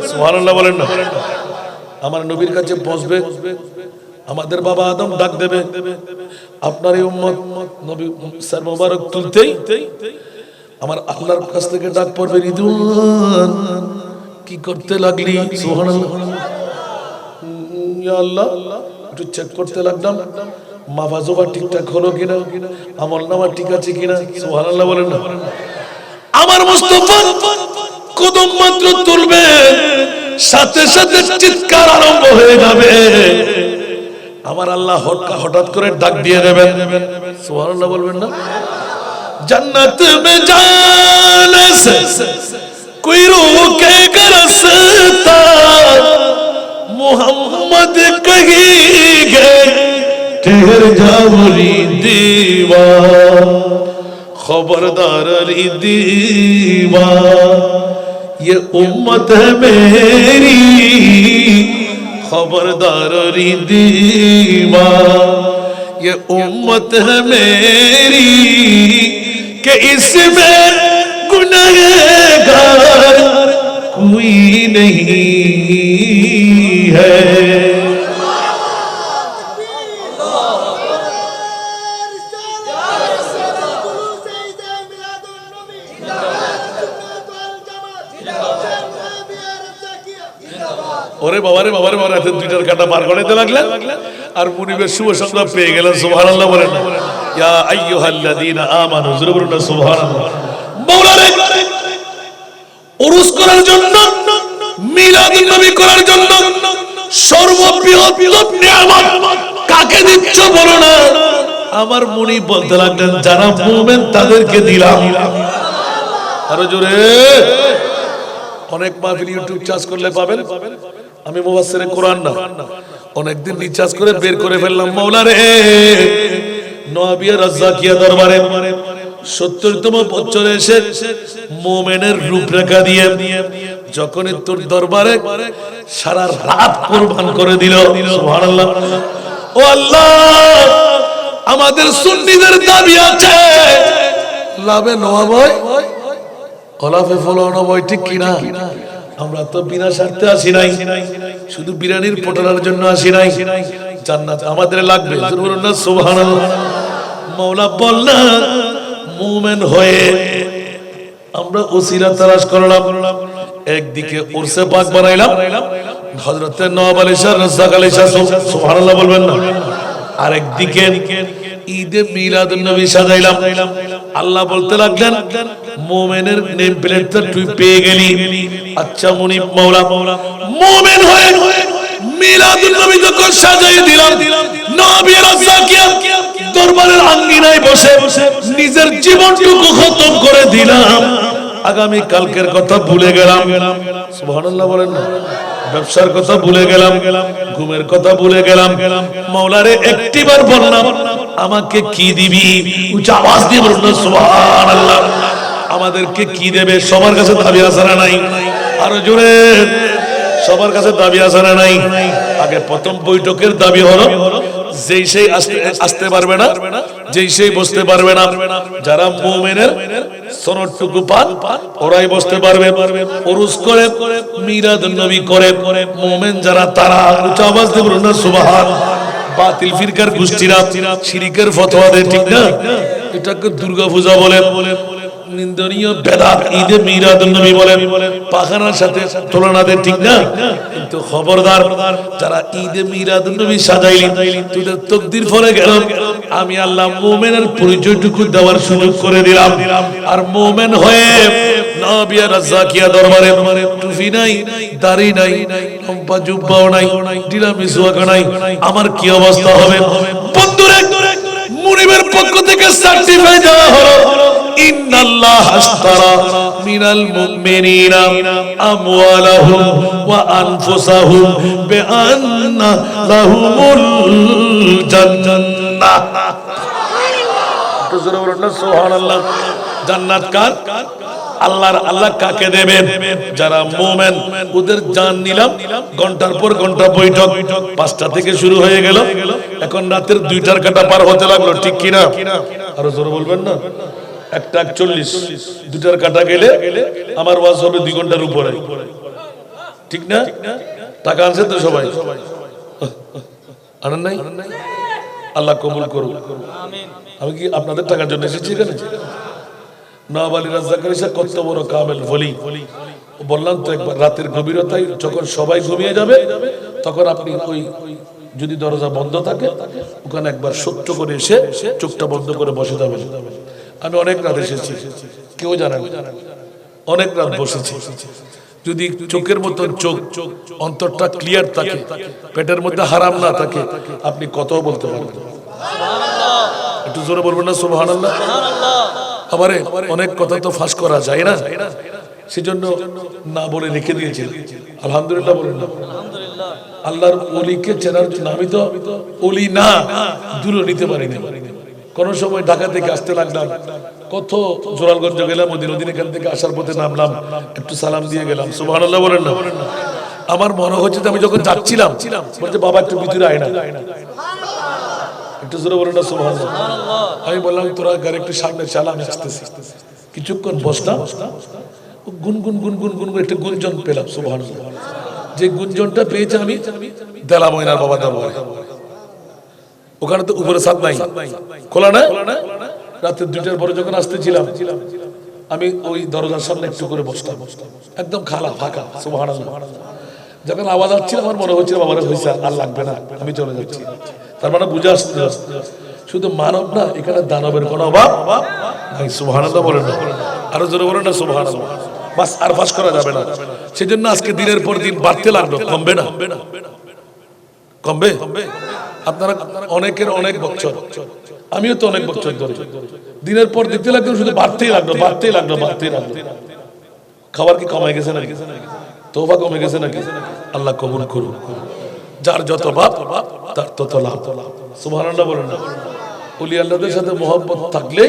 [SPEAKER 1] সুবহানাল্লাহ বলেন না? আমার নবীর কাছে পৌঁছবে, আমাদের বাবা আদম ডাক দেবে, আপনার এই উম্মত নবী স্যার মোবারক তুলতেই আমার আল্লাহর কাছ থেকে ডাক পড়বে, রিদওয়ান কি করতে লাগলি? সুবহানাল্লাহ। ইয়া আল্লাহ, একটু চেক করতে লাগলাম মাফাজোবা ঠিকঠাক হলো কিনা, আমল নামা ঠিক আছে কিনা, সুবহানাল্লাহ বলেন না। আমার মুস্তাফা কদম মাত্র তুলবে, সাথে সাথে চিৎকার আরম্ভ হয়ে যাবে। আমার আল্লাহ হঠাৎ করে ডাক দিয়ে দেবেন, সুবহানাল্লাহ বলবেন না। जन्नत में जाने से कोई रोकेगा रास्ता, मोहम्मद कहेंगे ठहर जाओ रे दीवा, खबरदार रे दीवा, ये उम्मत है मेरी, खबरदार रे दीवा, ये उम्मत है मेरी, कि इसमें गुनहगार कोई नहीं है। ওরে বাবা রে বাবা রে বাবা, এত দুইটার কাটা পার করাইতে লাগলেন আর মুনিবের শুভ সংবাদ পেয়ে গেলেন, সুবহানাল্লাহ বলেন না। ইয়া আইয়ুহাল্লাযীনা আমানু জোরে বলুন না সুবহানাল্লাহ। মাওলানা উরুস করার জন্য, মিলাদুন নবী করার জন্য সর্ববৃহৎ নিয়ামত কাকে দিচ্ছ বলো না। আমার মুনিব বলতে লাগলেন যারা মুমিন তাদেরকে দিলাম। আরো জোরে। অনেক মাহফিল ইউটিউব চার্জ করলে পাবেন, আমি মুফাসসিরে কোরআন না, অনেকদিন রিচার্জ করে বের করে ফেললাম। মাওলা রে, নওয়াবিয়া রাজ্জাকিয়া দরবারে ৭০তম বছরে এসে মুমিনের রূপরেখা দিয়ে যখনই তোর দরবারে সারা রাত কুরবান করে দিল, সুবহানাল্লাহ। ও আল্লাহ, আমাদের সুন্নিদের দাবি আছে লাভে নওয়াব হয়, কলাফে ফলানো বই, ঠিক কিনা? আমরা তো বিনা স্বার্থে আসি নাই, শুধু বিরিয়ানির পটলার জন্য আসি নাই। জান্নাত আমাদের লাগবে, বলুন না সুবহানাল্লাহ। মাওলা বললেন মুমিন হয়ে আমরা ওসিলা তালাশ করলাম, একদিকে উরসে পাক বানাইলাম, হযরত নওয়াব আলী শাহ রাজ্জাক আলী শাহ, সুবহানাল্লাহ বলবেন না। আরেকদিকে ঈদে মিলাদুন নবী সাজাইলাম। আল্লাহ বলতে লাগলেন মুমিনের নেম প্লেটটা তুই পেয়ে গেলি, আচ্ছা মুনিব মাওলা, মুমিন হয়ে মিলাদুন নবী যখন সাজাই দিলাম, নবী রাজ্জাকিয়া দরবারের আঙ্গিনায় বসে নিজের জীবনটুকু খতম করে দিলাম, আগামী কালকের কথা ভুলে গেলাম, সুবহানাল্লাহ বলেন না। ব্যবসার কথা ভুলে গেলাম, ঘুমের কথা ভুলে গেলাম। মাওলারে একটিবার বললাম আমাকে কি দিবি, উচ্চ আওয়াজ দিয়ে বলুন সুবহানাল্লাহ। আমাদেরকে কি দেবে? সবার কাছে দাবি আছে না নাই? আরো জোরে, সবার কাছে দাবি আছে না নাই? আগে প্রথম বৈঠকের দাবি হলো যেই সেই আসতে পারবে না, যেই সেই বসতে পারবে না, যারা মুমিনের সনদটুকু পান ওরাই বসতে পারবে। উরুস করে মিলাদুন নবী করে মুমিন যারা, তারা উচ্চ আওয়াজ দিয়ে বলুন না সুবহানাল্লাহ। বাতিল ফিরকার গোষ্ঠীরা শিরকের ফতোয়া দেয়, ঠিক না? এটাকে দুর্গা পূজা বলে, নিন্দনীয় বেদাত ঈদে মিলাদুন নবী বলে, পাখানার সাথে তুলনা দেয়, ঠিক না? কিন্তু খবরদার যারা ঈদে মিলাদুন নবী সাজাইলি, তুই তাকদীর ফলে গেল, আমি আল্লাহ মুমিনের পরিচয়টুকু দেওয়ার সুযোগ করে দিলাম। আর মুমিন হয়ে নওয়াবিয়া রাজ্জাকিয়া দরবারে টুপি নাই, দাড়ি নাই, লম্বা জুব্বাও নাই, ঢিলা মিসওয়াক নাই, আমার কি অবস্থা হবে? বন্ধুরা, মুনিবের পক্ষ থেকে সার্টিফাই দেওয়া হলো ইন্নাল্লাহ আশতারা মিনাল মুমিনিনা আমওয়ালাহুম ওয়া আনফুসাহুম বিআন্না লাহুমুল জান্নাহ। সুবহানাল্লাহ। জান্নাত কার? আল্লাহর। আল্লাহ কাকে দেবে? যারা মুমিন। ওদের জান নিলাম, ঘন্টার পর ঘন্টা বৈঠক, 5টা থেকে শুরু হয়ে গেল, এখন রাতের 2টার কাটা পার হতে লাগলো, ঠিক কিনা? আরো জোরে বলবেন না। 1:41, 2টার কাটা গেলে আমার ওয়াজ হবে 2 ঘন্টার উপরে, ঠিক না? টাকা আনছেন তো সবাই? আনেন নাই? আল্লাহ কবুল করুন। আমি কি আপনাদের টাকার জন্য এসেছি এখানে? নওয়াব আলী রাজ্জাক আলী শাহ কত বড় কামেল ওলি। বললাম তো একবার, রাতের গভীরতায় যখন সবাই ঘুমিয়ে যাবে তখন আপনি ওই যদি দরজা বন্ধ থাকে ওখানে একবার সত্য করে এসে চোখটা বন্ধ করে বসে যাবেন। আমি অনেক রাত এসেছি, কেউ জানে না, অনেক রাত বসেছি। যদি চোখের মতন চোখ, অন্তরটা ক্লিয়ার থাকে, পেটের মধ্যে হারাম না থাকে, আপনি কত বলতে পারবেন। একটু জোরে বলবেন না সুবহানাল্লাহ। আমারে অনেক কথা তো ফাঁস করা যায় না, সেজন্য না বলে রেখে দিয়েছি। আলহামদুলিল্লাহ বলেন না। আল্লাহর ওলিকে চেনার জন্য আমি তো ওলি না, দূরে নিতে পারিনি। কোন সময় ঢাকা থেকে আসতে লাগলাম, কত জোরালগঞ্জ গেলাম, ওদিন এখান থেকে আসার পথে নামলাম, একটু সালাম দিয়ে গেলাম। সুবহানাল্লাহ বলেন না। আমার মনে হচ্ছে যে আমি যখন যাচ্ছিলাম বলছে বাবা একটু ভিতরে আয় না, একটু জোরে বলেন না সুবহানাল্লাহ। আমি বললাম তোরা গাড়ি একটু সামনে চালা, আমি আসতেছি। কিছুক্ষণ বসলাম, গুনগুন গুনগুন গুনগুন একটা গুঞ্জন পেলাম। সুবহানাল্লাহ। যে গুঞ্জনটা পেয়েছে আমি দেলা ময়নার বাবা দরবারে। ওখানে তো উপরে ছাদ নাই, খোলা না। রাতে 2টার পরে যখন আসতেছিলাম আমি ওই দরজার সামনে একটু করে বসতাম, একদম খালা ফাঁকা। সুবহানাল্লাহ। যখন আওয়াজ আসছিল আমার মনে হচ্ছিল বাবারে হইছে, আর লাগবে না, আমি চলে যাচ্ছি। তার মানে বুঝে আসতে শুধু মানব না, এখানে দানবের কোনো অভাব নাই। সুবহানাল্লাহ বলেন না, আরো জোরে বলেন না সুবহানাল্লাহ। বাস আর ফাঁস করা যাবে না। সেজন্য আজকে দিনের পর দিন বাড়তে লাগলো, কমবে না। কমবে? আপনারা অনেকের অনেক বছর, আমিও তো অনেক বছর ধরে দিনের পর দেখতে লাগলো, শুধু বাড়তেই লাগলো, বাড়তেই লাগলো, বাড়তেই লাগলো। খাবার কি কমে গেছে নাকি? তওবা কমে গেছে নাকি? আল্লাহ কবুল করুন। যার যত বাপ তার তত লাভ। সুবহানাল্লাহ বলেন না। ওলি আল্লাহদের সাথে মহব্বত থাকলে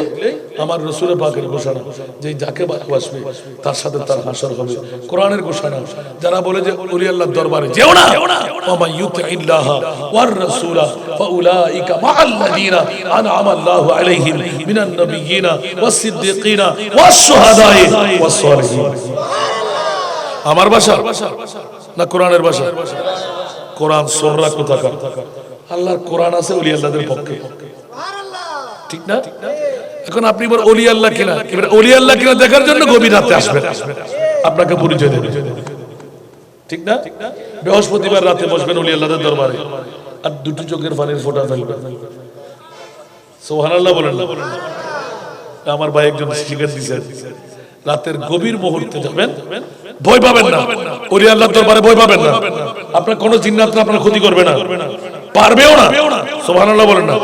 [SPEAKER 1] আমার রাসূলের পাকের ঘোষণা যে যাকে ভালোবাসবে তার সাথে তার হাসর হবে। কোরআনের ঘোষণা, যারা বলে যে ওলি আল্লাহর দরবারে যেও না, ওয়া ইউতিল্লাহ ওয়ার রাসূলা ফাউলাইকা মাআল্লাযিনা আনআমা আল্লাহু আলাইহিম মিনান নাবিয়্যিনা ওয়াস সিদ্দিকিনা ওয়াস শুহাদাই ওয়াস সালিহিন। আমার ভাষা না কোরআনের ভাষা? কোরআন সোহরা কোথাকার। আল্লাহর কোরআন আছে ওলি আল্লাহদের পক্ষে, ঠিক না? এখন আপনি বল ওলি আল্লাহ কিনা, এবার ওলি আল্লাহ কিনা দেখার জন্য গভীর রাতে আসবেন, আপনাকে পরিচয় দেবে, ঠিক না? বৃহস্পতিবার রাতে বসবেন ওলি আল্লাহদের দরবারে, আর দুটো চোখের পানির ফোঁটা ফেলবেন। সুবহানাল্লাহ বলেন না। আমার ভাই একজন শিখার দিয়েছেন, রাতের গভীর মুহূর্তে যাবেন, ভয় পাবেন না। ওলি আল্লাহর দরবারে ভয় পাবেন না। আপনার কোনো জিন্নাত আপনার ক্ষতি করবে না, পারবেও না। সুবহানাল্লাহ বলেন না।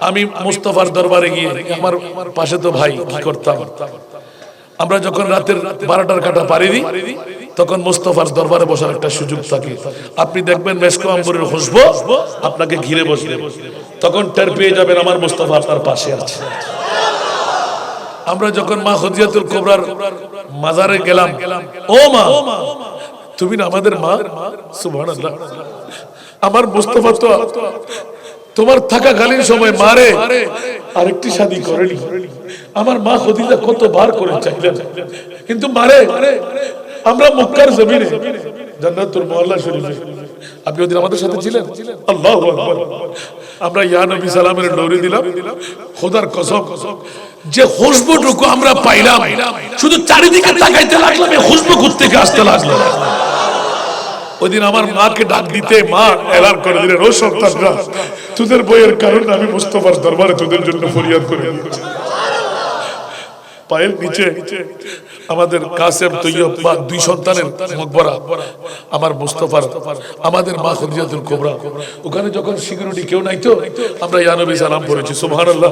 [SPEAKER 1] আমি মুস্তাফার দরবারে গিয়ে, আমার পাশে তো ভাই, কি করতাম আমরা যখন রাতের 12টার কাটা পারি দিই, তখন মুস্তাফার দরবারে বসার একটা সুযোগ থাকে। আপনি দেখবেন মেশকো আম্বরের খুশবু আপনাকে ঘিরে বসবে, তখন টের পেয়ে যাবেন আমার মুস্তাফা আপনার পাশে আছে। আমরা যখন মা খদিজাতুল কুবরার মাজারে গেলাম, ও মা তুমি না আমাদের মা। সুবহানাল্লাহ। আমার মুস্তাফা তো তোমার থাকাকালীন সময় মারে আরেকটি শাদী করেনি। আমার মা খদিজা কতবার করে চাইলেন, কিন্তু মারে। আমরা মক্কার জমিনে জান্নাতুল মুআল্লা শরীফে, আপনি ওদিন আমাদের সাথে ছিলেন। আল্লাহু আকবার। আমরা ইয়া নবী সালামের দৌড়ে দিলাম। খোদার কসম, যে খুশবুটুকু আমরা পাইলাম, শুধু চারিদিকে তাকাইতে লাগলাম, এই খুশবু ঘুরতে আসতে লাগলো। ওইদিন আমার মাকে ডাক দিতে মা এলান করে দিলেন, ও সন্তানরা, তোদের বইয়ের কারণে আমি মুস্তাফার দরবারে তোদের জন্য ফরিয়াদ করে দিয়েছি। পায়ের নিচে আমাদের কাসেম তৈয়ব বা 2 সন্তানের মকবরা, আমার মুস্তাফার, আমাদের মা খদিজাতুল কুবরা। ওখানে যখন সিকিউরিটি কেউ নাই তো আমরা ইয়া নবী সালাম পড়েছি। সুবহানাল্লাহ।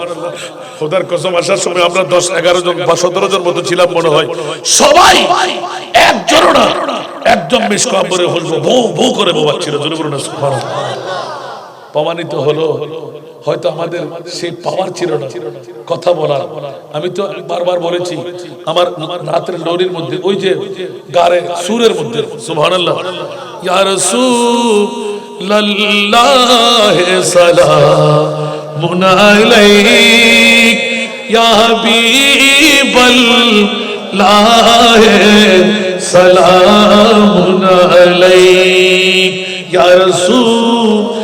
[SPEAKER 1] খোদার কসম, আসার সময় আমরা 10-11 জন বা 17 জন মতো ছিলাম মনে হয়। সবাই একজন না, একদম মিশকা আম্বরে হলবো বউ বউ করে বোবাচ্ছিল। জোরে বলুন না সুবহানাল্লাহ। প্রমাণিত হলো হয়তো আমাদের সেই পাওয়ার ছিল না কথা বলার। আমি তো বারবার বলেছি, আমার রাতের লরির মধ্যে ওই যে গারে সুরের মধ্যে সুবহানাল্লাহ, ইয়া রাসূলুল্লাহ সালামুন আলাইক ইয়া হাবিবাল্লাহ সালামুন আলাইক ইয়া রাসূলুল্লাহ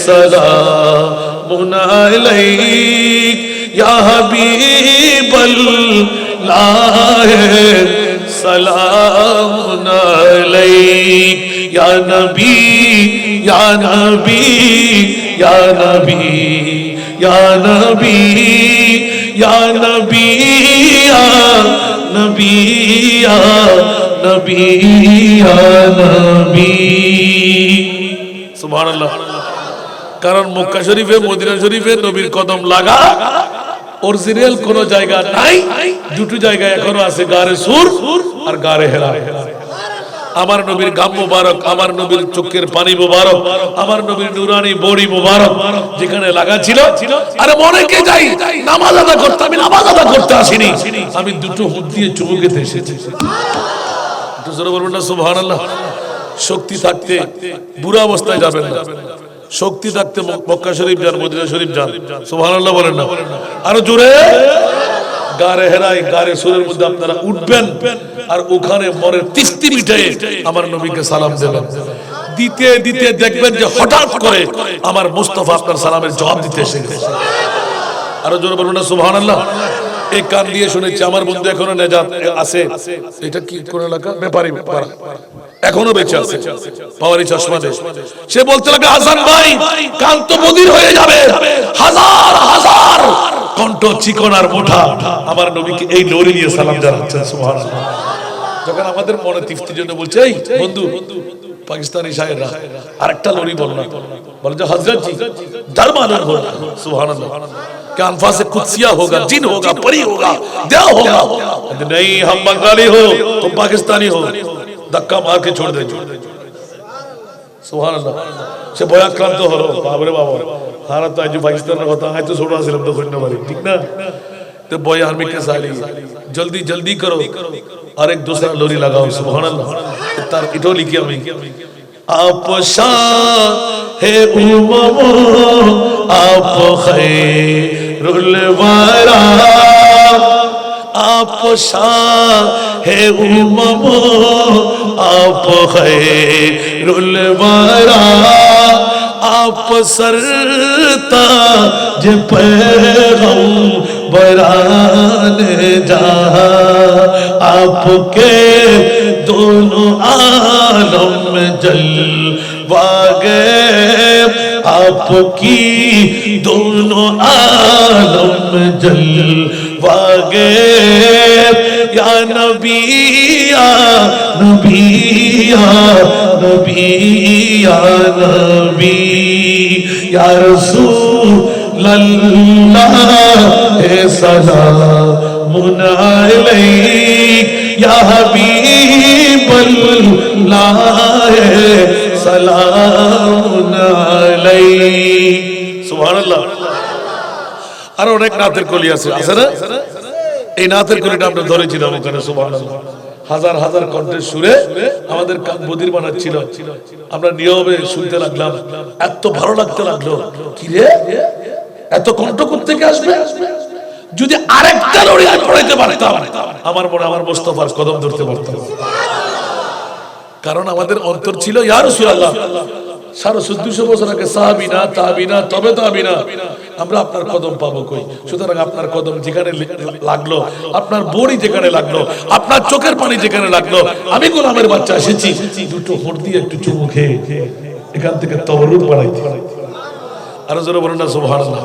[SPEAKER 1] সালামুন আলাইক ইয়া হাবিবাল্লাহ সালামুন আলাইক ইয়া নবী ইয়া নবী ইয়া নবী ইয়া নবী ইয়া নবী ইয়া নবী ইয়া নবী ইয়া নবী। সুবহানাল্লাহ। কারণ মক্কা শরীফে মদিনা শরীফে নবীর কদম লাগা অরিজিনাল কোন জায়গা নাই, দুটো জায়গা এখনো আছে, গারে সুর আর গারে হেরা। আমার নবীর গাম মুবারক, আমার নবীর চোখের পানি মুবারক, আমার নবীর নুরানি বড়ি মুবারক যেখানে লাগা ছিল। আরে মনে কে যাই নামাজ আদা করতে, আমি নামাজ আদা করতে আসিনি, আমি দুটো হুট দিয়ে চুমু খেতে এসেছি। একটু জোরে বলবেন না সুবহানাল্লাহ। শক্তি থাকতে বুড়া অবস্থায় যাবেন না, শক্তি থাকতে মক্কা শরীফ যান, মদিনা শরীফ যান। সুবহানাল্লাহ বলেন না, আরো জোরে। গারে হেরাই গারে সুরের মধ্যে আপনারা উঠবেন আর ওখানে মনের তিস্তি মিটায়ে আমার নবীকে সালাম দেবেন। দিতে দিতে দেখবেন যে হঠাৎ করে আমার মুস্তাফা আপনার সালামের জবাব দিতে এসে গেছে। আরো জোরে বলুন না সুবহানাল্লাহ। এই কান দিয়ে শুনেছি আমার বন্ধু এখনো নেজাত আছে। এটা কি কোন এলাকা? ব্যাপারী পাড়া, এখনো বেঁচে আছে, পাওয়ারি চশমা দেশ। সে বলতে লাগলো হাসান ভাই কান তো বধির হয়ে যাবে, হাজার হাজার কণ্ঠ চিকন আর মোটা আমার নবীকে এই লরি দিয়ে সালাম জানাচ্ছেন। সুবহানাল্লাহ। যখন আমাদের মনে তৃপ্তির জন্য বলছে এই বন্ধু পাকিস্তানি শায়েররা আরেকটা লরি বল না, বলে যে হযরত জি দরবারে বল। সুবহানাল্লাহ। क्या अल्फाज़ कुदसिया होगा, जिन होगा, परी होगा, क्या होगा? नहीं हम बंगाली हो तुम पाकिस्तानी हो, धक्का मार के छोड़ दे। সুবহানাল্লাহ। সে ভয়াক্রান্ত হলো, বাবরে বাবা হারা তো আজ পাকিস্তানের কথা আজ তো ছোট ছিলাম তো কইনা পারি, ঠিক না? तो बॉय आर्मी के साली जल्दी जल्दी करो और एक दूसरा लोरी लगाओ। सुबहानअल्लाह। तार इटो लिखिया मैं आप शाह है उम्मो आप खैरुल वरा, आप शाह है उम्मो आप खैरुल वरा, आप सरता जे पैगंबराने जहां, आपके दोनों आलम में जलवागे, आपकी दोनों आलम में जलवागे। या नबी या नबी या नबी या नबी या रसूल अल्लाह सलामुन अलैक या हबीब अल्लाह सलामुन अलैक। সুবহানাল্লাহ। আর অনেক নাতের কলি আছে না? এই নাতের কলিটা আমরা ধরেছিলাম ওখানে। সুবহানাল্লাহ। হাজার হাজার কণ্ঠের সুরে আমাদের কান বদির বানাচ্ছিল, আমরা নিয়মে শুনতে লাগলাম, এত ভালো লাগতে লাগলো। কি রে এত কণ্ঠ করতে কে আসবে? যদি আরেকটা লড়ি আর পড়াইতে পারতাম আমার মনে আমার মুস্তাফার কদম ধরতে পারতাম। কারণ আমাদের অন্তর ছিল ইয়া রাসূলুল্লাহ 1450 বছর আগে সাহাবীনা তাবিনা তবে তাবিনা আমরা আপনার কদম পাবো কই? সুতরাং আপনার কদম যেখানে লাগলো, আপনার বড়ি যেখানে লাগলো, আপনার চোখের পানি যেখানে লাগলো, আমি গোলামের বাচ্চা এসেছি দুটো হোঁট দিয়ে একটু চুমু খেয়ে এখান থেকে তবরুদ বাড়াইতে। আরো জোরে বলুন না সুবহানাল্লাহ।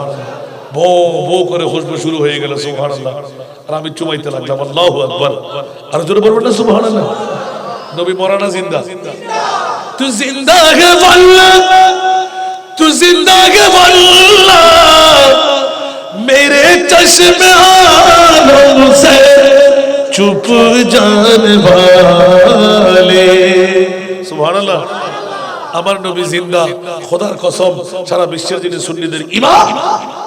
[SPEAKER 1] বো বো করে খুশবু শুরু হয়ে গেল। সুবহানাল্লাহ। আর আমি চুমাইতে লাগলাম আল্লাহু আকবার। আরো জোরে বলুন না সুবহানাল্লাহ। নবী মরানা জিন্দা। तू जिंदा है वल्लाह, तू जिंदा है वल्लाह, मेरे चश्मे आलम से चुप जाने वाले। सुभानअल्लाह। আমার নবী জিন্দা, খোদার কসম সারা বিশ্বের যিনি সুন্নিদের ইমাম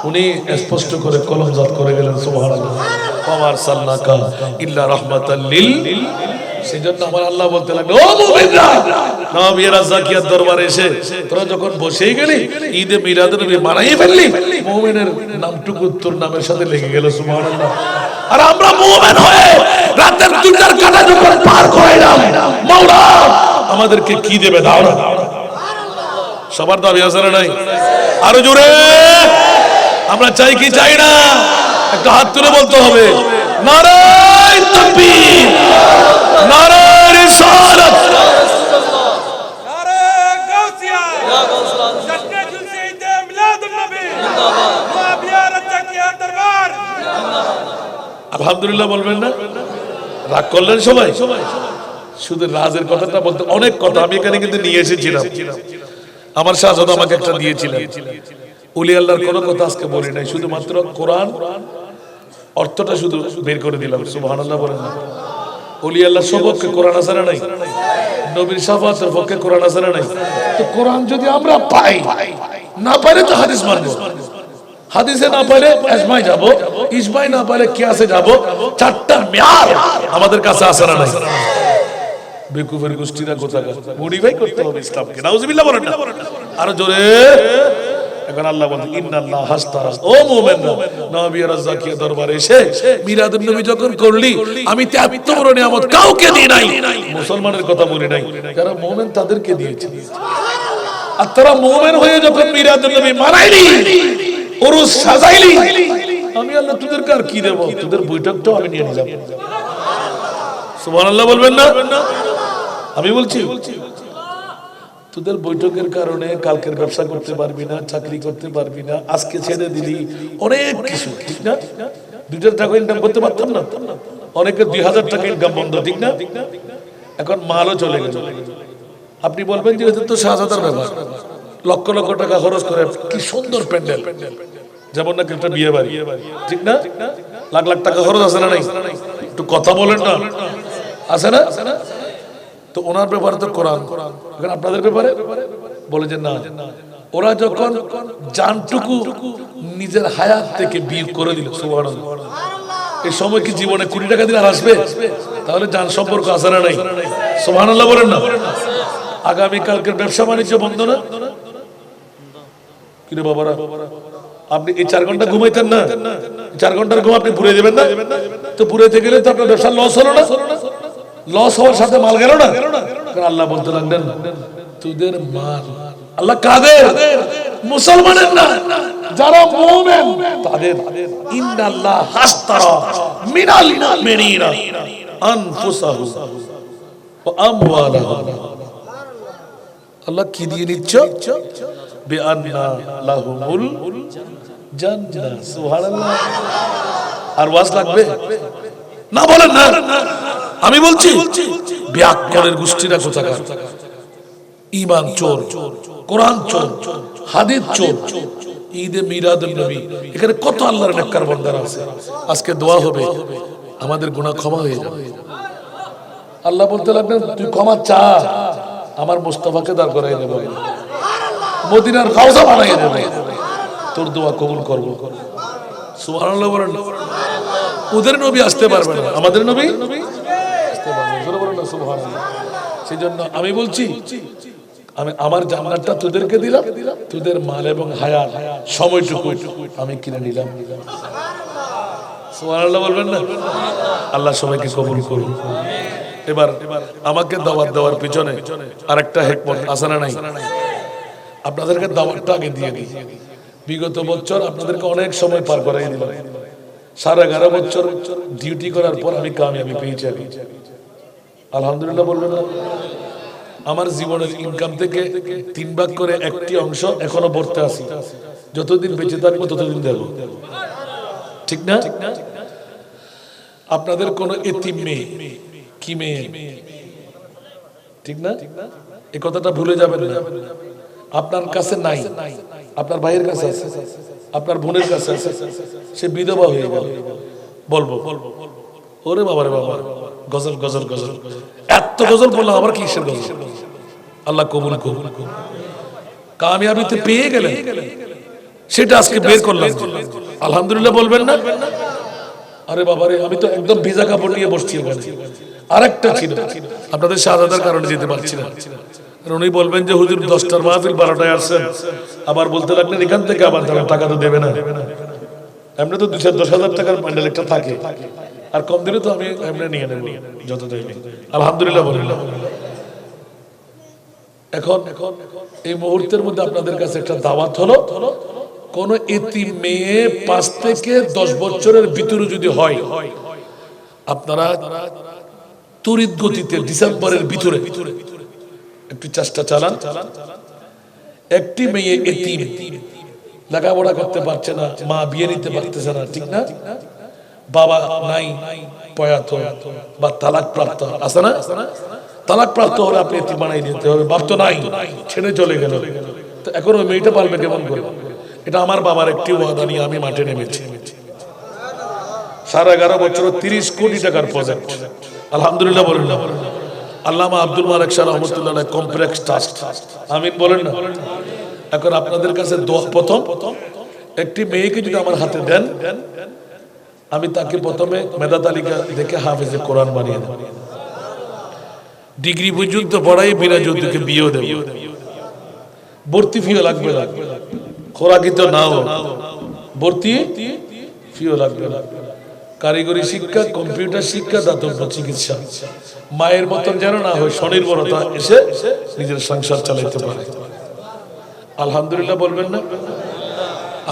[SPEAKER 1] উনি স্পষ্ট করে কলমজাত করে গেলেন। সুবহানাল্লাহ। ওয়ামার সাল্লাকা ইল্লা রাহমাতাল লিল। সেজন্য আমার আল্লাহ বলতে লাগলো ও মুমিনরা নবীরা জাকিয়াত দরবারে এসে তোরা যখন বসেই গেলি ঈদে মিলাদুন নবী মানাই ফেললি, মুমিনের নামটুকু তোর নামের সাথে লেগে গেল। সুবহানাল্লাহ। আর আমরা মুমিন হয়ে রাতের দুটার কাটা যখন পার করাইলাম, মাওলা আমাদেরকে কি দেবে দাও না। সবার দাবি আছে না নাই? আরো জোরে আমরা চাই কি চাই না? একটা হাত তুলে বলতে হবে নারায়ে তাকবীর, নারায়ে রিসালাত, আলহামদুলিল্লাহ বলবেন না? রাগ করলেন সবাই? শুধু রাজের কথাটা বলতে অনেক কথা আমি এখানে কিন্তু নিয়ে এসেছিলাম। আমার শাহজাদা আমাকে একটা দিয়েছিলেন। ওলি আল্লাহর কোনো কথা আজকে বলি নাই, শুধুমাত্র কোরআন অর্থটা শুধু বের করে দিলাম। সুবহানাল্লাহ বলেন না? ওলি আল্লাহর সপক্ষে কোরআন আছে না নাই? নবীর শাফাতের পক্ষে কোরআন আছে না নাই? তো কোরআন যদি আমরা পাই, না পাইলে তো হাদিস মানবো। হাদিসে না পাইলে ইজমায় যাব, ইজমায় না পাইলে কিয়াসে যাব। চারটা মেয়ার আমাদের কাছে আছে না নাই? বেকুফের গোষ্ঠীরা কোথাকার মডিফাই করতে হবে ইসলামকে। নাউজুবিল্লাহ বলেন না? আরো জোরে। এখন আল্লাহ বলেন ইন্নাল্লাহ হাসতারা, ও মুমিনরা, নবী রাজ্জাকিয়া দরবারে এসে মিলাদুন নবী যখন করলি, আমি তে এত বড় নিয়ামত কাউকে দিই নাই। মুসলমানের কথা বলি নাই, যারা মুমিন তাদেরকে দিয়েছি। আর তারা মুমিন হয়ে যখন মিলাদুন নবী মানাইলি, ওরস সাজাইলি, আমি আল্লাহ তোদেরকে আর কি দেব? তোদের বৈঠকটাও আমি নিয়ে নিলাম। সুবহানাল্লাহ বলবেন না? আমি বলছি তোদের বৈঠকের কারণে কালকের ব্যবসা করতে পারবি না, চাকরি করতে পারবি না, আজকে ছেড়ে দিলি অনেক কিছু, ঠিক না? 2,000 টাকা ইনকাম করতে পারতাম না, অনেকের 2,000 টাকা ইনকাম বন্ধ, ঠিক না? এখন মালও চলে গেল। আপনি বলবেন যে তো শাহজাদার ব্যাপার, লক্ষ লক্ষ টাকা খরচ করে কি সুন্দর প্যান্ডেল, যেমন নাকি একটা বিয়ে বাড়ি, ঠিক না? লাখ লাখ টাকা খরচ আছে না নাই? একটু কথা বলেন না, আছে না? তো ওনার ব্যাপারে তো কোরআন, এখন আপনাদের ব্যাপারে বলে যে না, ওরা যখন জানটুকু নিজের হায়াত থেকে বিয়ে করে দিল, সুবহানাল্লাহ, এই সময় কি জীবনে 20 টাকা দিলে আর আসবে? তাহলে জান সম্পর্ক আছে না নাই? সুবহানাল্লাহ বলেন না? আগামী কালকের ব্যবসা বাণিজ্য বন্ধ না? কি রে বাবারা, আপনি এই 4 ঘন্টা ঘুমাইতেন না, 4 ঘন্টার ঘুম আপনি পুড়ে দেবেন না? তো পুড়াইতে গেলে তো আপনার ব্যবসা লস হলো না? লস হওয়ার সাথে মাল গেল না? আল্লাহ বলতে লাগলেন তোদের মাল, আল্লাহ কাদের? মুসলমানের না, যারা মুমিন তাদের। ইন্নাল্লাহ হাসতারা মিনাল মুমিনিনা আনফুসাহুম ওয়া আমওয়ালাহুম। আল্লাহ কি দিয়ে নিচ্ছ? বিআন্না লাহুমুল জান্নাহ। সুবহানাল্লাহ। আর ওয়াজ লাগবে না? বলেন না? আমি বলছি ব্যাকরণের গোষ্ঠীরা কোথাকার, ঈমান চোর, কোরআন চোর, হাদিস চোর, ঈদে মিলাদুন নবী, এখানে কত আল্লাহর নেককার বান্দারা আছে। আজকে দোয়া হবে আমাদের গুনাহ ক্ষমা হয়ে যাবে। আল্লাহ বলতে লাগলেন তুই ক্ষমা চা, আমার মুস্তাফাকে দাঁড় করাই দেব, মদিনার কাউসা বানাই দেব, তোর দোয়া কবুল করব। সুবহানাল্লাহ বলেন। ওদের নবী আসতে পারবে না, আমাদের নবী আসতে পারবে। জোরে বলেন না সুবহানাল্লাহ। সেজন্য আমি বলছি আমি আমার জান্নাতটা তোদেরকে দিলাম, তোদের মাল এবং হায়াত সময়টুকু আমি কিনে নিলাম। সুবহানাল্লাহ বলবেন না? আল্লাহ সবাইকে কবুল করুন। এবার আমাকে দাওয়াত দেওয়ার পিছনে আরেকটা হিকমত আছে না নাই? আপনাদেরকে দাওয়াতটা আগে দিয়ে দিই। বিগত বছর আপনাদেরকে অনেক সময় পার করাই দিলাম। 11.5 বছর ডিউটি করার পর আমি কামিয়াবি পেয়েছি। আলহামদুলিল্লাহ বলবেন না? আমার জীবনের ইনকাম থেকে 3 ভাগ করে একটি অংশ এখনো ভরতে আছি। যতদিন বেঁচে থাকবো ততদিন দেব, ঠিক না? আপনাদের কোন এতিম মেয়ে, কি মেয়ে, ঠিক না? এই কথাটা ভুলে যাবেন না। আপনার কাছে নাই, আপনার ভাইয়ের কাছে আছে, আপনার বোনের কাছে আছে, সে বিধবা হয়ে গেল, বলবো ওরে বাবা রে বাবা, গজল গজল গজল, এত গজল বললাম, আবার কিসের গজল? আল্লাহ কবুল করুন। কামিয়াবিতে পেয়ে গেলেন, সেটা আজকে বের করলাম। আলহামদুলিল্লাহ বলবেন না? আরে বাবা রে, আমি তো একদম ভিজা কাপড় নিয়ে বসছি এখানে। আরেকটা ছিল, আপনাদের শাহজাদার কারণে যেতে পারছি না। উনি বলবেন যে হুজুর 10টার মাহফিল 12টায় আসছেন, আবার বলতে লাগলেন এখান থেকে আবার টাকা তো দেবে না। এমনি তো 10,000 টাকার প্যান্ডেল একটা থাকে, আর কম দিলে তো আমি এমনি নিয়ে নেব যত দেবে। আলহামদুলিল্লাহ বলেন। এখন এই মুহূর্তের মধ্যে আপনাদের কাছে একটা দাওয়াত হলো, কোন এতিম মেয়ে 5 থেকে 10 বছরের ভিতরে যদি হয়, আপনারা তড়িৎ গতিতে ডিসেম্বরের ভিতরে একটু চেষ্টা চালান। একটি মেয়ে এতিম, লেখাপড়া করতে পারছে না, মা বিয়ে নিতে পারতেছে না, ঠিক না? বাবা নাই প্রয়াত বা তালাক প্রাপ্ত আছে না, তালাক প্রাপ্ত হলে আপনি এতিম বানাই দিতে হবে, বাপ তো নাই ছেড়ে চলে গেল, তো এখন ওই মেয়েটা পারবে কেমন করে? এটা আমার বাবার একটি ওয়াদা নিয়ে আমি মাঠে নেমেছি। 11.5 বছর 30 কোটি টাকার প্রজেক্ট, আলহামদুলিল্লাহ বলেন না। আল্লামা আব্দুল মালিক শাহ রহমতুল্লাহ কমপ্লেক্স ট্রাস্ট, আমিন বলেন না। এখন আপনাদের কাছে দোয়া, প্রথম একটি মেয়েকে যদি আমার হাতে দেন, আমি তাকে প্রথমে মেধা তালিকা দেখে হাফেজে কোরআন বানিয়ে দেব, ডিগ্রি পর্যন্ত পড়াই বিনা যৌতুকে বিয়েও দেব, ভর্তি ফিও লাগবে না, খোরাকি তো নাও, ভর্তি ফিও লাগবে না, কারিগরি শিক্ষা, কম্পিউটার শিক্ষা, দাতব্য চিকিৎসা, মায়ের মতন যেন না হয় স্বনির্ভরতা এসে নিজের সংসার চালাইতে পারে। আলহামদুলিল্লাহ বলবেন না?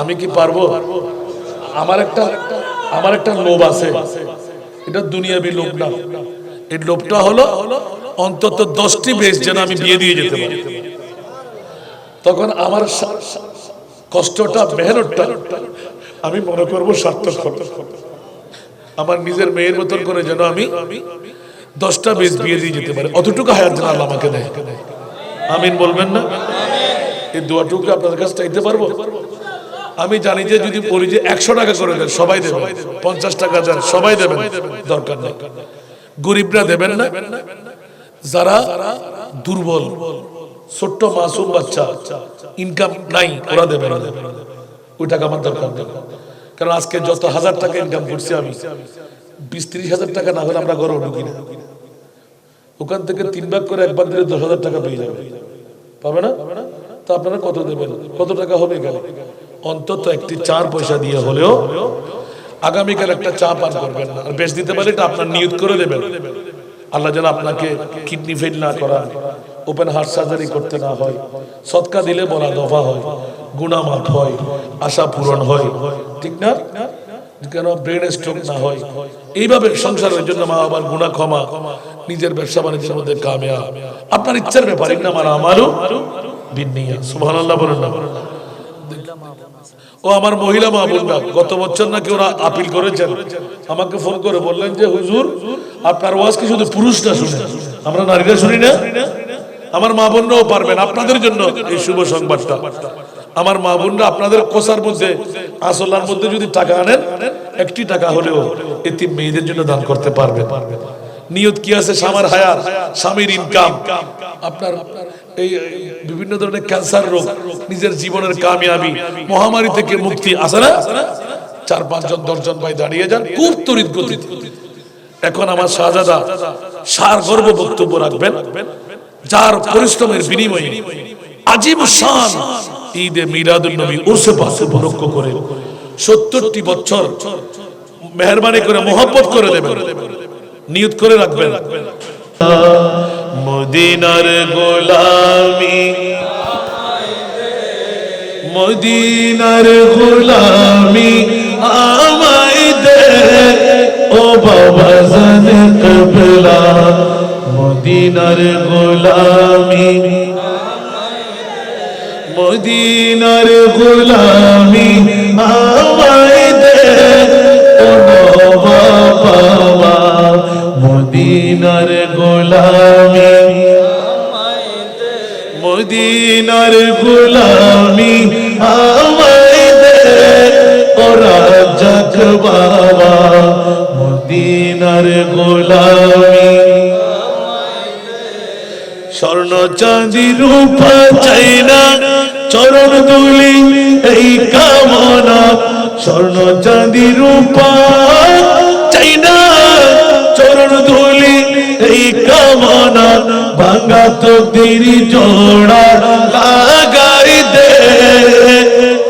[SPEAKER 1] আমি কি পারবো? আমার একটা লোভ আছে, এটা দুনিয়াবি লোভ না, এই লোভটা হলো অন্তত 10টি বেশ যেন আমি বিয়ে দিয়ে যেতে পারি, তখন আমার কষ্টটা, মেহনতটা আমি মনে করবো সার্থক হবে। আমার নিজের মেয়ের মতন করে যেন আমি 10টা বেশ বিয়ে দিয়ে যেতে পারি, অতটুকু হায়াত যেন আল্লাহ আমাকে দেয়। আমিন বলবেন না? এই দোয়াটুকু আপনাদের কাছে চাইতে পারবো? আমি জানি যে যদি বলি যে 100 টাকা করে দেন সবাই দেবেন, 50 টাকা দেন সবাই দেবেন, দরকার নেই, গরিবরা দেবেন না, যারা দুর্বল, ছোট্ট মাসুম বাচ্চা, ইনকাম নাই, ওরা দেবেন, ওই টাকা আমার দরকার নেই। কারণ আজকে যত 1000 টাকা ইনকাম করছি আমি, 20-30 হাজার টাকা না হলে আমরা ঘরে ঢুকি না, ওখান থেকে 3 ভাগ করে 1 ভাগ দিলে 10,000 টাকা পেয়ে যাবে, পাবে না? তো আপনারা কত দেবেন? কত টাকা হবে? গেল অন্তত একটি 4 পয়সা দিয়ে হলেও আগামীকাল একটা চা পান করবেন না, আর বেশ দিতে পারে এটা আপনার নিয়ত করে দেবেন, আল্লাহ যেন আপনাকে কিডনি ফেল না করান, ওপেন হার্ট সার্জারি করতে না হয়, সদকা দিলে বলা দফা হয়, গুনাহ মাফ হয়, আশা পূরণ হয়, ঠিক না? কেন ব্রেন স্ট্রোক না হয়, এইভাবে সংসারের জন্য মা বাবার গুনাহ ক্ষমা, নিজের ব্যবসা বাণিজ্যের মধ্যে কামিয়াব, আপনার ইচ্ছার ব্যাপারে না, আমার আমারও বিন্নিয়া, সুবহানাল্লাহ বলেন না। ও আমার মহিলা মা বোনরা, গত বছর নাকি ওরা আপিল করেছেন, আমাকে ফোন করে বললেন যে হুজুর আপনার ওয়াজ কি শুধু পুরুষরা শুনে, আমরা নারীরা শুনি না? আমার মা বোনরাও পারবেন, আপনাদের জন্য এই শুভ সংবাদটা। আমার মা বোনরা আপনাদের কোষার মধ্যে, আসলার মধ্যে যদি টাকা আনেন, 1টি টাকা হলেও এতিম মেয়েদের জন্য দান করতে পারবেন। নিয়ত কি আছে? স্বামীর হায়াত, স্বামীর ইনকাম, আপনার এই বিভিন্ন ধরনের ক্যান্সার রোগ, নিজের জীবনের কামিয়াবি, মহামারী থেকে মুক্তি আছে না? 4-5 জন 10 জন ভাই দাঁড়িয়ে যান খুব তড়িৎ গতিতে। এখন আমার শাহজাদা সারগর্ব বক্তব্য রাখবেন, যার পরিশ্রমের বিনিময়ে আজিম শান ঈদে মিলাদুন নবী উরসে পাক উপলক্ষ করে 70টি বছর মেহেরবানি করে মোহাব্বত করে দেবেন, নিয়ত করে রাখবেন। মদিনার গোলামি, মদিনার গোলামি আমায় দে, ও বাবা জানে কবলা, মদিনার গোলামি, মদিনার গোলামি আমায় দে, ও বাবা মদিনার গোলামি, মদিনার গোলামি আমায় দে, ও রাজাক বাবা মদিনার গোলামি। স্বর্ণ চাঁদি রূপা চাই না, চরণ দুলি এই কামনা, স্বর্ণ চাঁদি রূপা চাই না, চরণ ধুলি এই কামনা, ভাঙা তকদীর জোড়া লাগাই দে,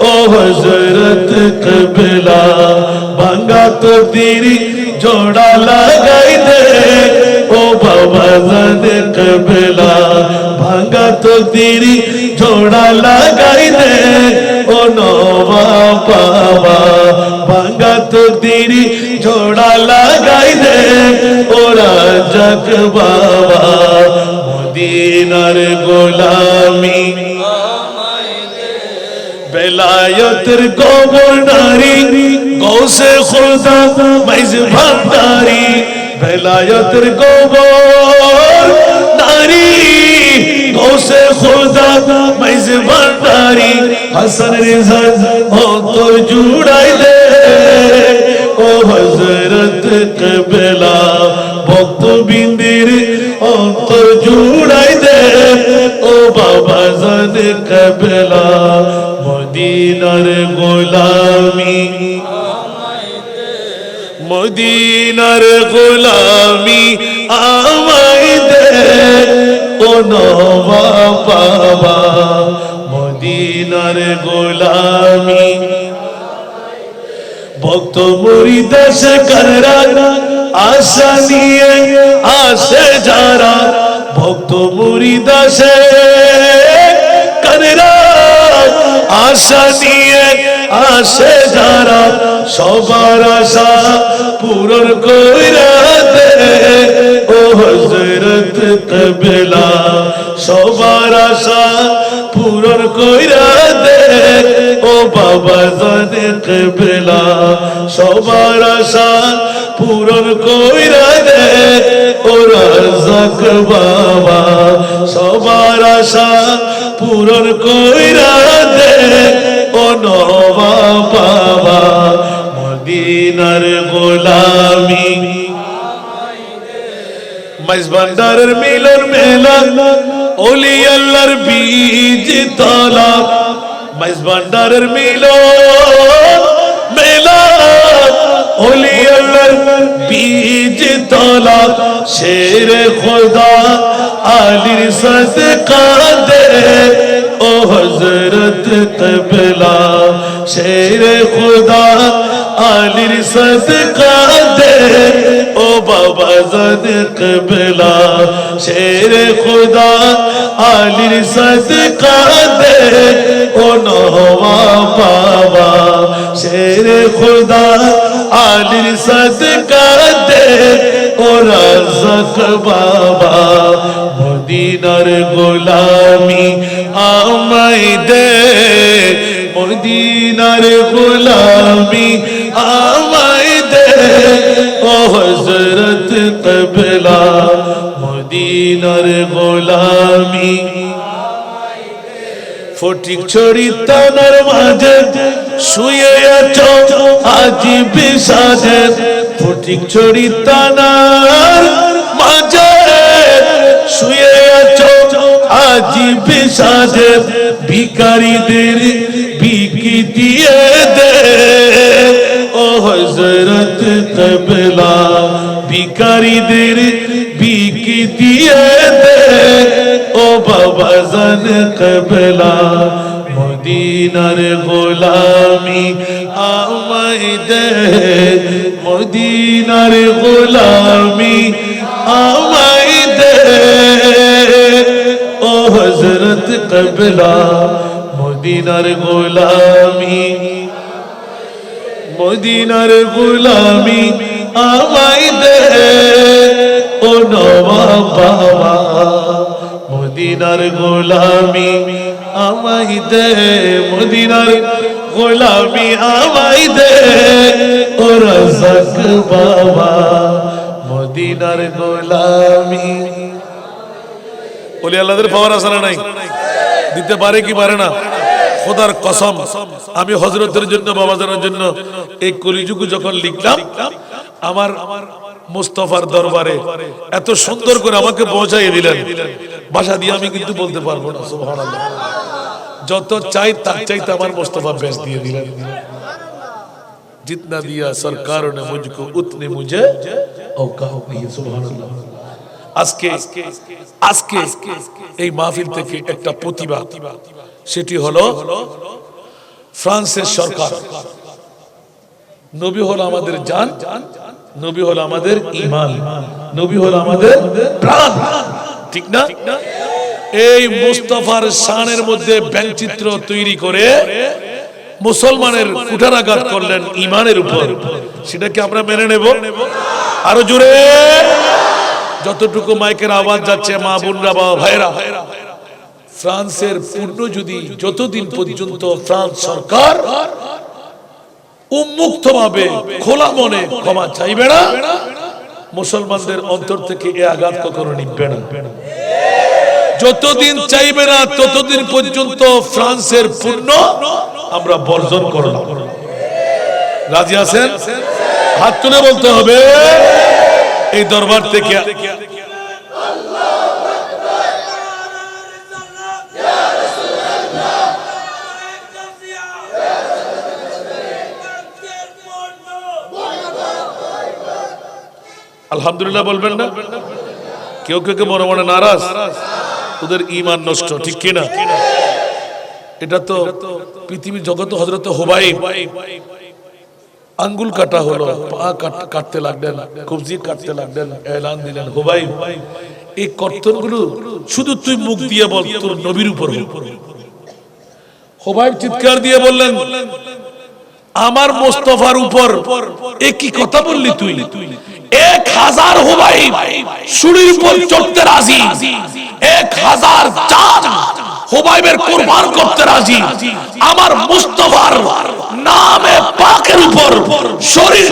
[SPEAKER 1] ও হযরত কিবলা ভাঙা তকদীর জোড়া লাগাই দে, ও বাবা জানে কিবলা ভাঙা তকদীর জোড়া লাগাই দে, ও নওয়াব বাবা ভাঙা তকদীর জোড়া লাগাই দে, ও রাজাক বাবা মদিনার গোলামি। বেলায়েতের গভর্নরি গৌসে খোদা মাইজ ভান্ডারি বেলায়েতের গোবর নারী গৌসে খোদা মাইজ ভান্ডারি হাসান রেজা অন্তর জুড়াই দে ও হযরত কিবলা ভক্তবৃন্দের অন্তর জুড়াই দে ও বাবা জান কিবলা মদিনার গোলামি মদিনার গোলামি আমায় দে ও নওয়াব বাবা মদিনার গোলামি ভক্ত মুরিদ সে কররা আশা নিয়ে আসে যারা ভক্ত মুরিদ সে কররা আশা নিয়ে আসে যারা সবার আশা পূরণ কইরা দে ও হযরত কিবলা সবার আশা পূরণ কইরা দে ও বাবা জানে কিবলা সবার আশা পূরণ কইরা দে ও রাজ্জাক বাবা সবার আশা পূরণ কইরা দে ও নওয়াব বাবা মদিনার গোলামি মাইজ ভান্ডারের মিলন মেলা ওলি আল্লাহর বীজ তলা মাইজ ভান্ডারের মিলন মেলা ওলি আল্লাহর বীজ তলা শেরে খোদা আলীর সদকা দে ও হযরত কিবলা শেরে খোদা আলীর সদকা দে ও বাবা জান কিবলা শেরে খোদা আলীর সদকা দে ও নওয়াব বাবা শেরে খোদা আলীর সদকা দে ও রাজ্জাক বাবা মদিনার গোলামি আমায় দে মদিনার গোলামি আমায় দে ও হযরত কিবলা মদিনার গোলামি ফটিক ছড়ি তানার মাঝে শুয়ে আছো আজি বিষাদে ফটিক ছড়ি তানার মাঝে শুয়ে আছো আজি বিষাদে ভিখারীদের বিকি দিয়ে দে ও হযরত কিবলা ভিখারীদের বিকি দিয়ে দে ও বাবা জান কিবলা মদিনার গোলামি আমায় দে মদিনার গোলামি আমায় দে ও হযরত কিবলা মদিনার গোলামি মদিনার গোলামি আমায় দে ও নওয়াব বাবা মদিনার গোলামি আমায় দে মদিনার গোলামি আমায় দে ও রাজ্জাক বাবা মদিনার গোলামি বলি আল্লাহদের পাওয়ার আছে না নাই দিতে পারে কি পারে না খোদার কসম আমি হযরতের জন্য বাবাজানের জন্য এই কলিযুগ যখন লিখলাম আমার মুস্তাফার দরবারে এত সুন্দর করে আমাকে পৌঁছাইয়ে দিলেন ভাষা দিয়ে আমি কিন্তু বলতে পারবো না সুবহানাল্লাহ যত চাই তার চাইতে আমার মুস্তাফা বেশ দিয়ে দিলেন जितना दिया सरकार ने मुझको उतने मुझे औकात नहीं सुबहानाल्लाह আজকে আজকে এই মাহফিল থেকে একটা প্রতিভা সেটি হলো ফ্রান্সের সরকার নবী হলো আমাদের জান নবী হলো আমাদের ঈমান নবী হলো আমাদের প্রাণ ঠিক না এই মুস্তাফার শানের মধ্যে ব্যঙ্গচিত্র তৈরি করে মুসলমানের কুঠারাঘাত করলেন ঈমানের উপর সেটাকে আমরা মেনে নেব আরো জোরে যতটুকু মাইকের আওয়াজ যাচ্ছে মা বোনরা বাবা ভাইরা ফ্রান্সের পূর্ণ যদি যতদিন পর্যন্ত ফ্রান্স সরকার উন্মুক্ত ভাবে খোলা মনে ক্ষমা চাইবে না, মুসলমানদের অন্তর থেকে এই আঘাত কখনো নিবে না। যতদিন চাইবে না ততদিন পর্যন্ত ফ্রান্সের পণ্য আমরা বর্জন করব। রাজি আছেন? হাত তুলে বলতে হবে এই দরবার থেকে। আলহামদুলিল্লাহ বলবেন না? কেউ কেউ মনে মনে নারাজ, ওদের ঈমান নষ্ট, ঠিক কিনা? এটা তো পৃথিবীর জগতে হযরত হুবাইব আঙ্গুল কাটা হলো, পা কাটতে লাগলেন, কবজি কাটতে লাগলেন, এলান দিলেন, হুবাইব এই কর্তনগুলো শুধু তুই মুখ দিয়ে বল তোর নবীর উপর হোক। হুবাইব চিৎকার দিয়ে বললেন, আমার মুস্তাফার উপর একই কথা বললি তুই? 1000 হুবাইব শুলির উপর চড়তে রাজি, 1000 জান হুবাইবের কুরবান করতে রাজি। আমার মুস্তাফার নামে পাকের উপর, শরীর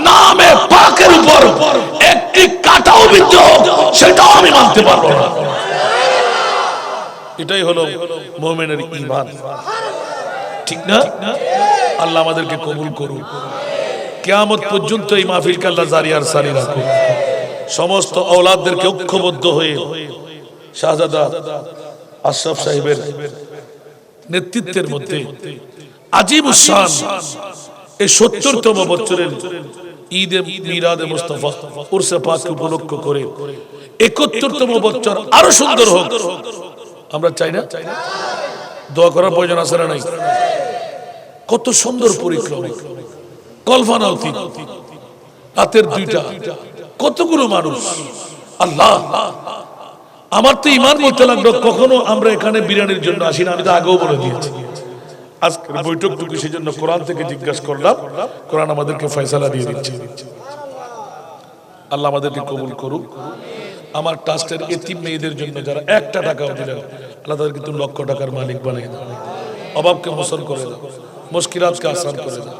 [SPEAKER 1] নামে পাকের উপর একটি কাটাও বিদ্ধ হোক, সেটাও আমি মানতে পারবো না। এটাই হলো মুমিনের ঈমান, ঠিক না? আল্লাহ আমাদেরকে কবুল করুন। কিয়ামত পর্যন্ত এই মাহফিলকে আল্লাহ জারি আর সারি রাখুন। সমস্ত আওলাদদেরকে ঐক্যবদ্ধ হয়ে শাহজাদা আশরাফ সাহেবের নেতৃত্বের মধ্যে আজিমুস শান এই ৭০তম বছরের ঈদে মিলাদে মুস্তাফা উরসে পাক উপলক্ষ করে ৭১তম বছর আরো সুন্দর হোক আমরা চাই না? দোয়া করার প্রয়োজন আছে না নাই? কত সুন্দর পরিক্রমা, কল্পনা অতীত, রাতের 2টা, কতগুলো মানুষ। আল্লাহ, আমার তো ঈমান বলতে লাগলো, কখনো আমরা এখানে বিরিয়ানির জন্য আসি না, আমি তো আগেও বলে দিয়েছি। আজকের বৈঠকটুকু সেজন্য কোরআন থেকে জিজ্ঞাসা করলাম, কোরআন আমাদেরকে ফয়সালা দিয়ে দিচ্ছে। আল্লাহ আমাদেরকে কবুল করুক। আমার ট্রাস্টের এতিম মেয়েদের জন্য যারা 1টা টাকাও দিলেন, আল্লাহ তাদেরকে তুমি লক্ষ টাকার মালিক বানিয়ে দাও, অভাবকে মোচন করে দাও, মুশকিলাতকে আসান করে দাও।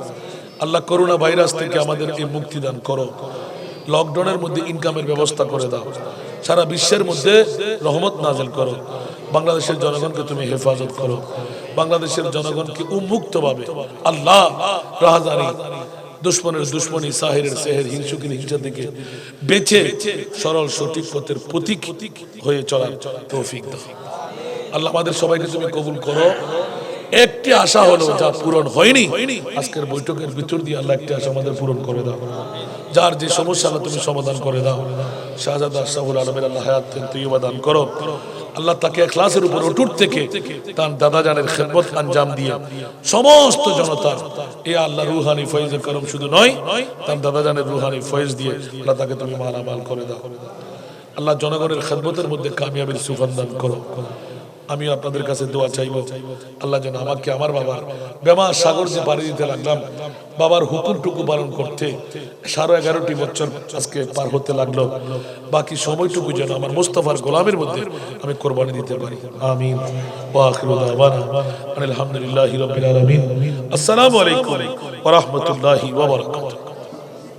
[SPEAKER 1] আল্লাহ করোনা ভাইরাস থেকে আমাদের এই মুক্তি দান করো, লকডাউনের মধ্যে ইনকামের ব্যবস্থা করে দাও, সারা বিশ্বের মধ্যে রহমত নাযিল করো, বাংলাদেশের জনগণকে তুমি হেফাজত করো, বাংলাদেশের জনগণকে উন্মুক্তভাবে আল্লাহ রাহাজানি, দুশ্মনের দুশ্মনী, সাহেরের সেহের, হিংসুকের হিংসা থেকে বেঁচে সরল সঠিক পথের প্রতীক হয়ে চলার তৌফিক দাও। আল্লাহ আমাদের সবাইকে তুমি কবুল করো। একটি আশা হলো যা পূরণ হয়নি, আজকের বৈঠকের ভিতর দিয়ে আল্লাহ একটি আশা আমাদের পূরণ করে দাও। যার যে সমস্যা তুমি সমাধান করে দাও। শাহজাদা আশরাফুল আলমের আল্লাহ হায়াত তৈয়বা দান করো। আল্লাহ তাকে ইখলাসের উপর অটুট থেকে তার দাদা জানের খেদমত আঞ্জাম দিয়ে সমস্ত জনতার এই আল্লাহ রুহানি ফয়েজ করম শুধু নয়, তার দাদা জানের রুহানি ফয়েজ দিয়ে আল্লাহ তাকে তুমি মালামাল করে দাও। আল্লাহ জনগণের খেদমতের মধ্যে কামিয়াবির সুফান দান করো। আমি আপনাদের কাছে দোয়া চাইব, আল্লাহ যেন আমাকে আমার বাবার বেমার সাগর যে পাড়ি দিতে লাগলাম, বাবার হুকুমটুকু পালন করতে 11.5 বছর আজকে পার হতে লাগলো, বাকি সময়টুকু যেন আমার মুস্তাফার গোলামের মধ্যে আমি কোরবানি দিতে পারি। আমিন। ওয়া আখিরু দাওয়ানা আলহামদুলিল্লাহি রাব্বিল আলামিন। আসসালামু আলাইকুম ওয়া রাহমাতুল্লাহি ওয়া বারাকাতুহু।